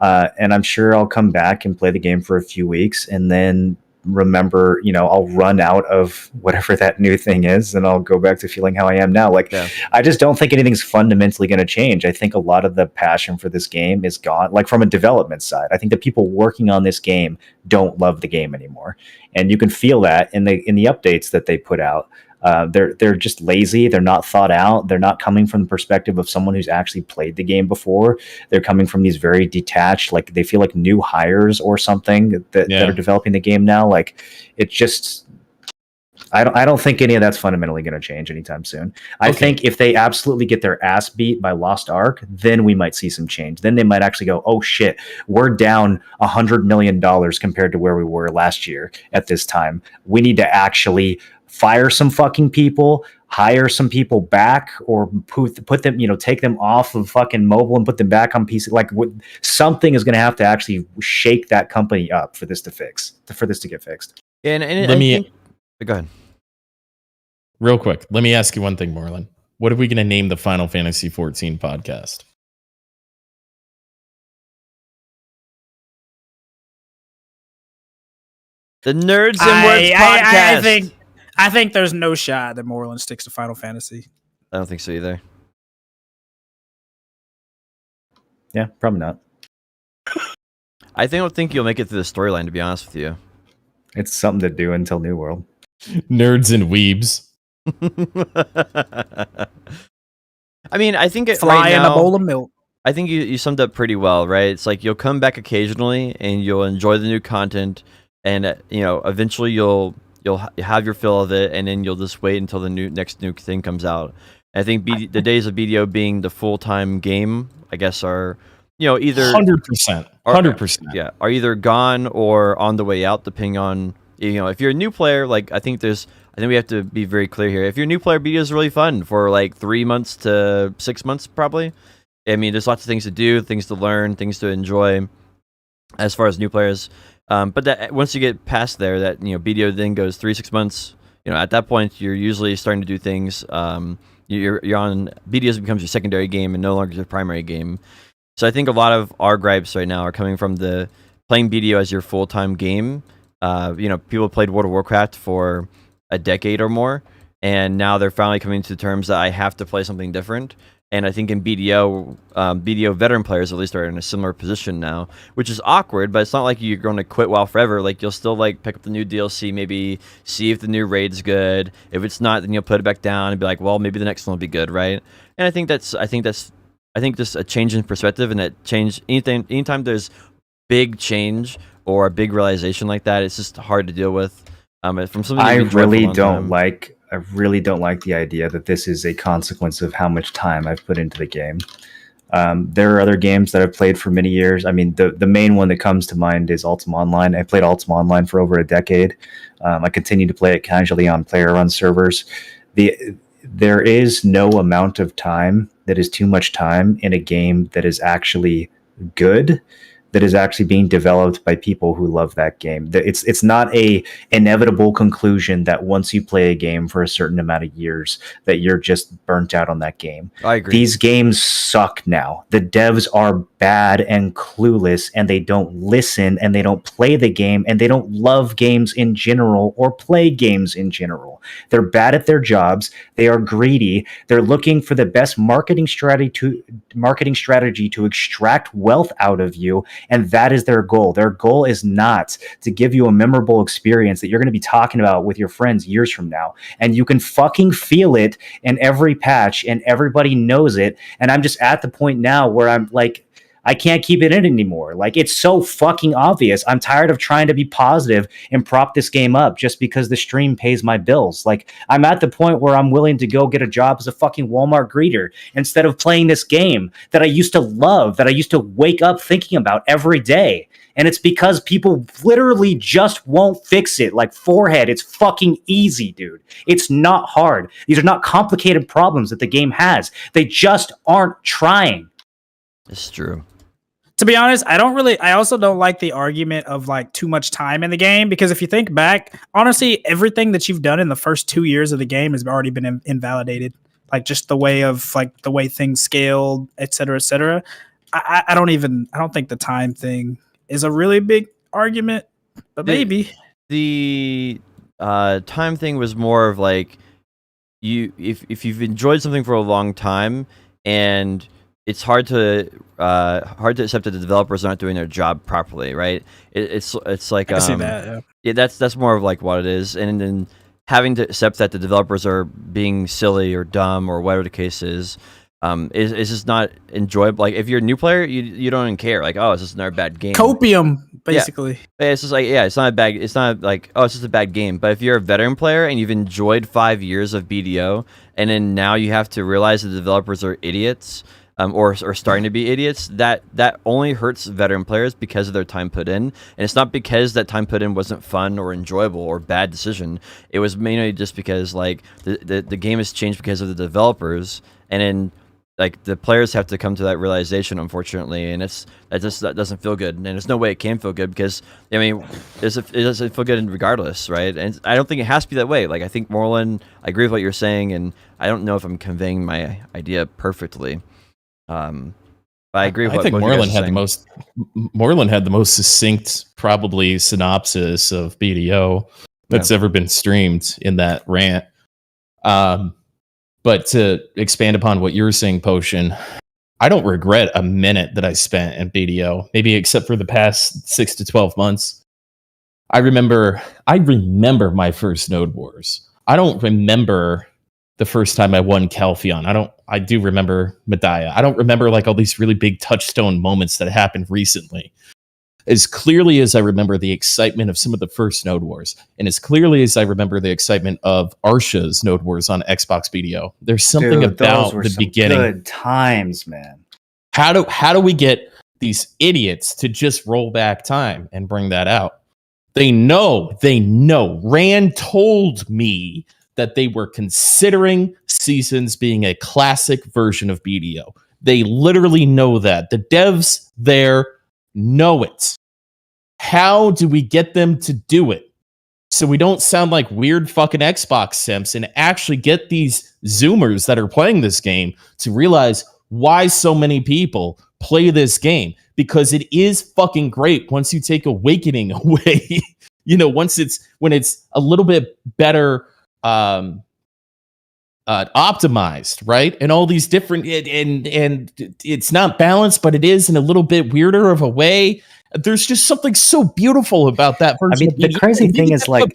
And I'm sure I'll come back and play the game for a few weeks and then remember, I'll run out of whatever that new thing is and I'll go back to feeling how I am now. Like, yeah. I just don't think anything's fundamentally going to change. I think a lot of the passion for this game is gone, like from a development side. I think the people working on this game don't love the game anymore. And you can feel that in the updates that they put out. They're just lazy. They're not thought out. They're not coming from the perspective of someone who's actually played the game before. They're coming from these very detached, like they feel like new hires or something that are developing the game now. Like, it just, I don't think any of that's fundamentally going to change anytime soon. I think if they absolutely get their ass beat by Lost Ark, then we might see some change. Then they might actually go, oh shit, we're down $100 million compared to where we were last year at this time. We need to actually fire some fucking people, hire some people back, or put them, take them off of fucking mobile and put them back on PC. Like, something is going to have to actually shake that company up for this to get fixed. Go ahead. Real quick, let me ask you one thing, Moreland. What are we going to name the Final Fantasy 14 podcast? The Nerds and Words podcast. I think there's no shot that Moreland sticks to Final Fantasy. I don't think so either. Yeah, probably not. I don't think you'll make it through the storyline, to be honest with you. It's something to do until New World. Nerds and weebs. I mean, I think fly in a bowl of milk. I think you summed up pretty well, right? It's like you'll come back occasionally and you'll enjoy the new content, and eventually you'll have your fill of it, and then you'll just wait until the next new thing comes out. And I think the days of BDO being the full-time game, I guess, are either 100%, yeah, are either gone or on the way out, depending on if you're a new player. Like, I think we have to be very clear here. If you're a new player, BDO is really fun for like 3 months to 6 months, probably. I mean, there's lots of things to do, things to learn, things to enjoy as far as new players. But that once you get past there, that BDO then goes 3-6 months. At that point, you're usually starting to do things. You're on BDO becomes your secondary game and no longer your primary game. So I think a lot of our gripes right now are coming from the playing BDO as your full-time game. People played World of Warcraft for a decade or more, and now they're finally coming to terms that I have to play something different. And I think in BDO veteran players at least are in a similar position now, which is awkward, but it's not like you're going to quit WoW forever. Like, you'll still like pick up the new DLC, maybe see if the new raid's good. If it's not, then you'll put it back down and be like, well, maybe the next one will be good, right? And I think that's I think just a change in perspective, and that change anytime there's big change or a big realization like that, it's just hard to deal with. From something I you've enjoyed for a really long don't time. like. I really don't like the idea that this is a consequence of how much time I've put into the game. There are other games that I've played for many years. I mean, the main one that comes to mind is Ultima Online. I played Ultima Online for over a decade. I continue to play it casually on player-run servers. There is no amount of time that is too much time in a game that is actually good, that is actually being developed by people who love that game. It's not a inevitable conclusion that once you play a game for a certain amount of years that you're just burnt out on that game. I agree. These games suck now. The devs are bad and clueless, and they don't listen, and they don't play the game, and they don't love games in general or play games in general. They're bad at their jobs. They are greedy. They're looking for the best marketing strategy to extract wealth out of you. And that is their goal. Their goal is not to give you a memorable experience that you're going to be talking about with your friends years from now. And you can fucking feel it in every patch, and everybody knows it. And I'm just at the point now where I'm like, I can't keep it in anymore. Like, it's so fucking obvious. I'm tired of trying to be positive and prop this game up just because the stream pays my bills. Like, I'm at the point where I'm willing to go get a job as a fucking Walmart greeter instead of playing this game that I used to love, that I used to wake up thinking about every day. And it's because people literally just won't fix it. Like, Forehead, it's fucking easy, dude. It's not hard. These are not complicated problems that the game has. They just aren't trying. It's true. To be honest, I also don't like the argument of like too much time in the game, because if you think back, honestly, everything that you've done in the first 2 years of the game has already been invalidated. Like, just the way things scaled, et cetera, et cetera. I don't think the time thing is a really big argument, but maybe. The time thing was more of like, if you've enjoyed something for a long time, and it's hard to accept that the developers aren't doing their job properly, right? It's like I can see that. yeah, that's more of like what it is, and then having to accept that the developers are being silly or dumb or whatever the case is just not enjoyable. Like, if you're a new player, you don't even care. Like, oh, it's just another bad game. Copium, basically. Yeah, it's just like, yeah, it's not like, oh, it's just a bad game. But if you're a veteran player and you've enjoyed 5 years of BDO, and then now you have to realize the developers are idiots. Or starting to be idiots, that only hurts veteran players because of their time put in. And it's not because that time put in wasn't fun or enjoyable or bad decision. It was mainly just because, like, the game has changed because of the developers, and then, like, the players have to come to that realization, unfortunately, and that doesn't feel good. And there's no way it can feel good, because, I mean, it doesn't feel good regardless, right? And I don't think it has to be that way. Like, I think, Moreland, I agree with what you're saying, and I don't know if I'm conveying my idea perfectly. But I agree with I think Moreland had the most succinct, probably, synopsis of BDO that's ever been streamed in that rant. But to expand upon what you're saying, Potion, I don't regret a minute that I spent in BDO, maybe except for the past 6 to 12 months. I remember my first Node Wars. I don't remember the first time I won Calpheon. I do remember Medaya. I don't remember, like, all these really big touchstone moments that happened recently. As clearly as I remember the excitement of some of the first Node Wars, and as clearly as I remember the excitement of Arsha's Node Wars on Xbox BDO, there's something about the beginning. Good times, man. How do we get these idiots to just roll back time and bring that out? They know. Rand told me that they were considering Seasons being a classic version of BDO. They literally know that. The devs there know it. How do we get them to do it so we don't sound like weird fucking Xbox simps, and actually get these Zoomers that are playing this game to realize why so many people play this game? Because it is fucking great once you take Awakening away. When it's a little bit better optimized, right? And all these different, and it's not balanced, but it is in a little bit weirder of a way. There's just something so beautiful about that version. I mean, the crazy thing is, like,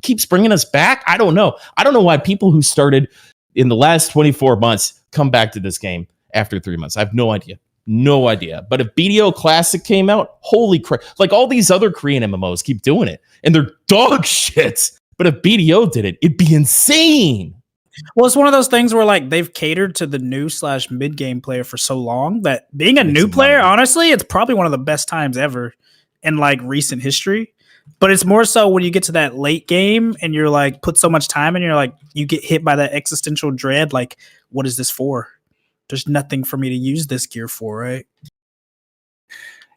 keeps bringing us back. I don't know why people who started in the last 24 months come back to this game after 3 months? I have no idea. No idea. But if BDO Classic came out, holy crap. Like all these other Korean MMOs keep doing it and they're dog shit. But if BDO did it, it'd be insane. Well, it's one of those things where like they've catered to the new / mid game player for so long that being a new player, honestly, it's probably one of the best times ever in like recent history. But it's more so when you get to that late game and you're like put so much time and you're like you get hit by that existential dread. Like, what is this for? There's nothing for me to use this gear for, right?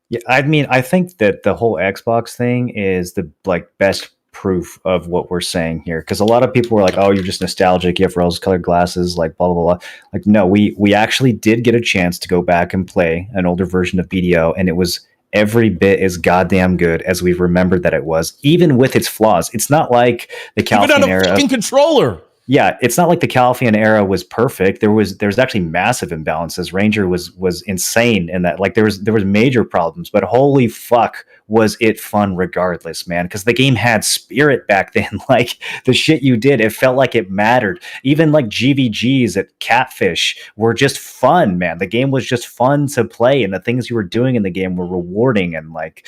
Yeah, I mean, I think that the whole Xbox thing is the like best proof of what we're saying here, because a lot of people were like, "Oh, you're just nostalgic. You have rose-colored glasses." Like blah blah blah. Like, no, we actually did get a chance to go back and play an older version of BDO, and it was every bit as goddamn good as we remembered that it was, even with its flaws. It's not like the Calphian era. Fucking controller. Yeah, it's not like the Calphian era was perfect. There was actually massive imbalances. Ranger was insane in that. Like there was major problems, but holy fuck, was it fun regardless, man? Because the game had spirit back then. Like the shit you did, it felt like it mattered. Even like GVGs at Catfish were just fun, man. The game was just fun to play, and the things you were doing in the game were rewarding and like.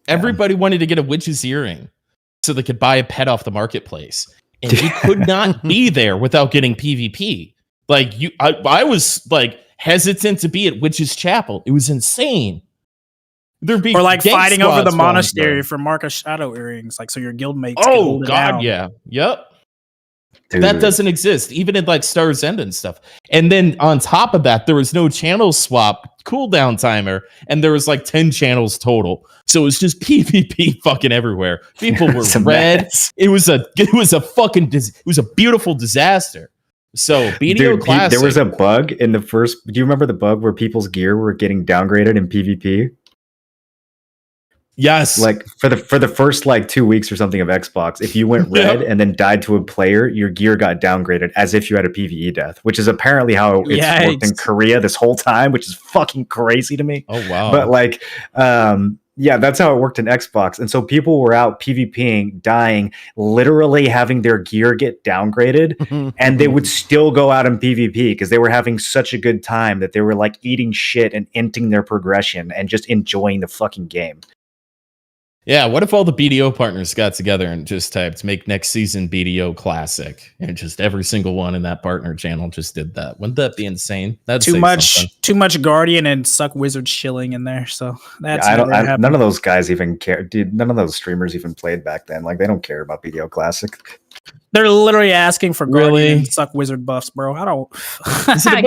Everybody wanted to get a witch's earring so they could buy a pet off the marketplace, and you could not be there without getting PvP. Like I was like hesitant to be at Witch's Chapel. It was insane. There'd be or like fighting over the monastery there for Marcus Shadow earrings, like so your guildmates. Oh god, yeah, yep. Dude. That doesn't exist, even in like Star's End and stuff. And then on top of that, there was no channel swap cooldown timer, and there was like 10 channels total. So it was just PvP fucking everywhere. People were red. Mess. It was a beautiful disaster. So BDO Classic. There was a bug in the first. Do you remember the bug where people's gear were getting downgraded in PvP? Yes. Like for the first like 2 weeks or something of Xbox, if you went red and then died to a player, your gear got downgraded as if you had a PvE death, which is apparently how it's worked in Korea this whole time, which is fucking crazy to me. Oh wow. But like yeah, that's how it worked in Xbox. And so people were out PvPing, dying, literally having their gear get downgraded, and they would still go out in PvP because they were having such a good time that they were like eating shit and inting their progression and just enjoying the fucking game. Yeah, what if all the BDO partners got together and just typed "make next season BDO Classic" and just every single one in that partner channel just did that? Wouldn't that be insane? That's too much Guardian and Suck Wizard shilling in there. So that's none of those guys even care, dude. None of those streamers even played back then. Like they don't care about BDO Classic. They're literally asking for Guardian and Suck Wizard buffs, bro. I don't.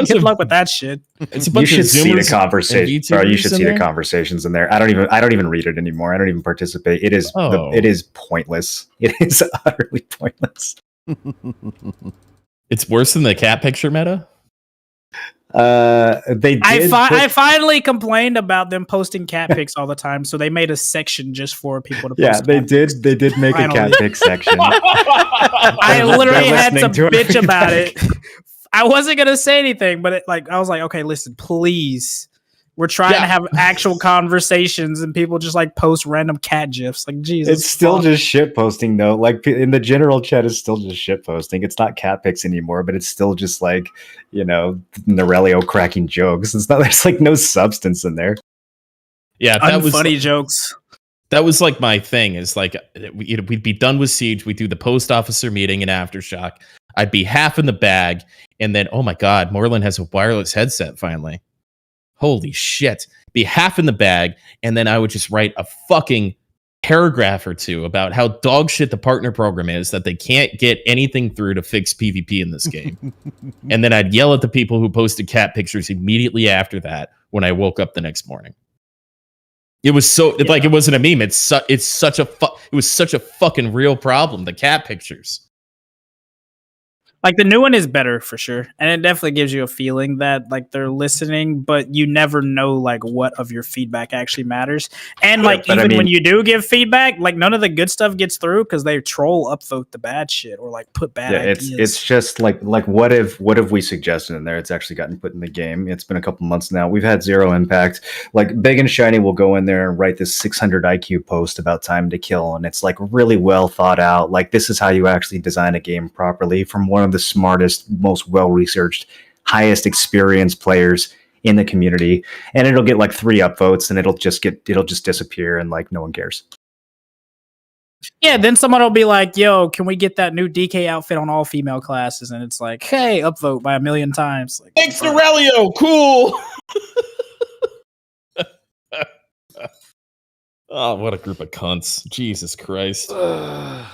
Good luck with that shit. You should see the conversation, bro. You should see the conversations in there. I don't even read it anymore. I don't even participate. It is pointless. It is utterly pointless. It's worse than the cat picture meta. They did I finally complained about them posting cat pics all the time, so they made a section just for people to post. Yeah, they did make a cat pic section. I literally had to bitch about it. I wasn't gonna say anything, but I was like, okay, listen, please. We're trying to have actual conversations, and people just like post random cat gifs. Like, Jesus, it's still just shit posting though. Like in the general chat, is still just shit posting. It's not cat pics anymore, but it's still just like, you know, Norelio cracking jokes. It's not. There's like no substance in there. Yeah, that was funny jokes. That was like my thing. Is like we'd be done with Siege. We'd do the post officer meeting in Aftershock. I'd be half in the bag, and then oh my god, Moreland has a wireless headset finally. Holy shit. Be half in the bag, and then I would just write a fucking paragraph or two about how dog shit the partner program is, that they can't get anything through to fix PvP in this game. And then I'd yell at the people who posted cat pictures immediately after that when I woke up the next morning. It was so like it wasn't a meme. It was such a fucking real problem, the cat pictures. Like the new one is better for sure, and it definitely gives you a feeling that like they're listening, but you never know like what of your feedback actually matters. And like when you do give feedback, like none of the good stuff gets through because they troll upvote the bad shit or like put bad ideas. It's just like what if we suggested in there? It's actually gotten put in the game. It's been a couple months now. We've had zero impact. Like Big and Shiny will go in there and write this 600 IQ post about time to kill, and it's like really well thought out. Like this is how you actually design a game properly from one of the smartest, most well-researched, highest experienced players in the community, and it'll get like 3 upvotes, and it'll just disappear, and like no one cares. Yeah, then someone will be like, "Yo, can we get that new DK outfit on all female classes?" And it's like, "Hey, upvote by 1,000,000 times." Like, Thanks, Aurelio. Cool. Oh, what a group of cunts! Jesus Christ. Well,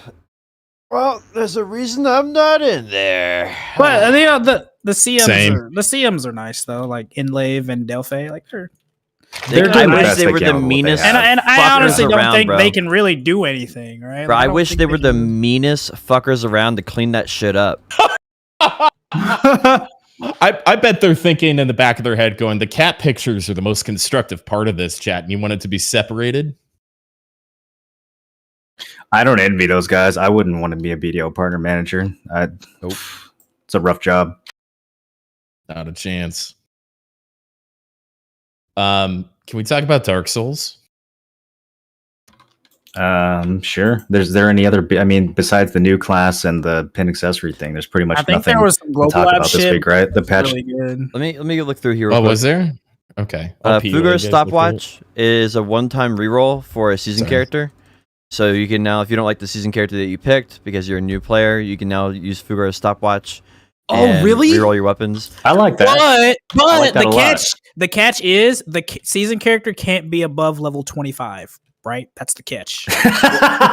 there's a reason I'm not in there. But you know, the CMs Same. are, the CMs are nice though, like Inlave and Delphi, like they're They're I doing the wish best they they were can the with what they meanest. have. and I fuckers honestly don't around, think bro. they can really do anything, right? Bro, Like, I don't wish think they were the can- meanest fuckers around to clean that shit up. I bet they're thinking in the back of their head, going, "The cat pictures are the most constructive part of this chat, and you want it to be separated." I don't envy those guys. I wouldn't want to be a BDO partner manager. Nope. It's a rough job. Not a chance. Can we talk about Dark Souls? Sure. Is there any other? I mean, besides the new class and the pin accessory thing, there's pretty much I think nothing there was some to global talk lab about this shit. week, right? The patch. Really good. Let me look through here. Real Oh, quick. was there? Okay. LP, you Fugar guys look Stopwatch is a one-time reroll for a season Sorry. character. So you can now, if you don't like the season character that you picked because you're a new player, you can now use Fugar Stopwatch. Oh, and really? Reroll your weapons. I like that. But like that a lot. the catch is the season character can't be above level 25, right? That's the catch.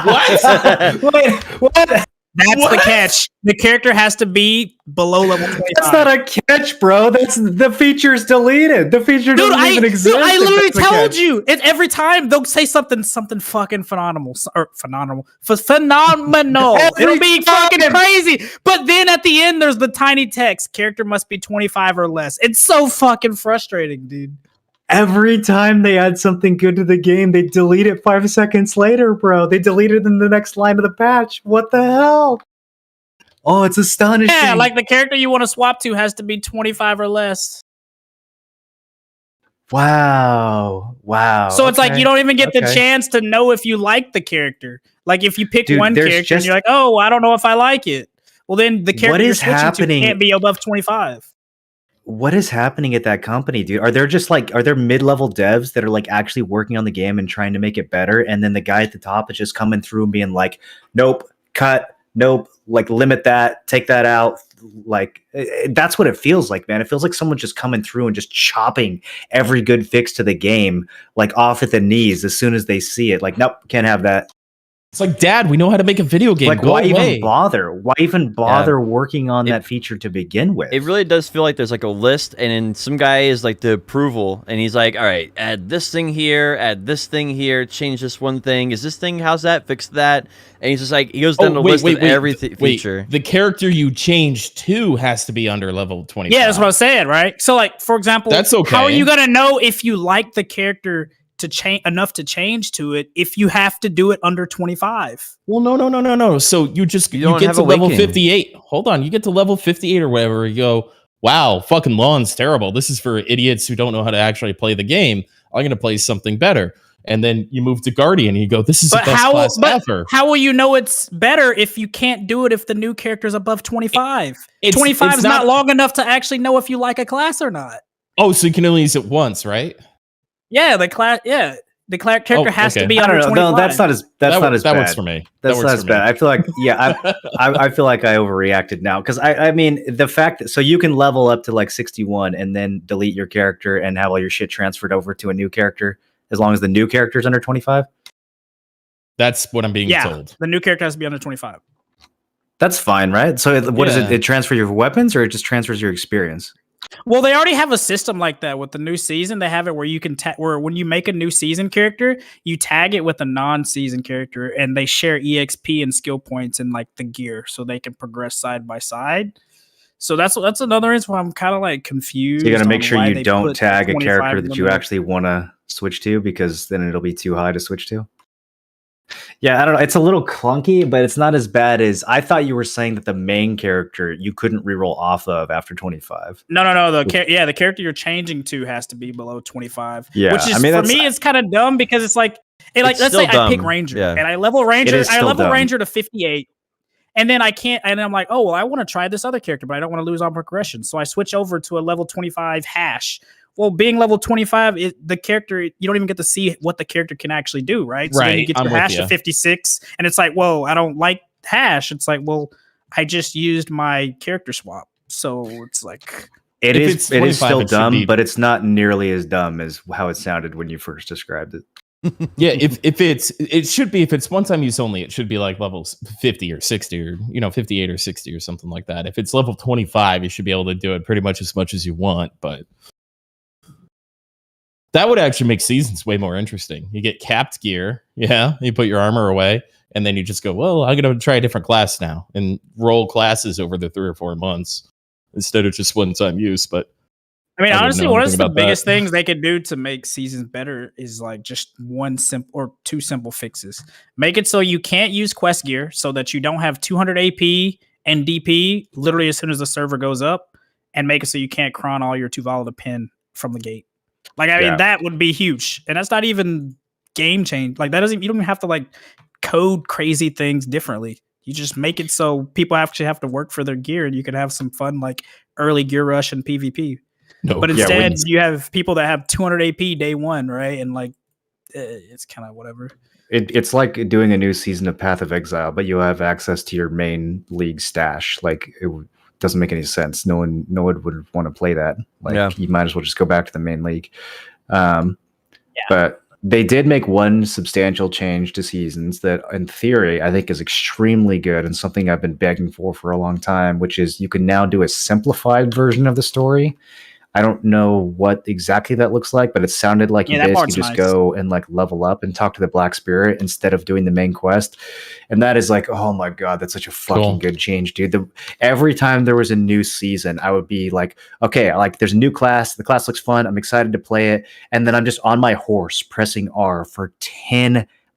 What? Wait, what? That's What? the catch. The character has to be below level 25. That's not a catch, bro. That's the feature's deleted. The feature Dude, doesn't even exist. I if literally that's the told catch. you. It every time they'll say something fucking phenomenal or phenomenal. Phenomenal. Every It'll be time. fucking crazy. But then at the end there's the tiny text. Character must be 25 or less. It's so fucking frustrating, dude. Every time they add something good to the game, they delete it 5 seconds later, bro. They delete it in the next line of the patch. What the hell? Oh, it's astonishing. Yeah, like the character you want to swap to has to be 25 or less. wow. So it's like you don't even get the okay. chance to know if you like the character. Like if you pick Dude, one there's character and just- you're like, oh, I don't know if I like it. Well, then the character you're is switching happening? to can't be above 25. What is happening at that company, dude? Are there mid-level devs that are like actually working on the game and trying to make it better, and then the guy at the top is just coming through and being like, nope, cut, nope, like limit that, take that out. Like that's what it feels like, man. It feels like someone's just coming through and just chopping every good fix to the game like off at the knees as soon as they see it. Like, nope, can't have that. It's like, Dad, we know how to make a video game. Like, Go why away. even bother? Why even bother working on that feature to begin with? It really does feel like there's like a list, and then some guy is like the approval, and he's like, all right, add this thing here, change this one thing. Is this thing, how's that? Fix that. And he's just like, he goes down the list of every feature. The character you change to has to be under level 25. Yeah, that's what I was saying, right? So, like, for example, That's okay. how are you gonna know if you like the character to change enough to change to it if you have to do it under 25? Well, no. So you get have to level Awakening. 58. Hold on, you get to level 58 or whatever. You go, wow, fucking lawn's terrible. This is for idiots who don't know how to actually play the game. I'm gonna play something better. And then you move to Guardian and you go, this is the best class ever. How will you know it's better if you can't do it if the new character is above 25? It's 25 is not- not long enough to actually know if you like a class or not. Oh, so you can only use it once, right? Yeah, the character has okay. to be I under don't know. 25. No, that's not as that bad. works for me. That's That not works as for bad. me. I feel like, yeah, I feel like I overreacted now because I mean the fact that so you can level up to like 61 and then delete your character and have all your shit transferred over to a new character as long as the new character is under 25. That's what I'm being told. The new character has to be under 25. That's fine, right? So what is Yeah. it? It transfers your weapons or it just transfers your experience? Well, they already have a system like that with the new season. They have it where you can where when you make a new season character, you tag it with a non-season character, and they share EXP and skill points and like the gear, so they can progress side by side. So that's another reason why I'm kind of like confused. So you got to make on sure why you they don't put tag a 25 character that you limit. actually want to switch to because then it'll be too high to switch to. Yeah, I don't know. It's a little clunky, but it's not as bad as I thought you were saying that the main character you couldn't reroll off of after 25. No. The character you're changing to has to be below 25. Yeah, which is I mean, for that's- me, it's kind of dumb because it's like, It's let's say still I pick dumb. Ranger Yeah. and I level Ranger. It is I still level dumb. Ranger to 58, And then I can't, and I'm like, oh, well, I want to try this other character, but I don't want to lose on progression. So I switch over to a level 25 hash. Well, being level 25, the character, you don't even get to see what the character can actually do, right? So then you get your hash to 56, and it's like, whoa, I don't like hash. It's like, well, I just used my character swap. So it's like... It is still dumb, but it's not nearly as dumb as how it sounded when you first described it. Yeah, it should be, if it's one time use only, it should be like levels 50 or 60 or 58 or 60 or something like that. If it's level 25, you should be able to do it pretty much as you want, but that would actually make seasons way more interesting. You get capped gear, you put your armor away, and then you just go, well, I'm going to try a different class now and roll classes over the 3 or 4 months instead of just one time use. But I mean, honestly, one of the biggest things they could do to make seasons better is like just one simple or 2 simple fixes. Make it so you can't use quest gear, so that you don't have 200 AP and DP literally as soon as the server goes up, and make it so you can't cron all your Tuvala to pin from the gate. Like, I mean, that would be huge, and that's not even game change. Like, you don't even have to like code crazy things differently. You just make it so people actually have to work for their gear, and you can have some fun like early gear rush and PvP. No, but instead, you have people that have 200 AP day one, right? And like, it's kind of whatever. It's like doing a new season of Path of Exile, but you have access to your main league stash. Like, it doesn't make any sense. No one would want to play that. Like, you might as well just go back to the main league. But they did make one substantial change to seasons that, in theory, I think is extremely good and something I've been begging for a long time, which is you can now do a simplified version of the story. I don't know what exactly that looks like, but it sounded like you guys could just go and like level up and talk to the Black Spirit instead of doing the main quest. And that is like, oh my God, that's such a fucking good change, dude. Every time there was a new season, I would be like, okay, like there's a new class. The class looks fun. I'm excited to play it. And then I'm just on my horse pressing R for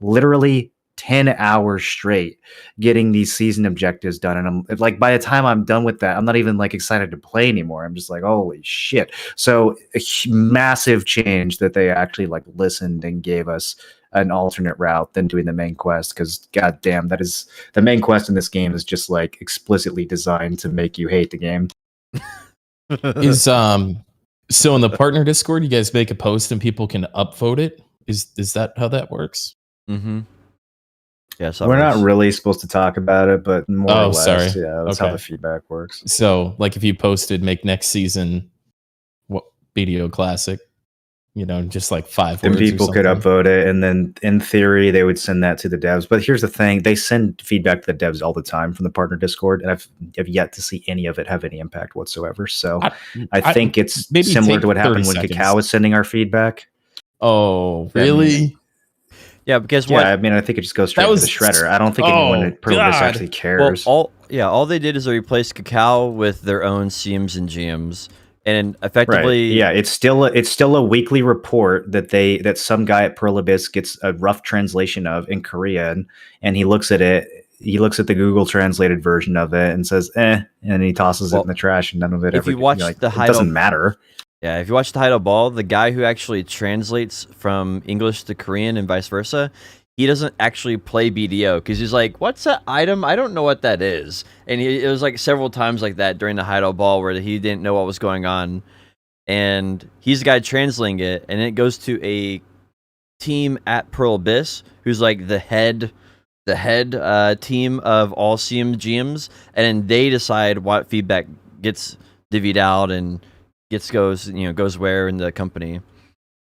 literally 10 hours straight getting these season objectives done, and I'm like, by the time I'm done with that, I'm not even like excited to play anymore. I'm just like, holy shit. So a massive change that they actually like listened and gave us an alternate route than doing the main quest, because goddamn, that is the main quest in this game is just like explicitly designed to make you hate the game. Is so in the partner Discord, you guys make a post and people can upvote it? Is that how that works? Mm-hmm. Yeah, we're not really supposed to talk about it, but more or less, sorry. Yeah, that's how the feedback works. So, like, if you posted make next season what BDO Classic, just like 5 then words, people could upvote it, and then in theory they would send that to the devs. But here's the thing: they send feedback to the devs all the time from the partner Discord, and I've yet to see any of it have any impact whatsoever. So I think it's similar to what happened when Cacao was sending our feedback. Oh, really? Yeah, because I mean, I think it just goes straight to the shredder. I don't think anyone at Perlibis actually cares. Well, all they did is they replaced Cacao with their own CMs and GMs, and effectively, it's still a weekly report that some guy at Perlibis gets a rough translation of in Korean, and he looks at it. He looks at the Google translated version of it and says, and he tosses it in the trash, and none of it ever. If you watch it doesn't matter. Yeah, if you watch the Tidal Ball, the guy who actually translates from English to Korean and vice versa, he doesn't actually play BDO because he's like, "What's that item? I don't know what that is." And it was like several times like that during the Tidal Ball where he didn't know what was going on, and he's the guy translating it, and it goes to a team at Pearl Abyss who's like the head team of all CM GMs, and then they decide what feedback gets divvied out and goes where in the company.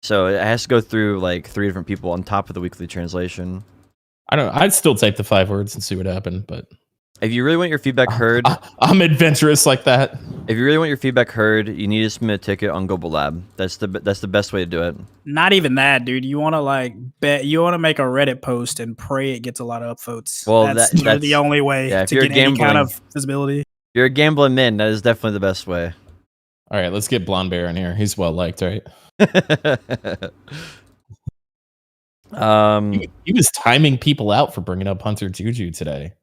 So it has to go through like 3 different people on top of the weekly translation. I don't know. I'd still type the 5 words and see what happened, but if you really want your feedback heard, I'm adventurous like that. If you really want your feedback heard, you need to submit a ticket on Global Lab. That's the best way to do it. Not even that, dude. You want to you want to make a Reddit post and pray it gets a lot of upvotes. Well, that's the only way to get any kind of visibility. If you're a gambling min, that is definitely the best way. All right, let's get Blonde Bear in here. He's well liked, right? He was timing people out for bringing up Hunter Juju today.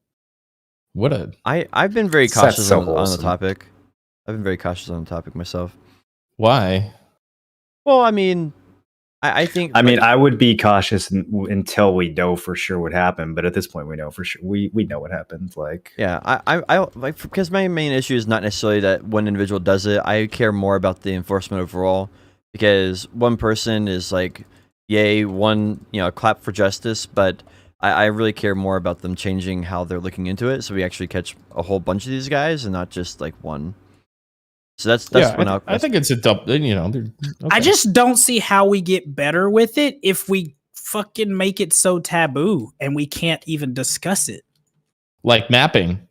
I've been very cautious on the topic. I've been very cautious on the topic myself. Why? Well, I mean, I think. I mean, I would be cautious until we know for sure what happened. But at this point, we know for sure. We know what happened. Like, yeah, I like because my main issue is not necessarily that one individual does it. I care more about the enforcement overall, because one person is like, yay, one clap for justice, but I really care more about them changing how they're looking into it, so we actually catch a whole bunch of these guys and not just like one. So that's when I think it's a double. Okay. I just don't see how we get better with it if we fucking make it so taboo and we can't even discuss it. Like mapping.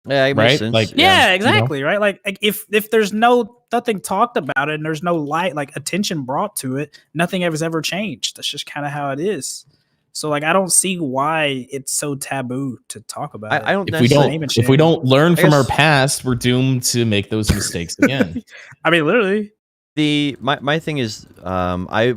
Yeah, it makes sense. Like, yeah, exactly, right? Like if there's nothing talked about it and there's no light, like attention brought to it, nothing ever changed. That's just kind of how it is. So like I don't see why it's so taboo to talk about it. I don't. If we don't learn from our past, we're doomed to make those mistakes again. I mean, literally. My thing is, I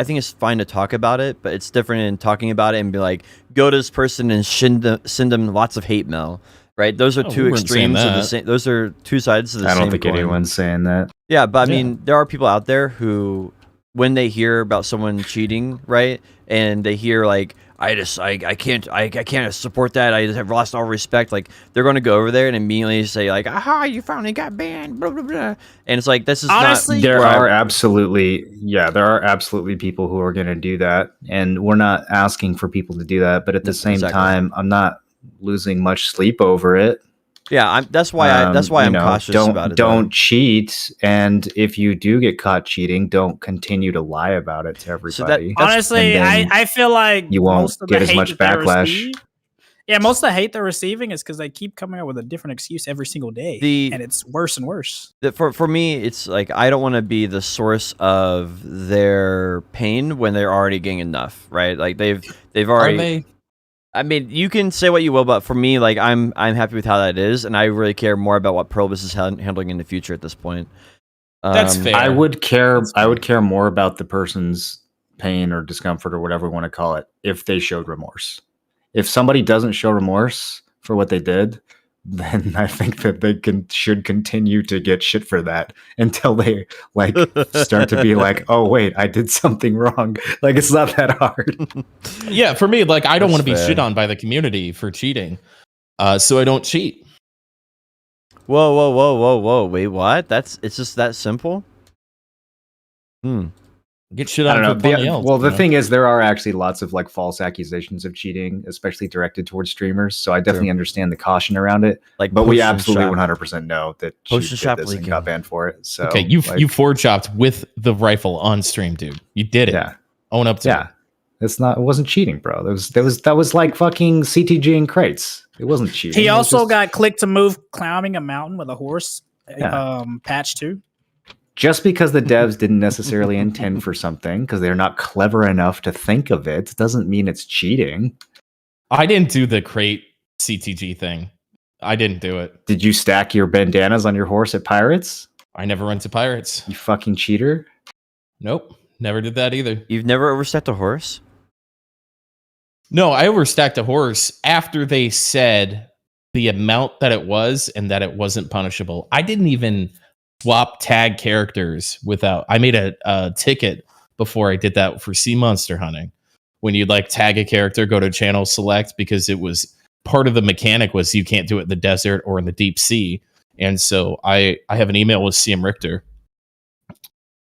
think it's fine to talk about it, but it's different in talking about it and be like, go to this person and send them lots of hate mail. Right? Those are two extremes of the same. Those are two sides of the same. I don't think coin. anyone's saying that. Yeah, but I mean, there are people out there who, when they hear about someone cheating, right, and they hear like, I can't support that. I just have lost all respect. Like they're going to go over there and immediately say like, aha, you finally got banned. Blah blah blah. And it's like this is honestly, not. There are absolutely people who are going to do that, and we're not asking for people to do that. But at the same time, I'm not losing much sleep over it. Yeah, that's why I'm cautious about it. Don't cheat, and if you do get caught cheating, don't continue to lie about it to everybody. Honestly, I feel like you won't get as much backlash. Most of the hate they're receiving is because they keep coming up with a different excuse every single day, and it's worse and worse. For me, it's like I don't want to be the source of their pain when they're already getting enough, right? Like they've already. Are they? I mean, you can say what you will, but for me, like I'm happy with how that is, and I really care more about what Probus is handling in the future at this point. That's fair. I would care more about the person's pain or discomfort or whatever we want to call it if they showed remorse. If somebody doesn't show remorse for what they did, then I think that they should continue to get shit for that until they like start to be like, oh wait, I did something wrong. Like it's not that hard. Yeah, for me, like I don't want to be shit on by the community for cheating, so I don't cheat. Whoa! Wait, what? It's just that simple? Get shit on for something else. Well, the thing is, there are actually lots of like false accusations of cheating, especially directed towards streamers. So I definitely understand the caution around it. Like, but we absolutely 100% know that she Potion did shop this and leaking. got banned for it. So okay, you forward chopped with the rifle on stream, dude. You did it. Yeah. Own up to it. It wasn't cheating, bro. That was like fucking CTG and crates. It wasn't cheating. He also got clicked to move climbing a mountain with a horse patch too. Just because the devs didn't necessarily intend for something, because they're not clever enough to think of it, doesn't mean it's cheating. I didn't do the crate CTG thing. I didn't do it. Did you stack your bandanas on your horse at Pirates? I never went to Pirates. You fucking cheater. Nope. Never did that either. You've never overstepped a horse? No, I overstacked a horse after they said the amount that it was and that it wasn't punishable. I didn't even swap tag characters without. I made a ticket before I did that for sea monster hunting. When you'd like tag a character, go to channel select, because it was part of the mechanic was you can't do it in the desert or in the deep sea. And so I have an email with CM Richter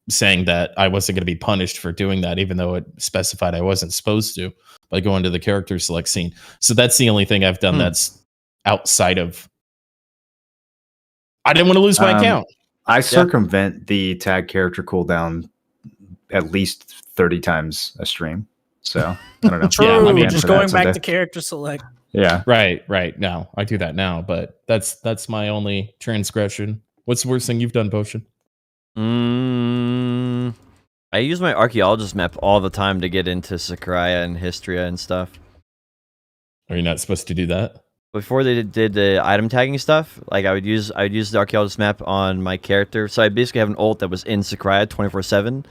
saying that I wasn't going to be punished for doing that, even though it specified I wasn't supposed to, by going to the character select scene. So that's the only thing I've done that's outside of. I didn't want to lose my account. I circumvent the tag character cooldown at least 30 times a stream. So I don't know. True. Yeah, I mean, just going back to character select. Yeah. Right. No, I do that now, but that's my only transgression. What's the worst thing you've done, Potion? I use my archaeologist map all the time to get into Sakurai and Histria and stuff. Are you not supposed to do that? Before they did the item tagging stuff, like I would use the archaeologist map on my character. So I basically have an ult that was in Sakurai 24/7,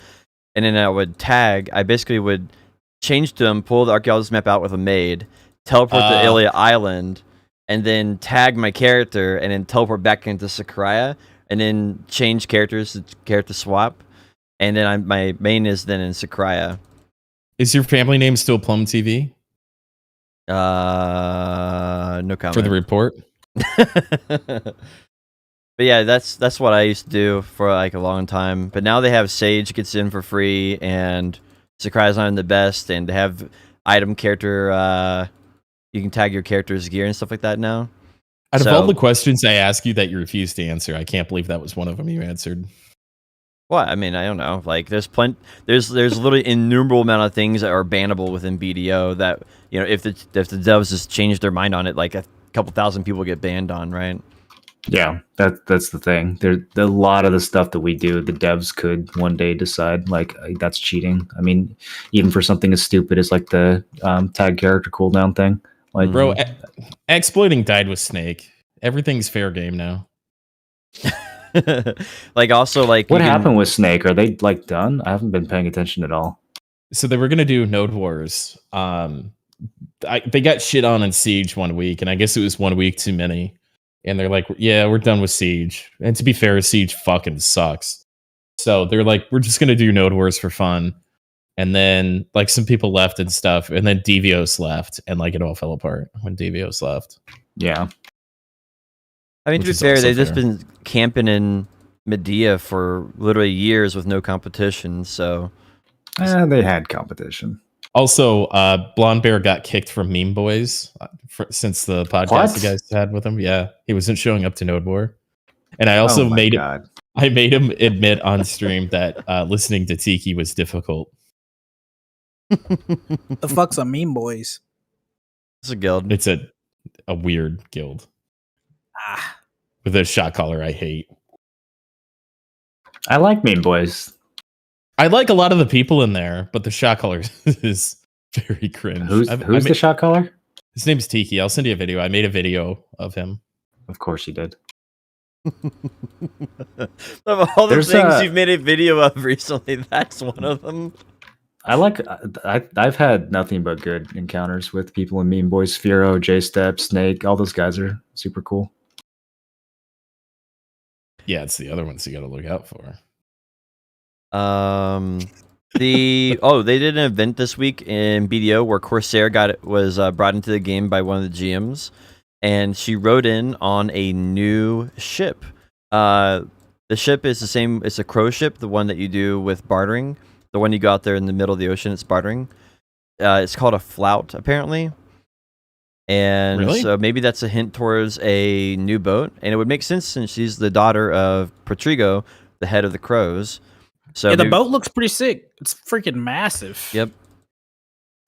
and then I would tag. I basically would change to them, pull the archaeologist map out with a maid, teleport to Ilia Island, and then tag my character, and then teleport back into Sakurai, and then change characters to character swap. and then my main is then in Sakurai. Is your family name still Plum TV No comment. for the report? But yeah, that's what I used to do for like a long time. But now they have Sage gets in for free, and Sakurai's not in the best, and they have item character. You can tag your character's gear and stuff like that now. Out of all the questions I ask you that you refused to answer, I can't believe that was one of them you answered. Well, I mean, I don't know. Like, there's literally innumerable amount of things that are bannable within BDO that, you know, if the devs just change their mind on it, like a couple thousand people get banned on, right? Yeah, that's the thing. A lot of the stuff that we do, the devs could one day decide like that's cheating. I mean, even for something as stupid as like the tag character cooldown thing. Like, Bro, exploiting died with Snake. Everything's fair game now. Like, also, like, what happened with Snake? Are they like done? I haven't been paying attention at all. So they were gonna do Node Wars. They got shit on in Siege 1 week, and I guess it was 1 week too many. And they're like, yeah, we're done with Siege. And to be fair, Siege fucking sucks. So they're like, we're just gonna do Node Wars for fun. And then like some people left and stuff, and then Devios left, and like it all fell apart when Devios left. Yeah. I mean, to be fair, they've just been camping in Medea for literally years with no competition, so they had competition. Also, Blonde Bear got kicked from Meme Boys since the podcast you guys had with him. Yeah, he wasn't showing up to Node War, and I also made him admit on stream that listening to Tiki was difficult. The fuck's a Meme Boys? It's a guild. It's a weird guild. With a shot caller I hate. I like Meme Boys. I like a lot of the people in there, but the shot caller is very cringe. Who's the shot caller? His name's Tiki. I'll send you a video. I made a video of him. Of course you did. Of all the things you've made a video of recently, that's one of them. I've had nothing but good encounters with people in Meme Boys. Sphero, J-Step, Snake, all those guys are super cool. Yeah, it's the other ones you got to look out for. They did an event this week in BDO where Corsair was brought into the game by one of the GMs, and she rode in on a new ship. The ship is the same. It's a crow ship, the one that you do with bartering. The one you go out there in the middle of the ocean, it's bartering. It's called a flout, apparently. And really? So maybe that's a hint towards a new boat. And it would make sense since she's the daughter of Patrigo, the head of the Crows. So yeah, the boat looks pretty sick. It's freaking massive. Yep.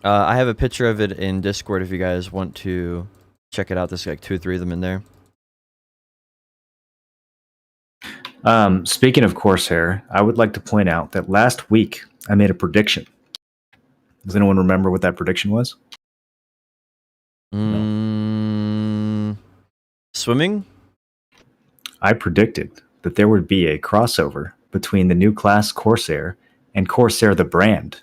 I have a picture of it in Discord if you guys want to check it out. There's like 2 or 3 of them in there. Speaking of Corsair, I would like to point out that last week I made a prediction. Does anyone remember what that prediction was? Swimming? I predicted that there would be a crossover between the new class Corsair and Corsair the brand.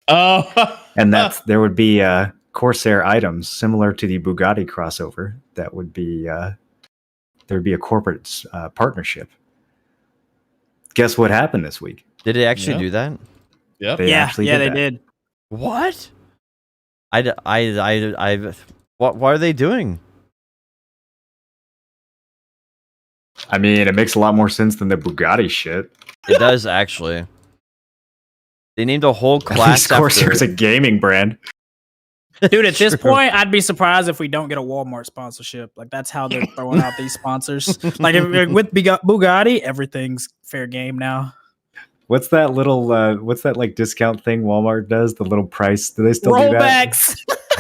Oh, and that there would be Corsair items similar to the Bugatti crossover. That would be there'd be a corporate partnership. Guess what happened this week? Did it actually do that? Yep. They did. What? What are they doing? I mean, it makes a lot more sense than the Bugatti shit. It does, actually. They named a whole class after... Corsair's a gaming brand. Dude, at this point, I'd be surprised if we don't get a Walmart sponsorship. Like, that's how they're throwing out these sponsors. Like, with Bugatti, everything's fair game now. What's that little, like discount thing Walmart does? The little price? Do they still do that? Rollbacks.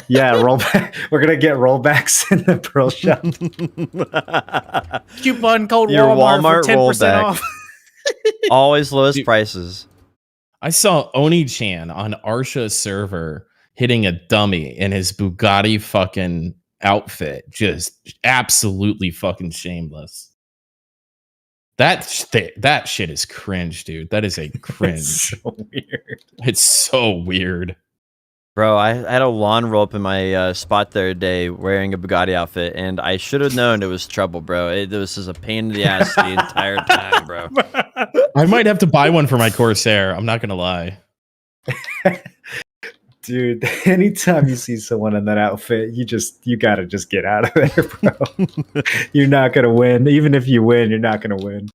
Yeah, rollback. We're going to get rollbacks in the Pearl Shop. Coupon code Your Walmart for 10% rollback. off. Always lowest prices. I saw Oni-chan on Arsha's server hitting a dummy in his Bugatti fucking outfit. Just absolutely fucking shameless. That shit is cringe, dude. That is a cringe. It's so weird. It's so weird. Bro, I had a lawn roll up in my spot the other day wearing a Bugatti outfit, and I should have known it was trouble, bro. It was just a pain in the ass the entire time, bro. I might have to buy one for my Corsair. I'm not gonna lie. Dude, anytime you see someone in that outfit, you gotta just get out of there, bro. You're not gonna win. Even if you win, you're not gonna win.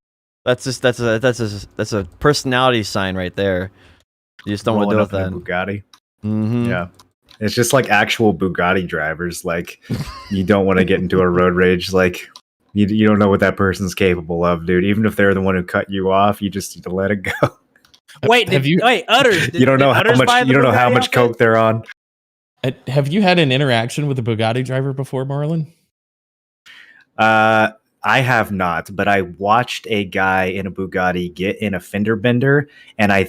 That's a personality sign right there. You just don't want to deal with that. Bugatti. Mm-hmm. Yeah. It's just like actual Bugatti drivers. Like, you don't want to get into a road rage. Like, you don't know what that person's capable of, dude. Even if they're the one who cut you off, you just need to let it go. Wait, Utters. You don't know how much coke they're on. Have you had an interaction with a Bugatti driver before, Marlon? I have not, but I watched a guy in a Bugatti get in a fender bender, and I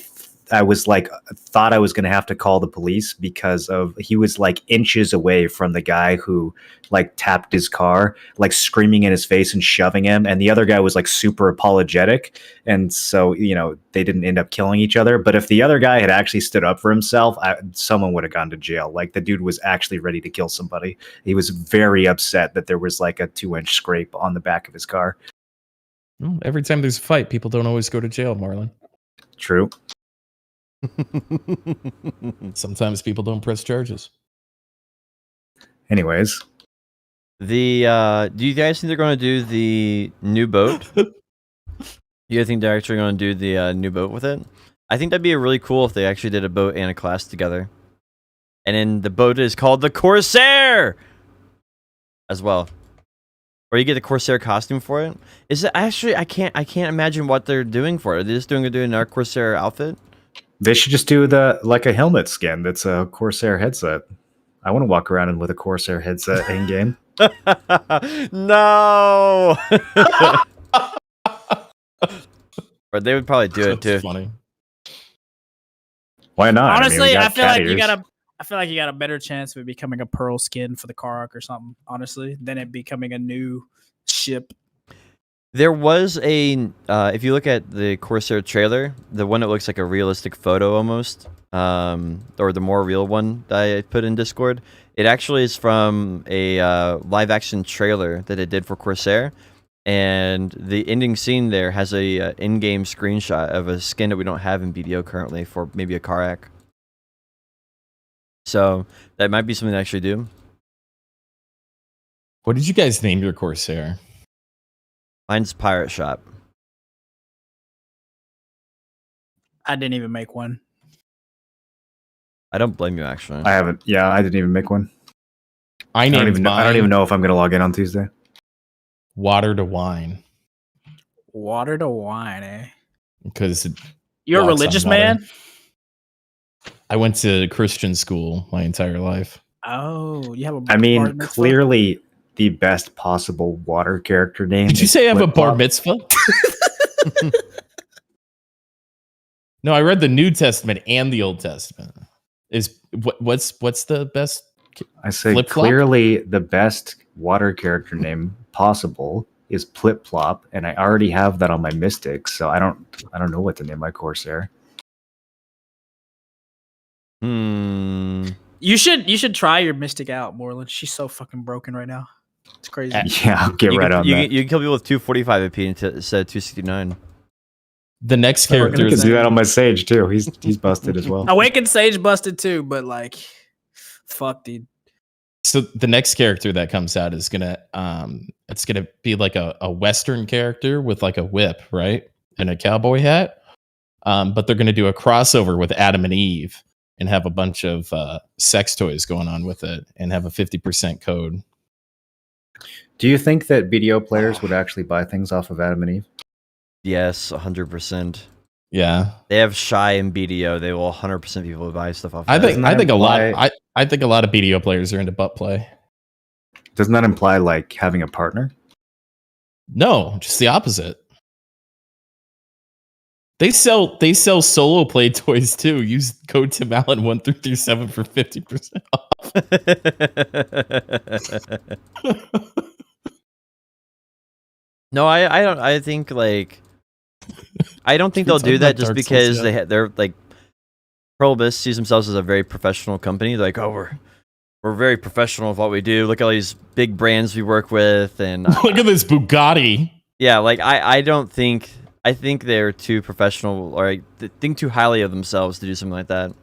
was like, thought I was going to have to call the police because he was like inches away from the guy who like tapped his car, like screaming in his face and shoving him. And the other guy was like super apologetic. And so, they didn't end up killing each other. But if the other guy had actually stood up for himself, someone would have gone to jail. Like, the dude was actually ready to kill somebody. He was very upset that there was like a 2-inch scrape on the back of his car. Well, every time there's a fight, people don't always go to jail, Marlon. True. Sometimes people don't press charges. Anyways, do you guys think they're going to do the new boat? You think they're actually going to do the new boat with it? I think that'd be really cool if they actually did a boat and a class together. And then the boat is called the Corsair as well. Or you get the Corsair costume for it. Is it actually? I can't imagine what they're doing for it. Are they just doing another Corsair outfit? they should just do a helmet skin that's a Corsair headset. I want to walk around with a Corsair headset in game. No. But they would probably do it too. Funny. Why not? Honestly, I feel like you got a better chance of it becoming a pearl skin for the car arc or something, honestly, than it becoming a new ship. There was if you look at the Corsair trailer, the one that looks like a realistic photo almost, or the more real one that I put in Discord, it actually is from a live action trailer that it did for Corsair. And the ending scene there has a in-game screenshot of a skin that we don't have in BDO currently for maybe a car hack. So that might be something to actually do. What did you guys name your Corsair? Mine's Pirate Shop. I didn't even make one. I don't blame you, actually. I haven't. Yeah, I didn't even make one. I don't even know if I'm going to log in on Tuesday. Water to Wine. Water to Wine, eh? Because you're a religious man? I went to Christian school my entire life. Oh, you have a I mean, clearly the best possible water character name. Did you say I have a bar mitzvah? No, I read the New Testament and the Old Testament. What's the best? I say Flip-flop? Clearly the best water character name possible is Plip Plop, and I already have that on my Mystic, so I don't know what to name my Corsair. You should try your Mystic out, Moreland. She's so fucking broken right now. It's crazy. Yeah, I'll get right on that. You can kill people with 245 AP instead of 269. The next character I can do that on my Sage too. He's busted as well. Awakened Sage busted too, but like, fuck, dude. So the next character that comes out is gonna be like a Western character with like a whip, right, and a cowboy hat. But they're gonna do a crossover with Adam and Eve and have a bunch of sex toys going on with it, and have a 50% code. Do you think that BDO players would actually buy things off of Adam and Eve? Yes, 100%. Yeah, they have Shy and BDO. They will 100% people buy stuff off. I think a lot of BDO players are into butt play. Doesn't that imply like having a partner? No, just the opposite. They sell solo play toys too. Use code TimAllen 1337 for 50% off. No, I don't. I think like I don't think they'll do that just because they're like Probus sees themselves as a very professional company. They're like, oh, we're very professional with what we do. Look at all these big brands we work with, and Look at this Bugatti. yeah, like I don't think I think they're too professional or think too highly of themselves to do something like that.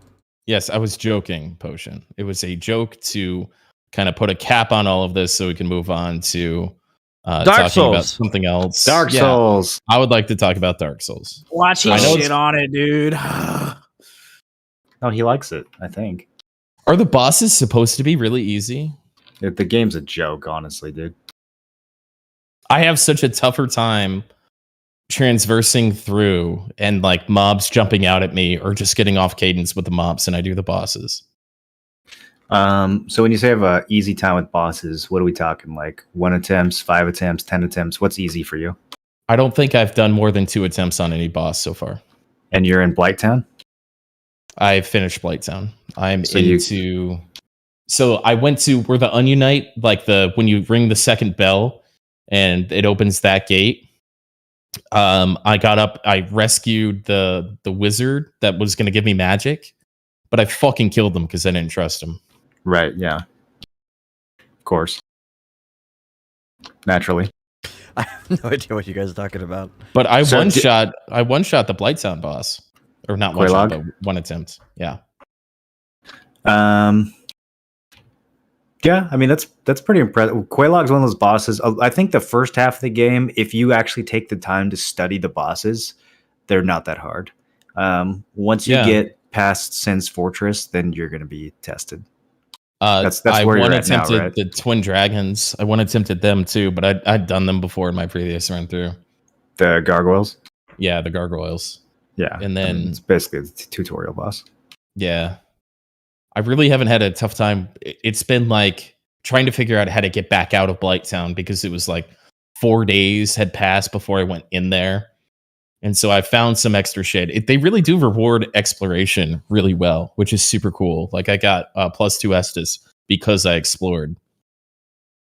Yes, I was joking, Potion. It was a joke to kind of put a cap on all of this so we can move on to talking Souls. about something else. Dark Yeah, Souls. I would like to talk about Dark Souls. Watch I his know shit it's- on it, dude. Oh, he likes it, I think. Are the bosses supposed to be really easy? The game's a joke, honestly, dude. I have such a tougher time transversing through and like mobs jumping out at me or just getting off cadence with the mobs than I do the bosses. So when you say have a easy time with bosses, what are we talking? Like 1 attempts, 5 attempts, 10 attempts? What's easy for you? I don't think I've done more than 2 attempts on any boss so far. And you're in Blighttown? I finished Blighttown. I'm So into. So I went to where the Onion Knight, like when you ring the second bell and it opens that gate. I got up, I rescued the wizard that was going to give me magic, but I fucking killed him because I didn't trust him. Right, yeah. Of course. Naturally. I have no idea what you guys are talking about. But I So one shot the Blighttown boss, or not one shot, Quelaag? but one attempt. Yeah. Yeah, I mean that's pretty impressive. Quelaag's one of those bosses. I think the first half of the game, if you actually take the time to study the bosses, they're not that hard. Once you Yeah. get past Sin's Fortress, then you're going to be tested. That's I where one you're at now, attempted right? the Twin Dragons. I one attempted them too, but I'd done them before in my previous run through. The gargoyles. Yeah, the gargoyles. Yeah, And then- it's basically a tutorial boss. Yeah. I really haven't had a tough time. It's been like trying to figure out how to get back out of Blighttown because it was like 4 days had passed before I went in there. And so I found some extra shit. They really do reward exploration really well, which is super cool. Like I got +2 Estus because I explored.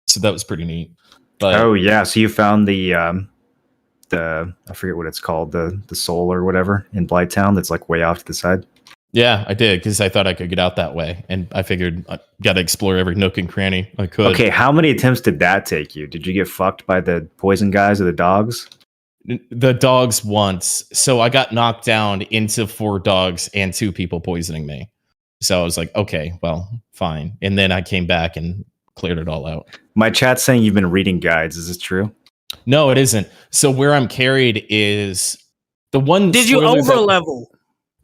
So that was pretty neat. But Oh yeah, so you found the I forget what it's called, the soul or whatever in Blighttown that's like way off to the side. yeah, I did because I thought I could get out that way. And I figured I got to explore every nook and cranny I could. Okay, how many attempts did that take you? Did you get fucked by the poison guys or the dogs? The dogs once. So I got knocked down into 4 dogs and 2 people poisoning me. So I was like, okay, well, fine. And then I came back and cleared it all out. My chat's saying you've been reading guides. Is this true? No, it isn't. So where I'm carried is the one. Did you spoiler over that- level?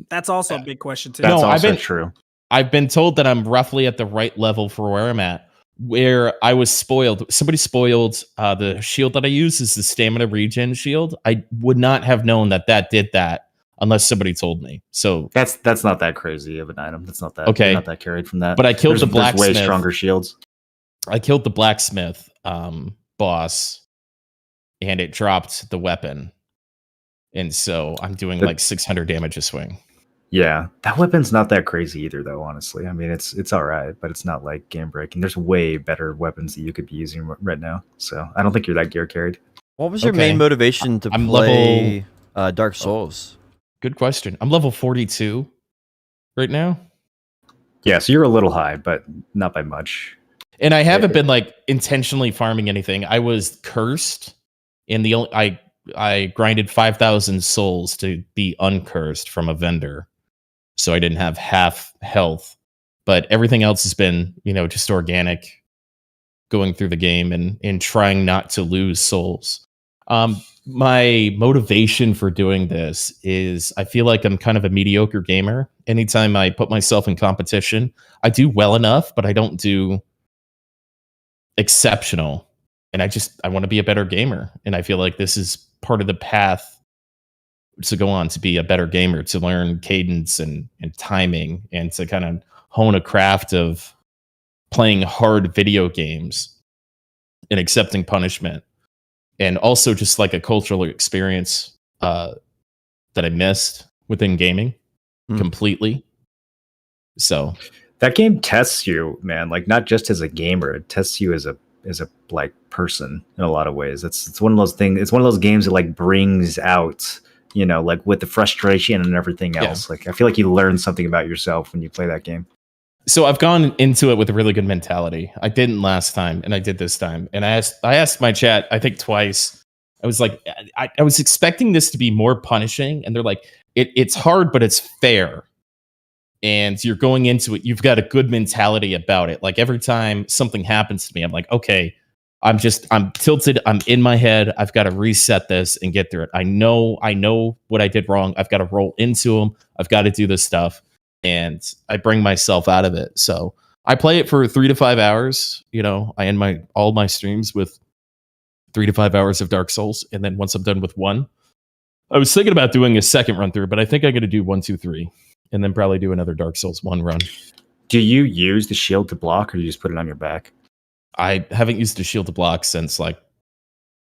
That's also a big question too. That's No, I've also been- true. I've been told that I'm roughly at the right level for where I'm at. Where I was spoiled. Somebody spoiled the shield that I use is the stamina regen shield. I would not have known that did that unless somebody told me. So, That's not that crazy of an item. That's not that Okay. you're not that carried from that. but I killed the There's way blacksmith. stronger shields. I killed the blacksmith boss, and it dropped the weapon, and so I'm doing The- like 600 damage a swing. Yeah, that weapon's not that crazy either, though. Honestly, I mean, it's all right, but it's not like game breaking. There's way better weapons that you could be using right now. So I don't think you're that gear carried. What was your Okay. main motivation to I'm play Dark Souls? Good question. I'm level 42 right now, Yeah, so you're a little high, but not by much. and I haven't been like intentionally farming anything. I was cursed, and I grinded 5,000 souls to be uncursed from a vendor, so I didn't have half health. But everything else has been, just organic, going through the game and trying not to lose souls. My motivation for doing this is I feel like I'm kind of a mediocre gamer. Anytime I put myself in competition, I do well enough, but I don't do exceptional. And I want to be a better gamer. And I feel like this is part of the path to go on to be a better gamer, to learn cadence and timing, and to kind of hone a craft of playing hard video games and accepting punishment. And also just like a cultural experience that I missed within gaming completely. So That game tests you, man. Like not just as a gamer, it tests you as a like person in a lot of ways. It's one of those things. It's one of those games that like brings out you know, like with the frustration and everything else. Like, I feel like you learn something about yourself when you play that game. So I've gone into it with a really good mentality. I didn't last time, and I did this time. And I asked my chat, I think twice. I was like, I was expecting this to be more punishing, and they're like, it's hard, but it's fair. And you're going into it, you've got a good mentality about it. Like every time something happens to me, I'm like, okay, I'm tilted. I'm in my head. I've got to reset this and get through it. I know what I did wrong. I've got to roll into them. I've got to do this stuff. And I bring myself out of it. So I play it for 3 to 5 hours. You know, I end all my streams with 3 to 5 hours of Dark Souls. And then once I'm done with one, I was thinking about doing a second run through, but I think I'm going to do 1, 2, 3, and then probably do another Dark Souls 1 run. Do you use the shield to block, or do you just put it on your back? I haven't used the shield to block since like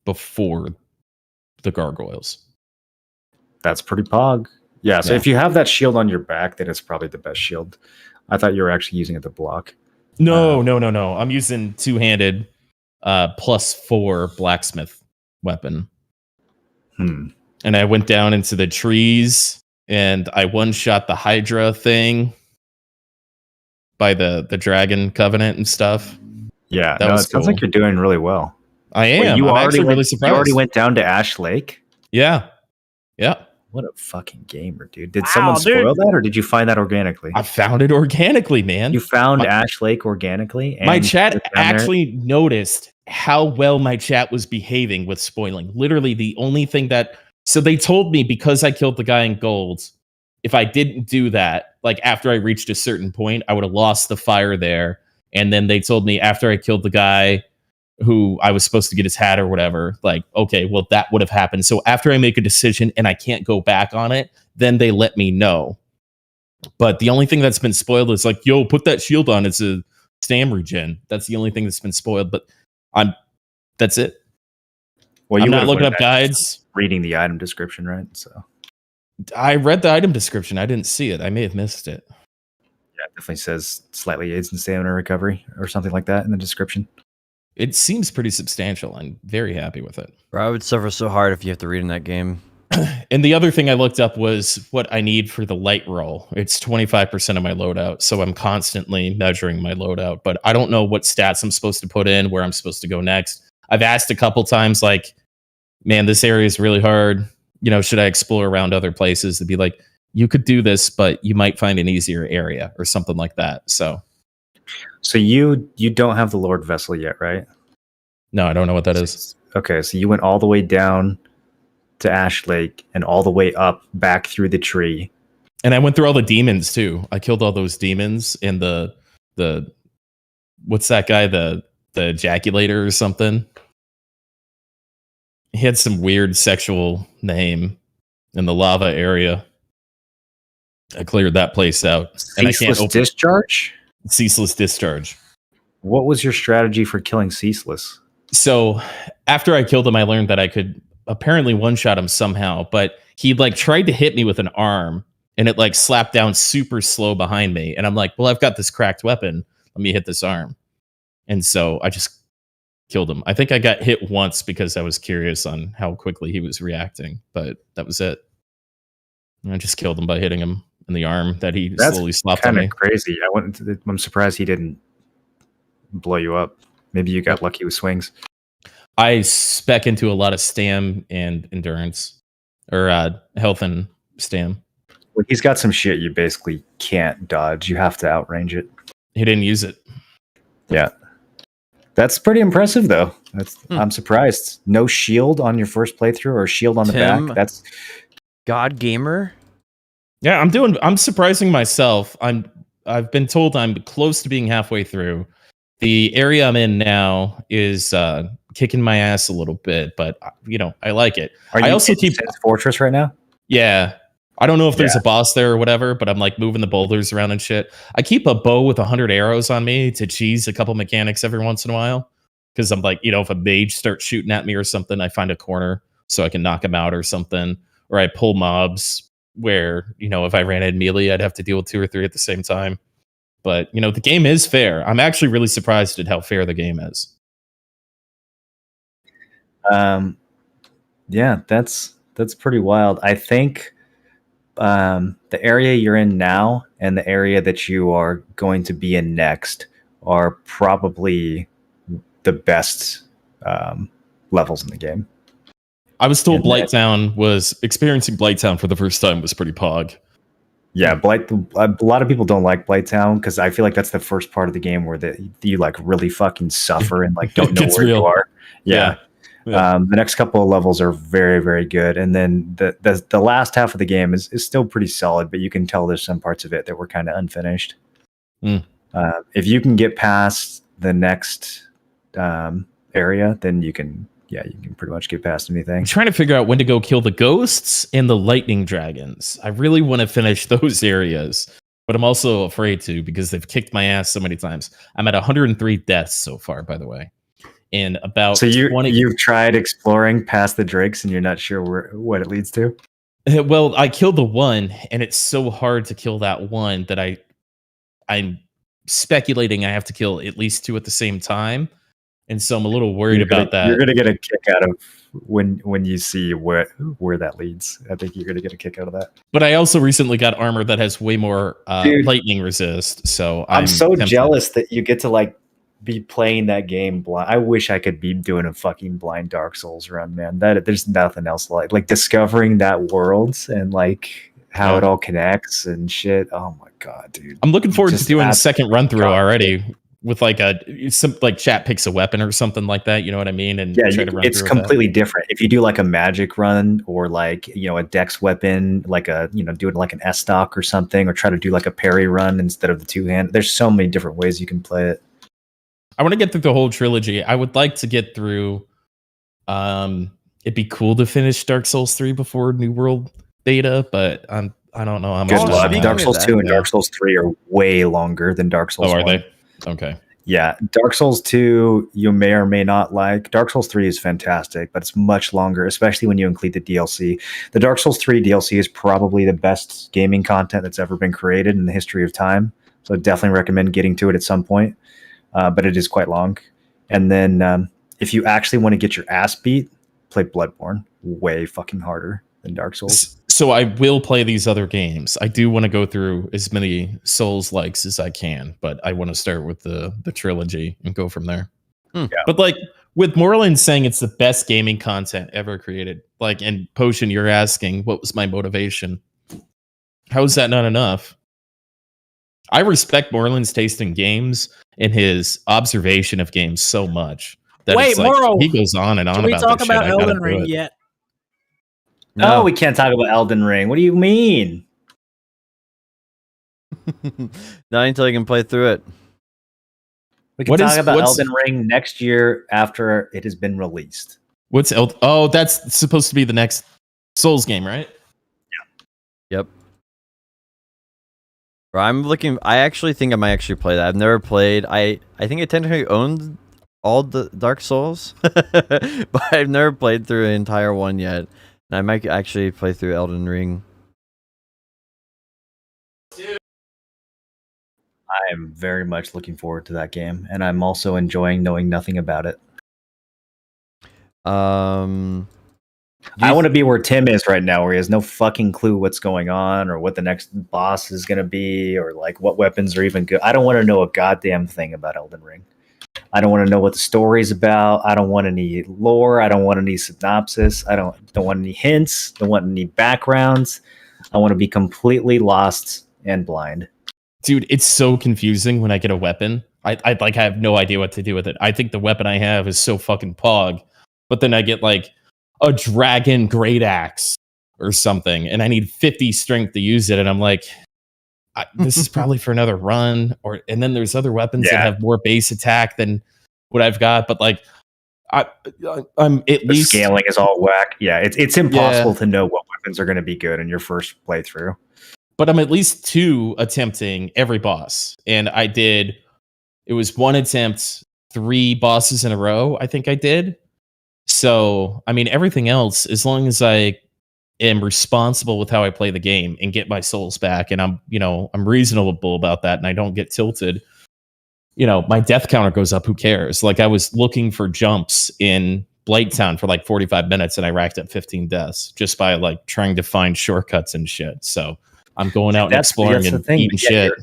before the gargoyles. That's pretty pog. Yeah, so if you have that shield on your back, then it's probably the best shield. I thought you were actually using it to block. No. I'm using two-handed +4 blacksmith weapon. And I went down into the trees and I one-shot the Hydra thing by the Dragon Covenant and stuff. Yeah, that was it sounds cool. like you're doing really well. I am. Wait, I'm actually really surprised. You already went down to Ash Lake? Yeah. What a fucking gamer, dude. Did someone spoil that, or did you find that organically? I found it organically, man. You found Ash Lake organically? My chat actually noticed how well my chat was behaving with spoiling. Literally the only thing that... So they told me because I killed the guy in gold, if I didn't do that, like after I reached a certain point, I would have lost the fire there. And then they told me after I killed the guy who I was supposed to get his hat or whatever, like, okay, well, that would have happened. So after I make a decision and I can't go back on it, then they let me know. But the only thing that's been spoiled is like, yo, put that shield on. It's a stam regen. That's the only thing that's been spoiled. But that's it. Well, I'm not looking up guides. Reading the item description, right? So I read the item description. I didn't see it. I may have missed it. Yeah, it definitely says slightly aids in stamina recovery or something like that in the description. It seems pretty substantial. I'm very happy with it. Bro, I would suffer so hard if you have to read in that game. And the other thing I looked up was what I need for the light roll. It's 25% of my loadout, so I'm constantly measuring my loadout, but I don't know what stats I'm supposed to put in, where I'm supposed to go next. I've asked a couple times, like, man, this area is really hard. You know, should I explore around other places? To be like, you could do this, but you might find an easier area or something like that. So you don't have the Lord Vessel yet, right? No, I don't know what that is. Okay, so you went all the way down to Ash Lake and all the way up back through the tree. And I went through all the demons too. I killed all those demons in the what's that guy? The ejaculator or something. He had some weird sexual name in the lava area. I cleared that place out. Ceaseless Discharge? Ceaseless Discharge. What was your strategy for killing Ceaseless? So after I killed him, I learned that I could apparently one-shot him somehow, but he like tried to hit me with an arm and it like slapped down super slow behind me. And I'm like, well, I've got this cracked weapon. Let me hit this arm. And so I just killed him. I think I got hit once because I was curious on how quickly he was reacting, but that was it. And I just killed him by hitting him in the arm that he slowly slapped on me. That's kind of crazy. I'm surprised he didn't blow you up. Maybe you got lucky with swings. I spec into a lot of stam and endurance, or health and stam. Well, he's got some shit you basically can't dodge. You have to outrange it. He didn't use it. Yeah. That's pretty impressive, though. I'm surprised. No shield on your first playthrough or shield on the back. That's God Gamer. Yeah, I'm surprising myself. I've been told I'm close to being halfway through. The area I'm in now is kicking my ass a little bit, but you know, I like it. I also keep Fortress right now. Yeah. I don't know if there's a boss there or whatever, but I'm like moving the boulders around and shit. I keep a bow with 100 arrows on me to cheese a couple mechanics every once in a while. Because I'm like, you know, if a mage starts shooting at me or something, I find a corner so I can knock him out or something. Or I pull mobs where, you know, if I ran in melee, I'd have to deal with 2 or 3 at the same time. But, you know, the game is fair. I'm actually really surprised at how fair the game is. Yeah, that's That's pretty wild. I think the area you're in now and the area that you are going to be in next are probably the best levels in the game. I was told And experiencing Blighttown for the first time was pretty pog. Yeah, a lot of people don't like Blighttown because I feel like that's the first part of the game where you like really fucking suffer and like don't know where you are. Yeah. The next couple of levels are very, very good, and then the last half of the game is still pretty solid, but you can tell there's some parts of it that were kind of unfinished. If you can get past the next area, then you can pretty much get past anything. I'm trying to figure out when to go kill the ghosts and the lightning dragons. I really want to finish those areas, but I'm also afraid to because they've kicked my ass so many times. I'm at 103 deaths so far, by the way. And about so you've tried exploring past the drakes and you're not sure what it leads to? Well, I killed the one, and it's so hard to kill that one that I'm speculating I have to kill at least 2 at the same time. And so I'm a little worried about that. You're gonna get a kick out of when you see where that leads. I think you're gonna get a kick out of that. But I also recently got armor that has way more lightning resist. So I'm so tempted. jealous that you get to like be playing that game blind. I wish I could be doing a fucking blind Dark Souls run, man. There's nothing else like discovering that world and like how it all connects and shit. Oh my god, dude! I'm looking forward to doing a second run through already. With like chat picks a weapon or something like that, you know what I mean? And yeah, it's completely different. If you do like a magic run or like a dex weapon, like do it like an S stock or something, or try to do like a parry run instead of the 2-hand. There's so many different ways you can play it. I want to get through the whole trilogy. I would like to get through. It'd be cool to finish Dark Souls 3 before New World beta, but I don't know. Dark Souls 2 and Dark Souls 3 are way longer than Dark Souls 1. Are they? Okay. Yeah, Dark Souls 2 you may or may not like. Dark Souls 3 is fantastic, but it's much longer, especially when you include the DLC. The Dark Souls 3 DLC is probably the best gaming content that's ever been created in the history of time. So I definitely recommend getting to it at some point, but it is quite long. And then if you actually want to get your ass beat, play Bloodborne. Way fucking harder than Dark Souls. So I will play these other games. I do want to go through as many Souls likes as I can, but I want to start with the trilogy and go from there. Yeah. But like with Moreland saying it's the best gaming content ever created, like, and Potion, you're asking what was my motivation? How is that not enough? I respect Moreland's taste in games and his observation of games so much that Wait, it's like, Moro, he goes on and on can we about talk this about shit. Elden Ring yet? No, we can't talk about Elden Ring. What do you mean? Not until you can play through it. We can talk about Elden Ring next year after it has been released. Oh, that's supposed to be the next Souls game, right? Yeah. Yep. I actually think I might actually play that. I've never played. I think I technically owned all the Dark Souls, but I've never played through an entire one yet. And I might actually play through Elden Ring. I'm very much looking forward to that game, and I'm also enjoying knowing nothing about it. I want to be where Tim is right now, where he has no fucking clue what's going on or what the next boss is going to be or like what weapons are even good. I don't want to know a goddamn thing about Elden Ring. I don't want to know what the story's about. I don't want any lore. I don't want any synopsis. I don't want any hints. Don't want any backgrounds. I want to be completely lost and blind. Dude, it's so confusing when I get a weapon. I have no idea what to do with it. I think the weapon I have is so fucking pog, but then I get like a dragon great axe or something, and I need 50 strength to use it, and I'm like, this is probably for another run. And then there's other weapons that have more base attack than what I've got, but like I'm at least scaling is all whack. Yeah, it's impossible to know what weapons are going to be good in your first playthrough. But I'm at least 2 attempting every boss, and it was 1 attempt, 3 bosses in a row. I think I did. So I mean, everything else, as long as I am responsible with how I play the game and get my souls back, and I'm reasonable about that, and I don't get tilted, my death counter goes up. Who cares? Like, I was looking for jumps in Blighttown for like 45 minutes and I racked up 15 deaths just by like trying to find shortcuts and shit. So I'm going out and exploring and eating shit.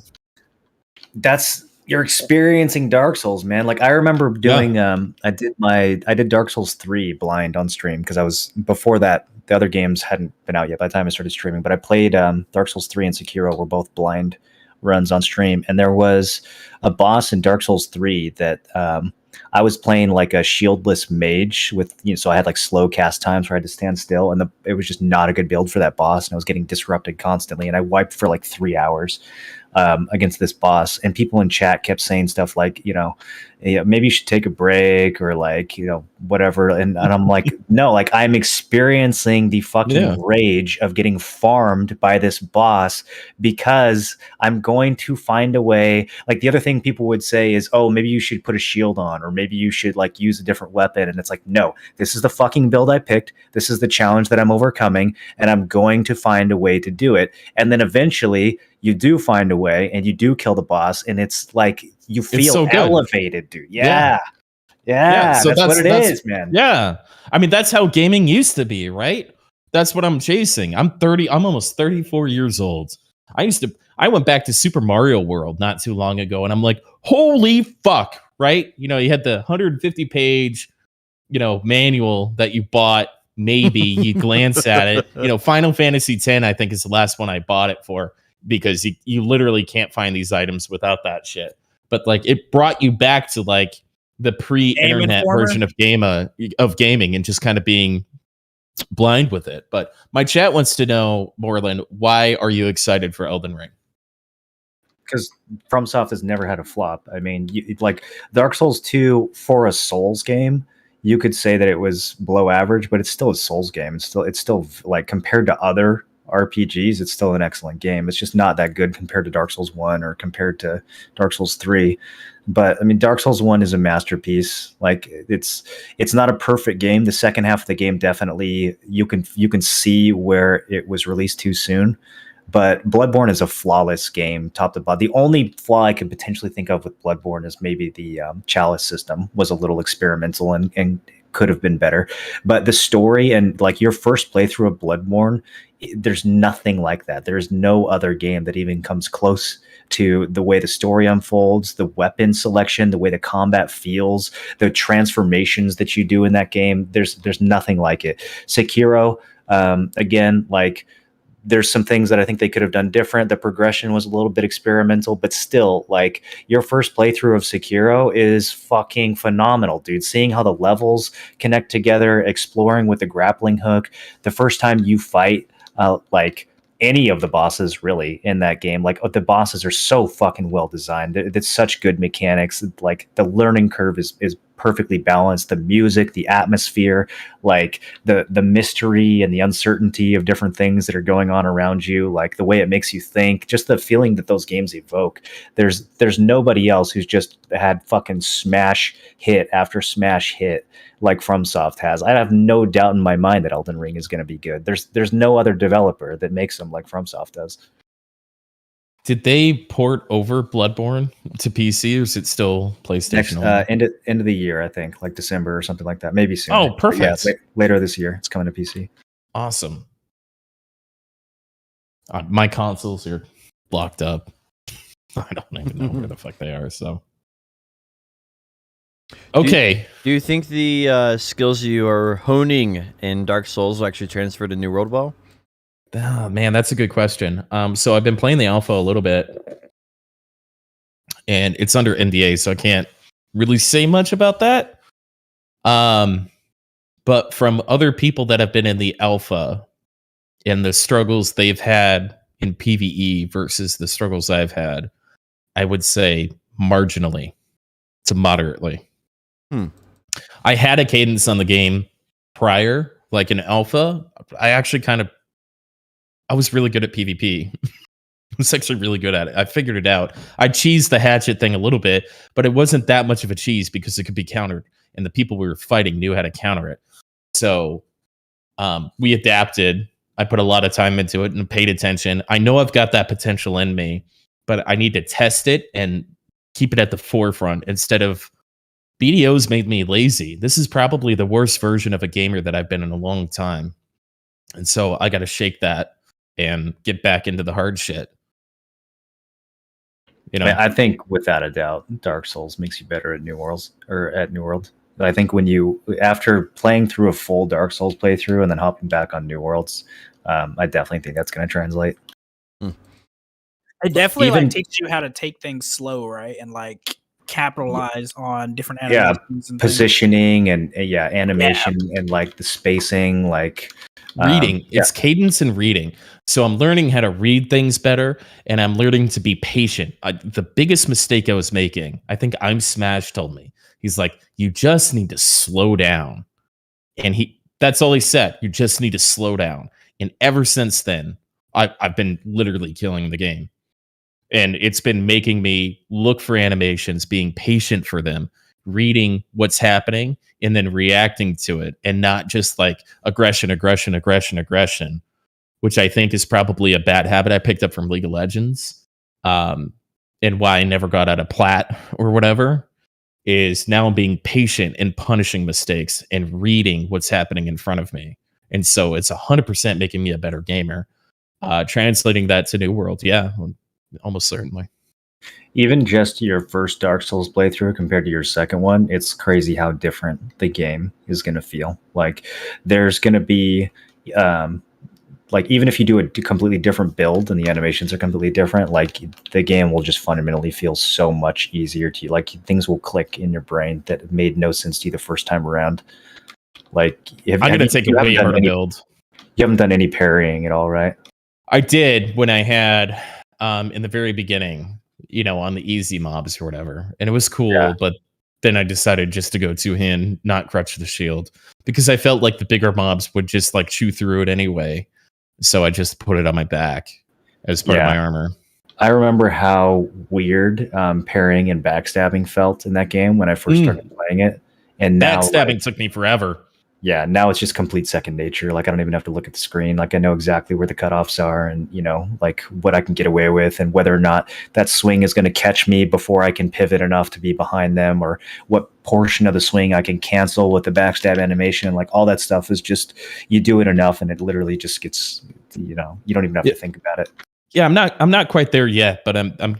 You're experiencing Dark Souls, man. Like I remember doing I did Dark Souls 3 blind on stream because I was before that the other games hadn't been out yet by the time I started streaming, but I played Dark Souls 3 and Sekiro were both blind runs on stream, and there was a boss in Dark Souls 3 that I was playing like a shieldless mage with, so I had like slow cast times where I had to stand still, and it was just not a good build for that boss, and I was getting disrupted constantly, and I wiped for like 3 hours against this boss, and people in chat kept saying stuff like, maybe you should take a break or like, whatever. And I'm like, no, like I'm experiencing the fucking rage of getting farmed by this boss because I'm going to find a way. Like the other thing people would say is, oh, maybe you should put a shield on, or maybe you should like use a different weapon. And it's like, no, this is the fucking build I picked. This is the challenge that I'm overcoming, and I'm going to find a way to do it. And then eventually you do find a way and you do kill the boss, and it's like you feel so elevated, dude. Yeah. So that's what it is, man. Yeah. I mean, that's how gaming used to be, right? That's what I'm chasing. I'm almost 34 years old. I went back to Super Mario World not too long ago, and I'm like, holy fuck, right? You had the 150 page, manual that you bought. Maybe you glance at it. Final Fantasy X, I think, is the last one I bought it for, because you literally can't find these items without that shit. But like it brought you back to like the pre-internet version of gaming and just kind of being blind with it. But my chat wants to know, Moreland, why are you excited for Elden Ring? Because FromSoft has never had a flop. I mean, like Dark Souls 2 for a Souls game, you could say that it was below average, but it's still a Souls game. It's still like compared to other RPGs, it's still an excellent game. It's just not that good compared to Dark Souls 1 or compared to Dark Souls 3. But I mean, Dark Souls 1 is a masterpiece. Like it's not a perfect game. The second half of the game, definitely you can see where it was released too soon. But Bloodborne is a flawless game, top to bottom. The only flaw I could potentially think of with Bloodborne is maybe the chalice system was a little experimental and could have been better. But the story and like your first playthrough of Bloodborne, there's nothing like that. There's no other game that even comes close to the way the story unfolds, the weapon selection, the way the combat feels, the transformations that you do in that game. There's nothing like it. Sekiro, again, like there's some things that I think they could have done different. The progression was a little bit experimental, but still, like your first playthrough of Sekiro is fucking phenomenal, dude. Seeing how the levels connect together, exploring with the grappling hook. The first time you fight, like any of the bosses really in that game, like the bosses are so fucking well designed. It's such good mechanics. Like the learning curve is perfectly balanced. The music, the atmosphere, like the mystery and the uncertainty of different things that are going on around you, like the way it makes you think, just the feeling that those games evoke. There's nobody else who's just had fucking smash hit after smash hit like FromSoft has. I have no doubt in my mind that Elden Ring is going to be good. There's no other developer that makes them like FromSoft does. Did they port over Bloodborne to PC, or is it still PlayStation? Next, end of the year, I think, like December or something like that. Maybe soon. Oh, perfect. Yeah, later this year, it's coming to PC. Awesome. My consoles are locked up. I don't even know where the fuck they are. So, okay. Do you think the skills you are honing in Dark Souls will actually transfer to New World well? Oh, man, that's a good question. So I've been playing the alpha a little bit, and it's under NDA, so I can't really say much about that. But from other people that have been in the alpha and the struggles they've had in PvE versus the struggles I've had, I would say marginally to moderately. I had a cadence on the game prior, like in alpha. I was really good at PvP. I was actually really good at it. I figured it out. I cheesed the hatchet thing a little bit, but it wasn't that much of a cheese because it could be countered, and the people we were fighting knew how to counter it. So we adapted. I put a lot of time into it and paid attention. I know I've got that potential in me, but I need to test it and keep it at the forefront instead of BDO's made me lazy. This is probably the worst version of a gamer that I've been in a long time. And so I got to shake that and get back into the hard shit. You know, I think without a doubt, Dark Souls makes you better at New Worlds or at New World. I think when you, after playing through a full Dark Souls playthrough and then hopping back on New Worlds, I definitely think that's going to translate. It definitely Even- like teaches you how to take things slow, right? And like capitalize on different animations and positioning and animation and like the spacing, like reading. It's cadence and reading. So I'm learning how to read things better, and I'm learning to be patient. The biggest mistake I was making, I think I'm Smash told me, he's like, you just need to slow down. And that's all he said. You just need to slow down. And ever since then, I've been literally killing the game. And it's been making me look for animations, being patient for them, reading what's happening, and then reacting to it, and not just like aggression, which I think is probably a bad habit I picked up from League of Legends. And why I never got out of plat or whatever is now I'm being patient and punishing mistakes and reading what's happening in front of me. And so it's 100% making me a better gamer. Translating that to New World, yeah, almost certainly. Even just your first Dark Souls playthrough compared to your second one, it's crazy how different the game is going to feel. Like there's going to be, like even if you do a completely different build and the animations are completely different, like the game will just fundamentally feel so much easier to you. Like things will click in your brain that made no sense to you the first time around. Like I'm going to take a way harder build. You haven't done any parrying at all, right? I did when I had in the very beginning, on the easy mobs or whatever. And it was cool, but then I decided just to go two-hand, not crutch the shield, because I felt like the bigger mobs would just like chew through it anyway. So I just put it on my back as part of my armor. I remember how weird parrying and backstabbing felt in that game when I first started playing it. And now backstabbing took me forever. Yeah, now it's just complete second nature. Like I don't even have to look at the screen. Like I know exactly where the cutoffs are and, like what I can get away with and whether or not that swing is going to catch me before I can pivot enough to be behind them, or what portion of the swing I can cancel with the backstab animation. Like all that stuff is just, you do it enough and it literally just gets, you don't even have to think about it. Yeah, I'm not quite there yet, but I'm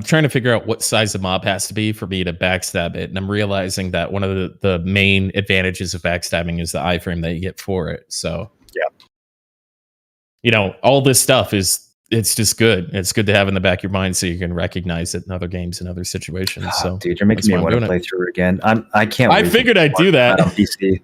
trying to figure out what size the mob has to be for me to backstab it. And I'm realizing that one of the main advantages of backstabbing is the iframe that you get for it. So, all this stuff it's just good. It's good to have in the back of your mind so you can recognize it in other games and other situations. So, dude, you're making me want to play through it again. I can't. I figured I'd do that on PC.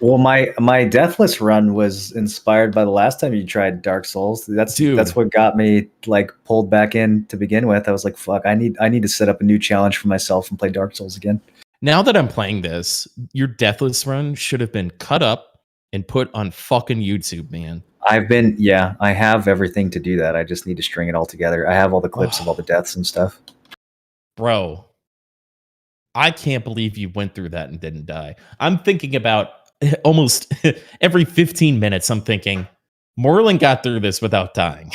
Well, my Deathless run was inspired by the last time you tried Dark Souls. That's what got me like pulled back in to begin with. I was like, fuck, I need to set up a new challenge for myself and play Dark Souls again. Now that I'm playing this, your Deathless run should have been cut up and put on fucking YouTube, man. I have everything to do that. I just need to string it all together. I have all the clips of all the deaths and stuff. Bro, I can't believe you went through that and didn't die. I'm thinking about almost every 15 minutes, I'm thinking, Moreland got through this without dying.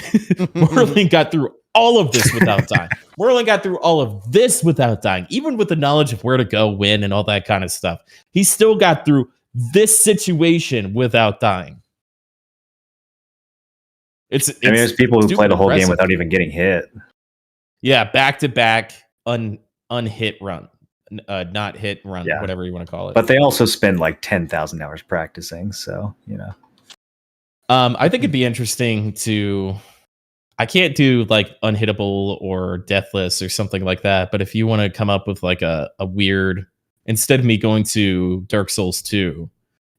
Moreland got through all of this without dying. Moreland got through all of this without dying. Even with the knowledge of where to go, win, and all that kind of stuff. He still got through this situation without dying. There's people who play the whole game without even getting hit. Yeah, back-to-back unhit run. Not hit run, whatever you want to call it. But they also spend like 10,000 hours practicing, so, I think it'd be interesting to... I can't do like unhittable or deathless or something like that, but if you want to come up with like a weird... Instead of me going to Dark Souls 2,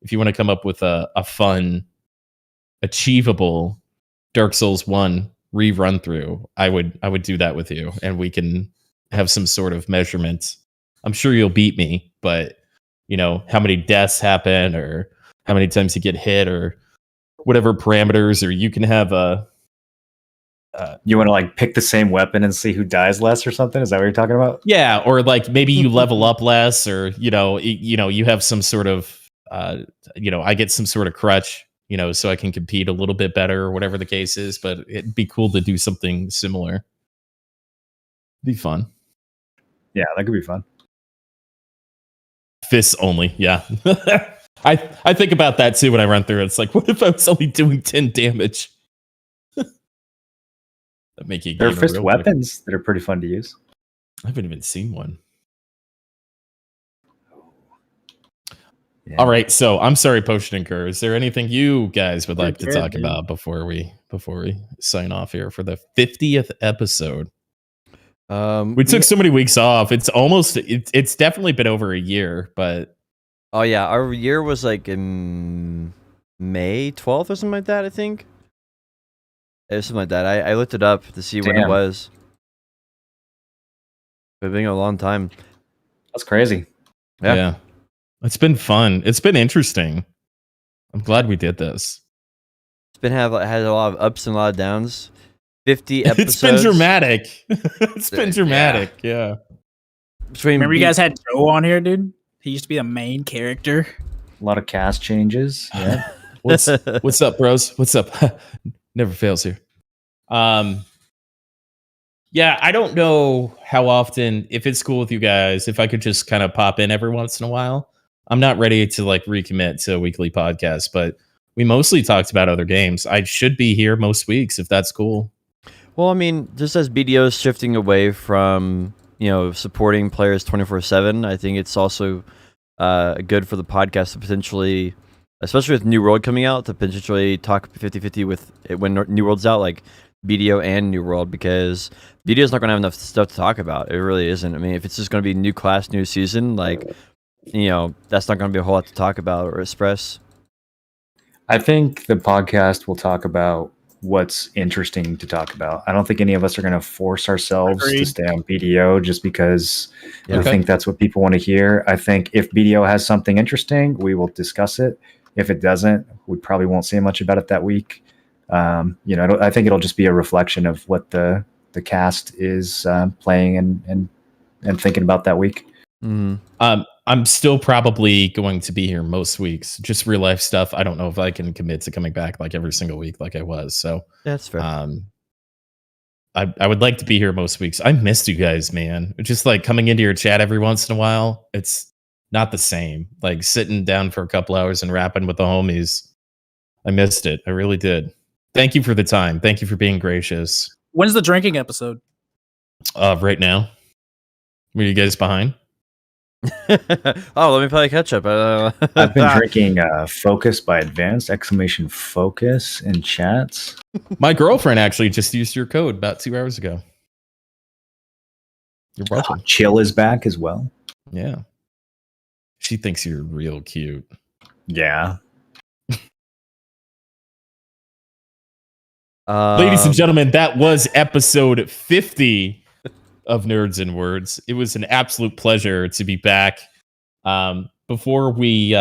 if you want to come up with a fun, achievable Dark Souls 1 rerun through, I would do that with you, and we can have some sort of measurement. I'm sure you'll beat me, but how many deaths happen, or how many times you get hit, or whatever parameters, or you can have a. You want to like pick the same weapon and see who dies less or something? Is that what you're talking about? Yeah, or like maybe you level up less, or you have some sort of I get some sort of crutch. So I can compete a little bit better or whatever the case is, but it'd be cool to do something similar. Be fun. Yeah, that could be fun. fists only. Yeah. I think about that too when I run through it. It's like, what if I was only doing 10 damage? That make you. There are fist weapons that are pretty fun to use. I haven't even seen one. Yeah. All right, so I'm sorry, Potion and Kerr. Is there anything you guys would like to talk about before we sign off here for the 50th episode? We took so many weeks off. It's definitely been over a year, but oh yeah, our year was like in May 12th or something like that. I think it was something like that. I looked it up to see when it was. It's been a long time. That's crazy. Yeah. It's been fun. It's been interesting. I'm glad we did this. It's been had a lot of ups and a lot of downs. 50 episodes. It's been dramatic. It's been dramatic. Yeah. Remember you guys had Joe on here, dude? He used to be the main character. A lot of cast changes. Yeah. What's up, bros? What's up? Never fails here. Yeah, I don't know how often, if it's cool with you guys, if I could just kind of pop in every once in a while. I'm not ready to like recommit to a weekly podcast, but we mostly talked about other games. I should be here most weeks if that's cool. Well, I mean, just as BDO is shifting away from, supporting players 24/7, I think it's also good for the podcast to potentially, especially with New World coming out, to potentially talk 50-50 with it when New World's out, like BDO and New World, because BDO's not going to have enough stuff to talk about. It really isn't. I mean, if it's just going to be new class, new season, like, that's not going to be a whole lot to talk about or express. I think the podcast will talk about what's interesting to talk about. I don't think any of us are going to force ourselves to stay on BDO just because we think that's what people want to hear. I think if BDO has something interesting, we will discuss it. If it doesn't, we probably won't say much about it that week. I think it'll just be a reflection of what the cast is playing and thinking about that week. Mm-hmm. I'm still probably going to be here most weeks. Just real life stuff. I don't know if I can commit to coming back like every single week like I was. So that's fair. I would like to be here most weeks. I missed you guys, man. Just like coming into your chat every once in a while. It's not the same. Like sitting down for a couple hours and rapping with the homies. I missed it. I really did. Thank you for the time. Thank you for being gracious. When's the drinking episode? Right now. Were you guys behind? Oh, let me play catch up. I've been drinking Focus by Advanced !Focus in chats. My girlfriend actually just used your code about 2 hours ago. You're welcome. Chill is back as well. Yeah. She thinks you're real cute. Yeah. Ladies and gentlemen, that was episode 50 of Nerds and Words. It was an absolute pleasure to be back. Before we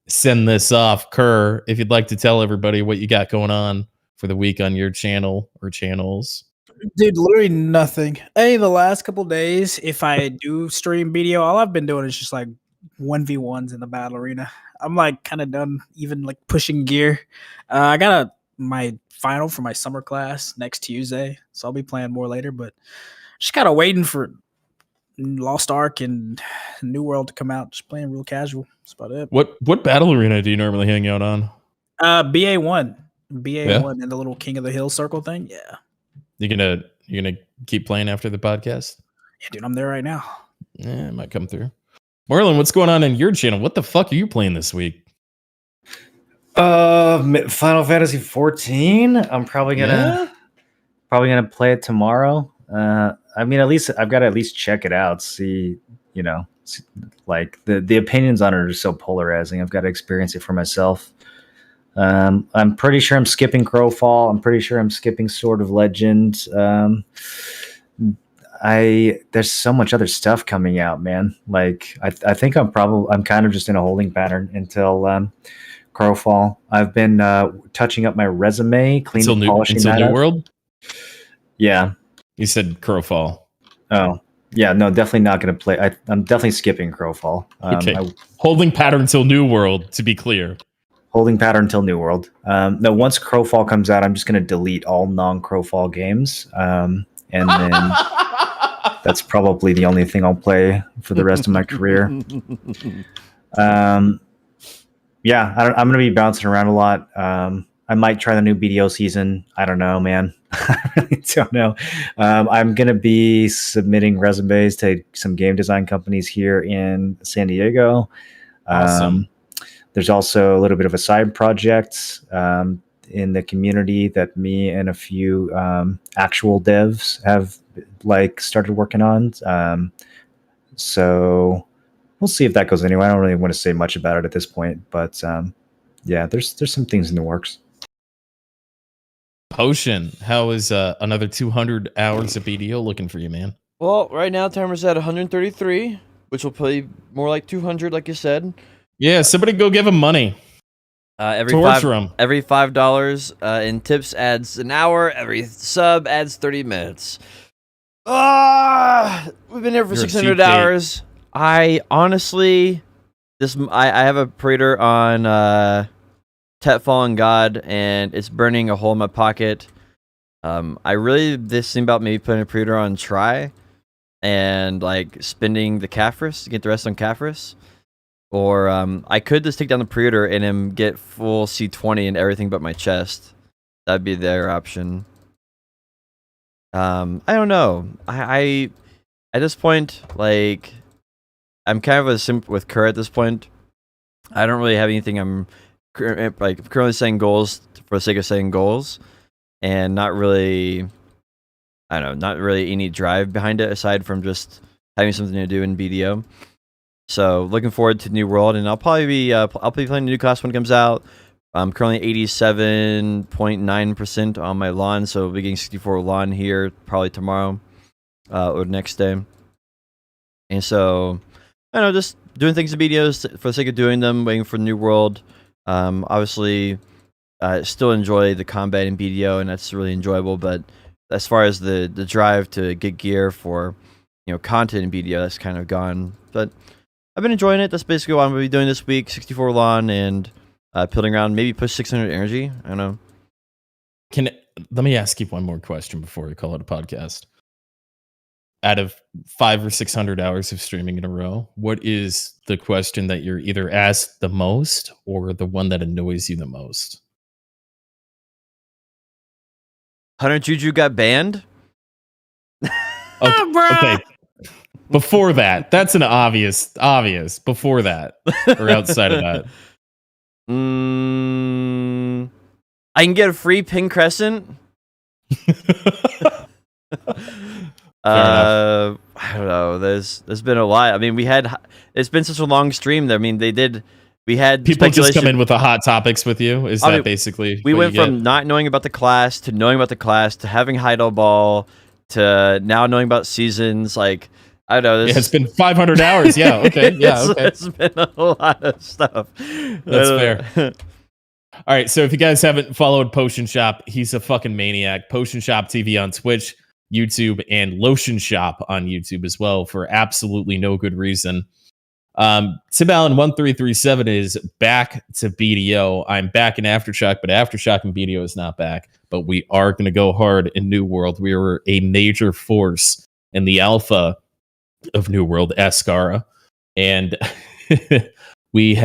send this off, Kerr, if you'd like to tell everybody what you got going on for the week on your channel or channels. Dude, literally nothing. The last couple days, if I do stream BDO, all I've been doing is just like 1v1s in the battle arena. I'm like kind of done even like pushing gear. I got my final for my summer class next Tuesday, so I'll be playing more later, but just kind of waiting for Lost Ark and New World to come out. Just playing real casual. That's about it. What battle arena do you normally hang out on? BA1 and the little King of the Hill circle thing. Yeah. You gonna keep playing after the podcast? Yeah, dude, I'm there right now. Yeah, it might come through. Marlon, what's going on in your channel? What the fuck are you playing this week? Final Fantasy 14. I'm probably gonna play it tomorrow. I mean, at least I've got to at least check it out. See, like the opinions on it are so polarizing. I've got to experience it for myself. I'm pretty sure I'm skipping Crowfall. I'm pretty sure I'm skipping Sword of Legend. There's so much other stuff coming out, man. Like I think I'm kind of just in a holding pattern until Crowfall. I've been touching up my resume, cleaning, polishing that New up. World. Yeah. You said Crowfall. Oh, yeah. No, definitely not going to play. I'm definitely skipping Crowfall. Okay. Holding pattern until New World, to be clear. Holding pattern until New World. No, once Crowfall comes out, I'm just going to delete all non-Crowfall games. And then That's probably the only thing I'll play for the rest of my career. Yeah, I'm going to be bouncing around a lot. I might try the new BDO season. I don't know, man. I really don't know. I'm going to be submitting resumes to some game design companies here in San Diego. Awesome. There's also a little bit of a side project in the community that me and a few actual devs have started working on. So we'll see if that goes anywhere. I don't really want to say much about it at this point, but yeah, there's some things in the works. Potion, how is another 200 hours of BDO looking for you, man? Well, right now timer's at 133, which will play more like 200, like you said. Yeah, somebody go give him money. Every Torture 'em. every $5 in tips adds an hour. Every sub adds 30 minutes. We've been here for You're a 600 cheap date. hours. I honestly, I have a praetor on Tet Fallen God, and it's burning a hole in my pocket. This thing about maybe putting a praetor on try, and like spending the Caphras to get the rest on Caphras. Or I could just take down the Praetor and him get full C20 and everything but my chest. That'd be their option. I don't know. I at this point, like, I'm kind of a simp with Kerr at this point. I don't really have anything. I'm currently setting goals for the sake of setting goals, and not really. I don't know. Not really any drive behind it aside from just having something to do in BDO. So looking forward to New World, and I'll probably be playing the new class when it comes out. I'm currently 87.9% on my lawn, so we'll be getting 64 lawn here probably tomorrow or next day. And so I don't know, just doing things in BDOs for the sake of doing them, waiting for New World. Obviously, still enjoy the combat in BDO, and that's really enjoyable. But as far as the drive to get gear for content in BDO, that's kind of gone. But I've been enjoying it. That's basically what I'm going to be doing this week. 64 lawn and pilling around. Maybe push 600 energy. I don't know. Let me ask you one more question before we call it a podcast. Out of 500 or 600 hours of streaming in a row, what is the question that you're either asked the most or the one that annoys you the most? Hunter Juju got banned? Okay. Before that, that's an obvious. Before that, or outside of that, I can get a free pink crescent. I don't know. There's been a lot. I mean, it's been such a long stream. I mean, we had people just come in with the hot topics with you. Is that basically? We went from not knowing about the class to knowing about the class to having Heidel Ball to now knowing about seasons. Like, I don't know. It's been 500 hours. Yeah. Okay. Yeah. Okay. It's been a lot of stuff. That's fair. All right. So if you guys haven't followed Potion Shop, he's a fucking maniac. Potion Shop TV on Twitch, YouTube, and Lotion Shop on YouTube as well for absolutely no good reason. Tim Allen 1337 is back to BDO. I'm back in Aftershock, but Aftershock and BDO is not back. But we are going to go hard in New World. We were a major force in the alpha of New World, Ascara, and we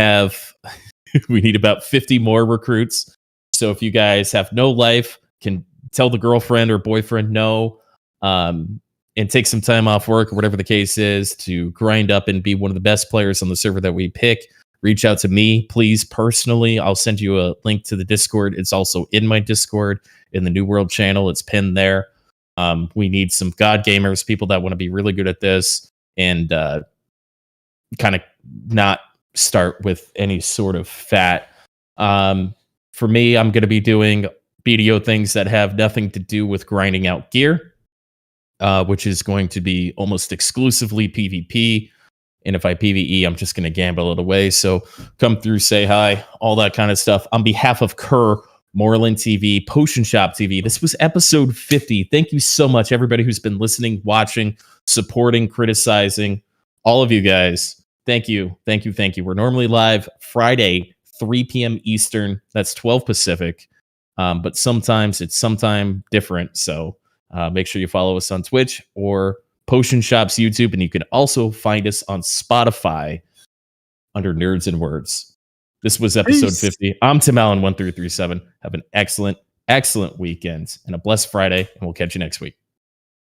need about 50 more recruits. So if you guys have no life, can tell the girlfriend or boyfriend no, and take some time off work or whatever the case is to grind up and be one of the best players on the server that we pick. Reach out to me, please, personally. I'll send you a link to the Discord. It's also in my Discord in the New World channel. It's pinned there. We need some God gamers, people that want to be really good at this and kind of not start with any sort of fat. For me, I'm going to be doing BDO things that have nothing to do with grinding out gear, which is going to be almost exclusively PvP. And if I PvE, I'm just going to gamble it away. So come through, say hi, all that kind of stuff. On behalf of Kerr, Moreland TV, Potion Shop TV, this was episode 50. Thank you so much, everybody who's been listening, watching, supporting, criticizing, all of you guys. Thank you. Thank you. Thank you. We're normally live Friday, 3 p.m. Eastern. That's 12 Pacific. But sometimes it's sometime different. So make sure you follow us on Twitch or Potion Shop's YouTube, and you can also find us on Spotify under Nerds and Words. This was episode Peace. 50. I'm Tim Allen 1337. Have an excellent weekend and a blessed Friday, and we'll catch you next week.